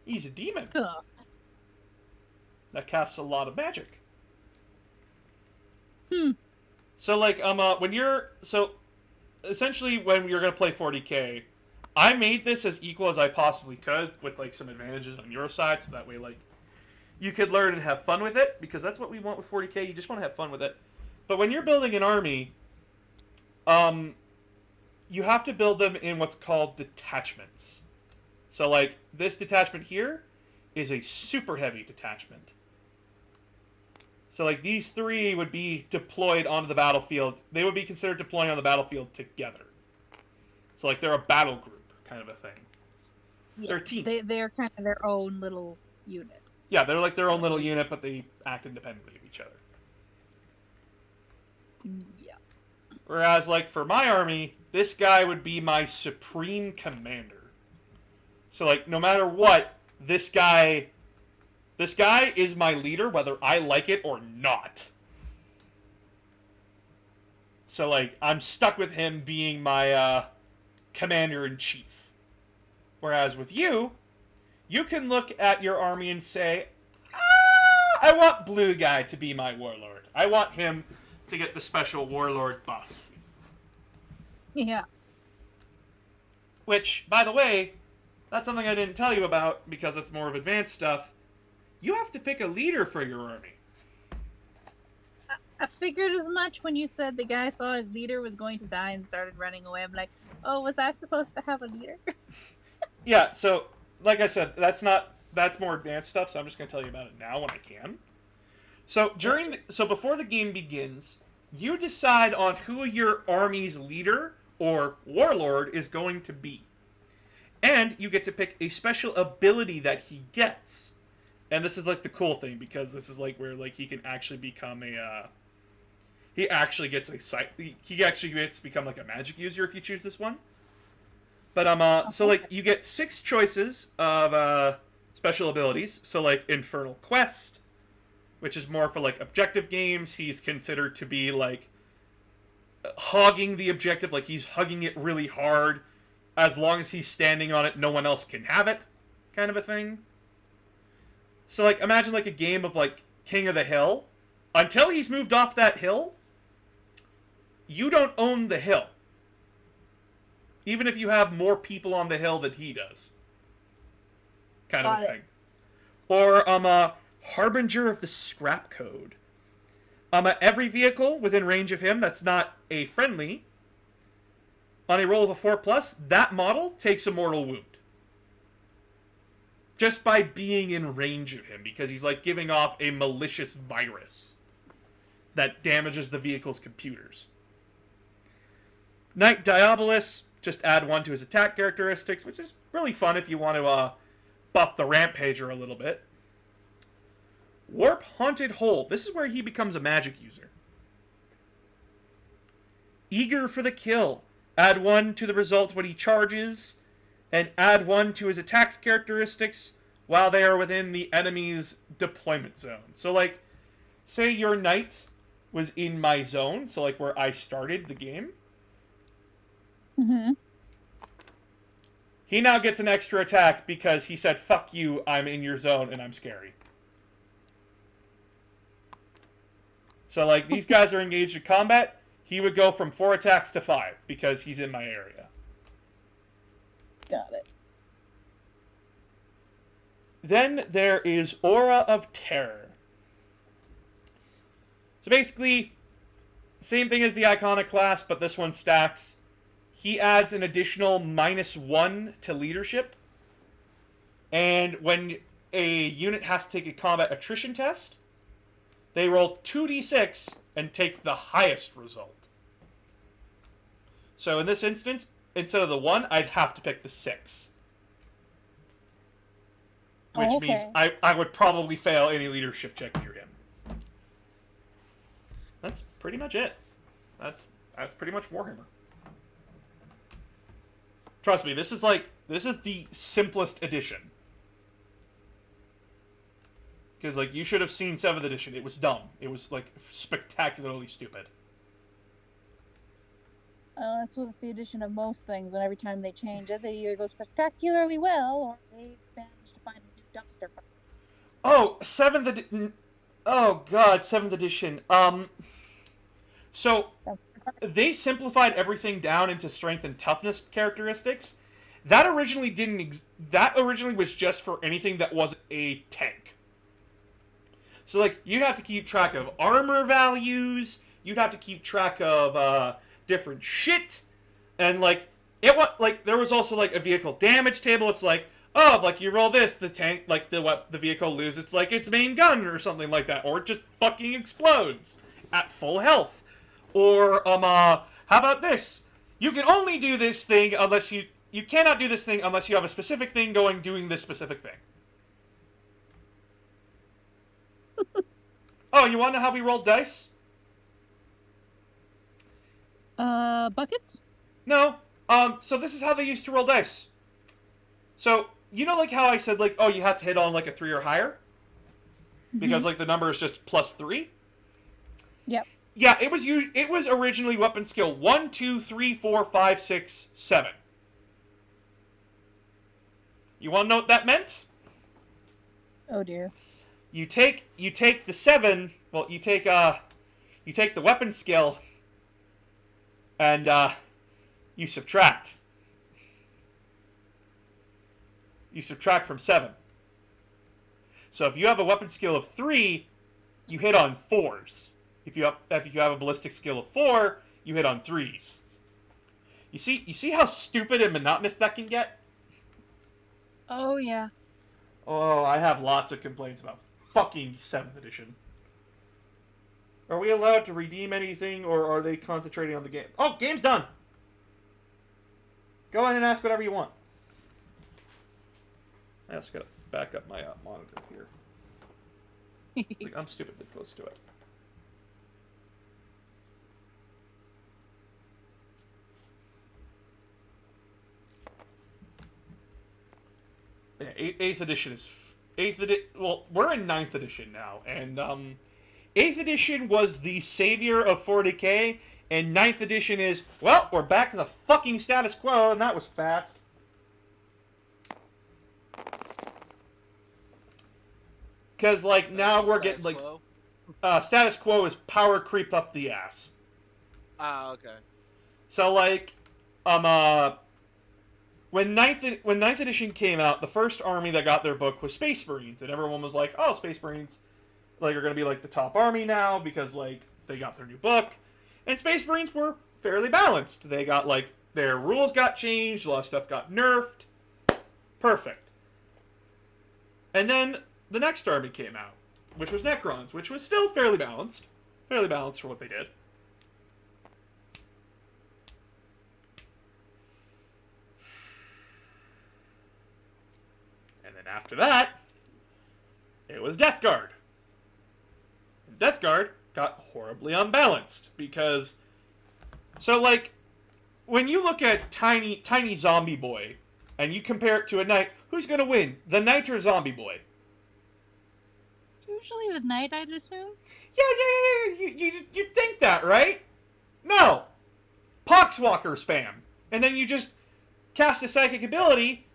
He's a demon. Ugh. That casts a lot of magic. Hmm. So, like, essentially, when you're going to play 40k, I made this as equal as I possibly could, with, like, some advantages on your side, so that way, like, you could learn and have fun with it, because that's what we want with 40k, you just want to have fun with it. But when you're building an army, you have to build them in what's called detachments. So, like, this detachment here is a super heavy detachment. So, like, these 3 would be deployed onto the battlefield. They would be considered deploying on the battlefield together. So, like, they're a battle group kind of a thing. Yeah, they're a team. They're kind of their own little unit. Yeah, they're like their own little unit, but they act independently of each other. Yeah. Whereas, like, for my army, this guy would be my supreme commander. So, like, no matter what, this guy is my leader, whether I like it or not. So, like, I'm stuck with him being my commander-in-chief. Whereas with you, you can look at your army and say, I want blue guy to be my warlord. I want him to get the special warlord buff. Yeah. Which, by the way, that's something I didn't tell you about because it's more of advanced stuff. You have to pick a leader for your army. I figured as much when you said the guy saw his leader was going to die and started running away. I'm like, oh, was I supposed to have a leader? Yeah, so, like I said, that's more advanced stuff, so I'm just going to tell you about it now when I can. So, before the game begins, you decide on who your army's leader or warlord is going to be. And you get to pick a special ability that he gets. And this is, like, the cool thing, because this is, like, where, like, he can actually become he actually gets to become, like, a magic user if you choose this one. But, so, like, you get 6 choices of, special abilities. So, like, Infernal Quest, which is more for, like, objective games. He's considered to be, like, hogging the objective, like, he's hugging it really hard. As long as he's standing on it, no one else can have it, kind of a thing. So, like, imagine, like, a game of, like, King of the Hill. Until he's moved off that hill, you don't own the hill. Even if you have more people on the hill than he does. Kind of a thing. Or, Harbinger of the Scrap Code. Every vehicle within range of him that's not a friendly, on a roll of a 4+, that model takes a mortal wound. Just by being in range of him, because he's, like, giving off a malicious virus that damages the vehicle's computers. Knight Diabolus, just add 1 to his attack characteristics, which is really fun if you want to buff the Rampager a little bit. Warp Haunted Hole. This is where he becomes a magic user. Eager for the Kill. Add 1 to the result when he charges, and add 1 to his attacks characteristics while they are within the enemy's deployment zone. So, like, say your knight was in my zone, so, like, where I started the game. Mm-hmm. He now gets an extra attack because he said, fuck you, I'm in your zone, and I'm scary. So, like, these guys are engaged in combat. He would go from 4 attacks to 5 because he's in my area. Got it. Then there is Aura of Terror. So basically, same thing as the Iconic class, but this one stacks. He adds an additional -1 to leadership. And when a unit has to take a combat attrition test, they roll 2d6 and take the highest result. So in this instance, instead of the 1, I'd have to pick the 6. Which means I would probably fail any leadership check near him. That's pretty much it. That's pretty much Warhammer. Trust me, this is the simplest edition. Because, like, you should have seen 7th edition. It was dumb. It was, like, spectacularly stupid. That's with the addition of most things. When every time they change it, they either go spectacularly well, or they manage to find a new dumpster fire. Oh, 7th edition. Oh, God, 7th edition. So, they simplified everything down into strength and toughness characteristics. That originally that originally was just for anything that wasn't a tank. So, like, you have to keep track of armor values. You'd have to keep track of different shit, and like there was also like a vehicle damage table. It's like, oh, like you roll this, the tank, like the vehicle loses like its main gun or something like that, or it just fucking explodes at full health. Or how about this? You can only do this thing unless you cannot do this thing unless you have a specific thing doing this specific thing. Oh, you want to know how we rolled dice? Buckets? No. So this is how they used to roll dice. So, you know, like how I said, like, oh, you have to hit on like a 3 or higher? Because like the number is just +3? Yep. Yeah, it was originally weapon skill 1, 2, 3, 4, 5, 6, 7. You want to know what that meant? Oh dear. You take the 7, well, you take the weapon skill, and you subtract. You subtract from 7. So if you have a weapon skill of 3, you hit on 4s. If you have a ballistic skill of 4, you hit on 3s. You see how stupid and monotonous that can get? Oh yeah. Oh, I have lots of complaints about fucking 7th edition. Are we allowed to redeem anything, or are they concentrating on the game? Oh, game's done! Go ahead and ask whatever you want. I just gotta back up my monitor here. Like, I'm stupidly close to it. Yeah, 8th edition is... Well, we're in 9th edition now, and 8th edition was the savior of 40k, and 9th edition is, well, we're back to the fucking status quo, and that was fast. Because, like, now we're getting, like, status quo is power creep up the ass. Ah, okay. So, like, when 9th edition came out, the first army that got their book was Space Marines, and everyone was like, oh, Space Marines, like, are going to be, like, the top army now, because, like, they got their new book. And Space Marines were fairly balanced. They got, like, their rules got changed, a lot of stuff got nerfed. Perfect. And then the next army came out, which was Necrons, which was still fairly balanced. Fairly balanced for what they did. And then after that, it was Death Guard. And Death Guard got horribly unbalanced because, so like, when you look at tiny zombie boy and you compare it to a knight, who's gonna win, the knight or zombie boy? Usually the knight, I'd assume. Yeah. You'd think that, right? No. Poxwalker spam. And then you just cast a psychic ability.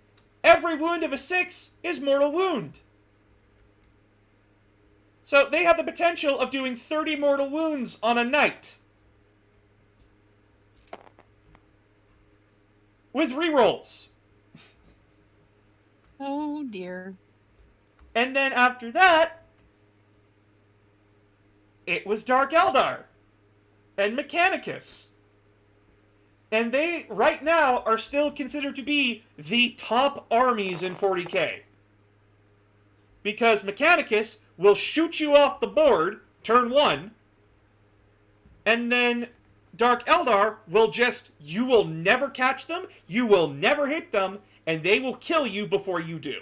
Every wound of a 6 is mortal wound. So they have the potential of doing 30 mortal wounds on a knight. With rerolls. Oh dear. And then after that, it was Dark Eldar and Mechanicus. And they, right now, are still considered to be the top armies in 40k. Because Mechanicus will shoot you off the board, turn 1, and then Dark Eldar will just, you will never catch them, you will never hit them, and they will kill you before you do.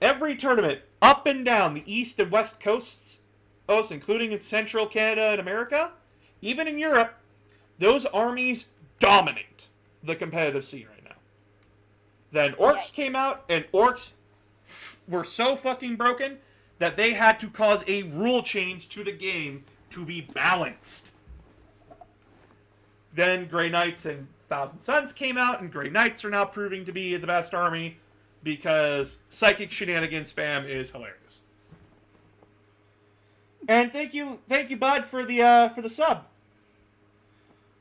Every tournament, up and down the east and west coasts, including in central Canada and America, even in Europe, those armies dominate the competitive scene right now. Then Orcs came out, and Orcs were so fucking broken that they had to cause a rule change to the game to be balanced. Then Grey Knights and Thousand Suns came out, and Grey Knights are now proving to be the best army because psychic shenanigans spam is hilarious. And thank you, Bud, for the sub.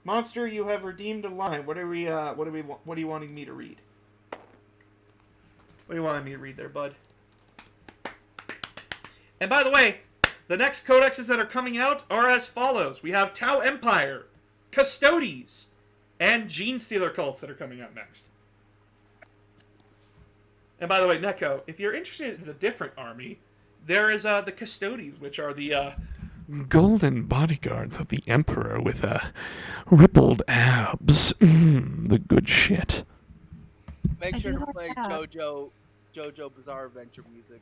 Monster, you have redeemed a line. What are you wanting me to read? What do you want me to read there, Bud? And by the way, the next codexes that are coming out are as follows. We have Tau Empire, Custodes, and Gene Stealer cults that are coming out next. And by the way, Neko, if you're interested in a different army, there is the Custodes, which are the golden bodyguards of the Emperor with rippled abs. The good shit. Make I sure do to like play that. JoJo Bizarre Adventure music.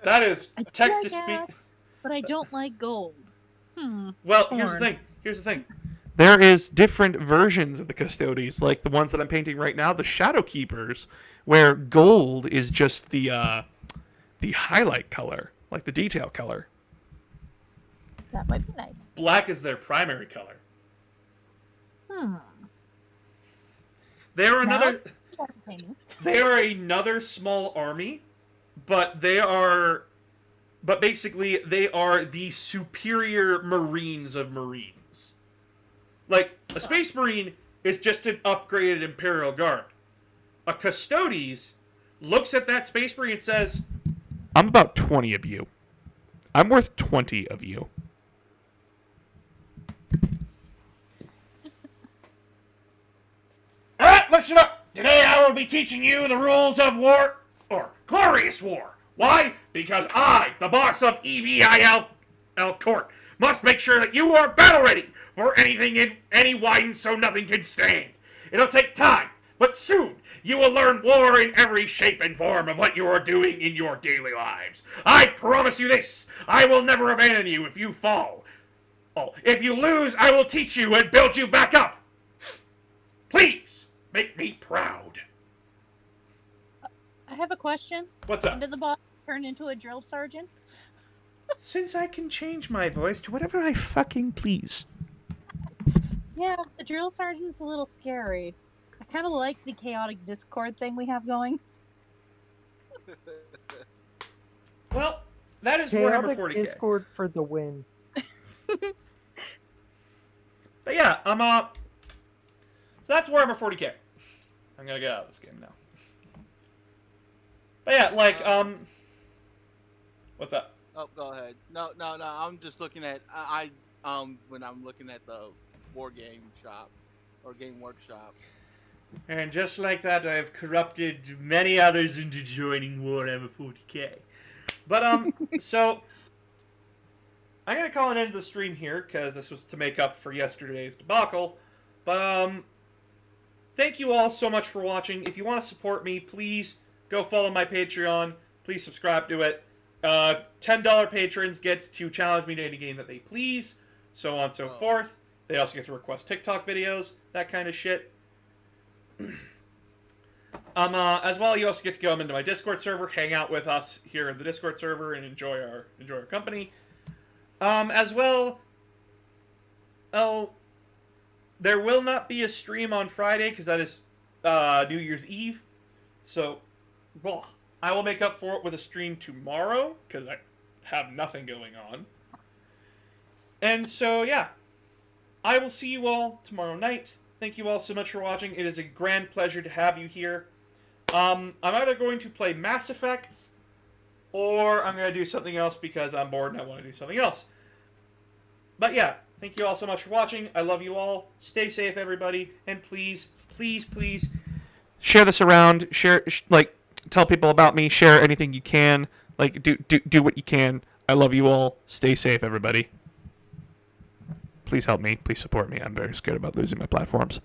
that is I do text to like speech. that, but I don't like gold. Well, Torn. here's the thing. There is different versions of the Custodes, like the ones that I'm painting right now, the Shadow Keepers, where gold is just the highlight color, like the detail color. That might be nice. Black is their primary color. They are Now another. it's entertaining. They are another small army, but basically they are the superior Marines of Marines. Like, a Space Marine is just an upgraded Imperial Guard. A Custodes looks at that Space Marine and says, I'm about 20 of you. I'm worth 20 of you. Alright, listen up! Today I will be teaching you the rules of war, or glorious war. Why? Because I, the boss of EVIL Court, must make sure that you are battle ready for anything in any widen so nothing can stand. It'll take time, but soon you will learn war in every shape and form of what you are doing in your daily lives. I promise you this, I will never abandon you if you fall. Oh, if you lose, I will teach you and build you back up. Please, make me proud. I have a question. What's When up? did the boss turn into a drill sergeant? Since I can change my voice to whatever I fucking please. Yeah, the drill sergeant's a little scary. I kind of like the chaotic Discord thing we have going. Well, that is Warhammer Chaotic 40k. Discord for the win. But yeah, so that's Warhammer 40k. I'm gonna get out of this game now. But yeah, like, what's up? Oh, go ahead. No. I'm just looking at when I'm looking at the war game shop or game workshop. And just like that, I have corrupted many others into joining Warhammer 40k. But, so, I'm going to call an end to the stream here, because this was to make up for yesterday's debacle. But, thank you all so much for watching. If you want to support me, please go follow my Patreon. Please subscribe to it. $10 patrons get to challenge me to any game that they please, so on and so forth. They also get to request TikTok videos, that kind of shit. As well, you also get to go into my Discord server, hang out with us here in the Discord server, and enjoy our company. As well, there will not be a stream on Friday because that is New Year's Eve. So, well, I will make up for it with a stream tomorrow because I have nothing going on. And so, yeah, I will see you all tomorrow night. Thank you all so much for watching. It is a grand pleasure to have you here. I'm either going to play Mass Effect, or I'm going to do something else because I'm bored and I want to do something else. But yeah, thank you all so much for watching. I love you all. Stay safe, everybody. And please, please, please, share this around. Share, tell people about me. Share anything you can. Do what you can. I love you all. Stay safe, everybody. Please help me. Please support me. I'm very scared about losing my platforms.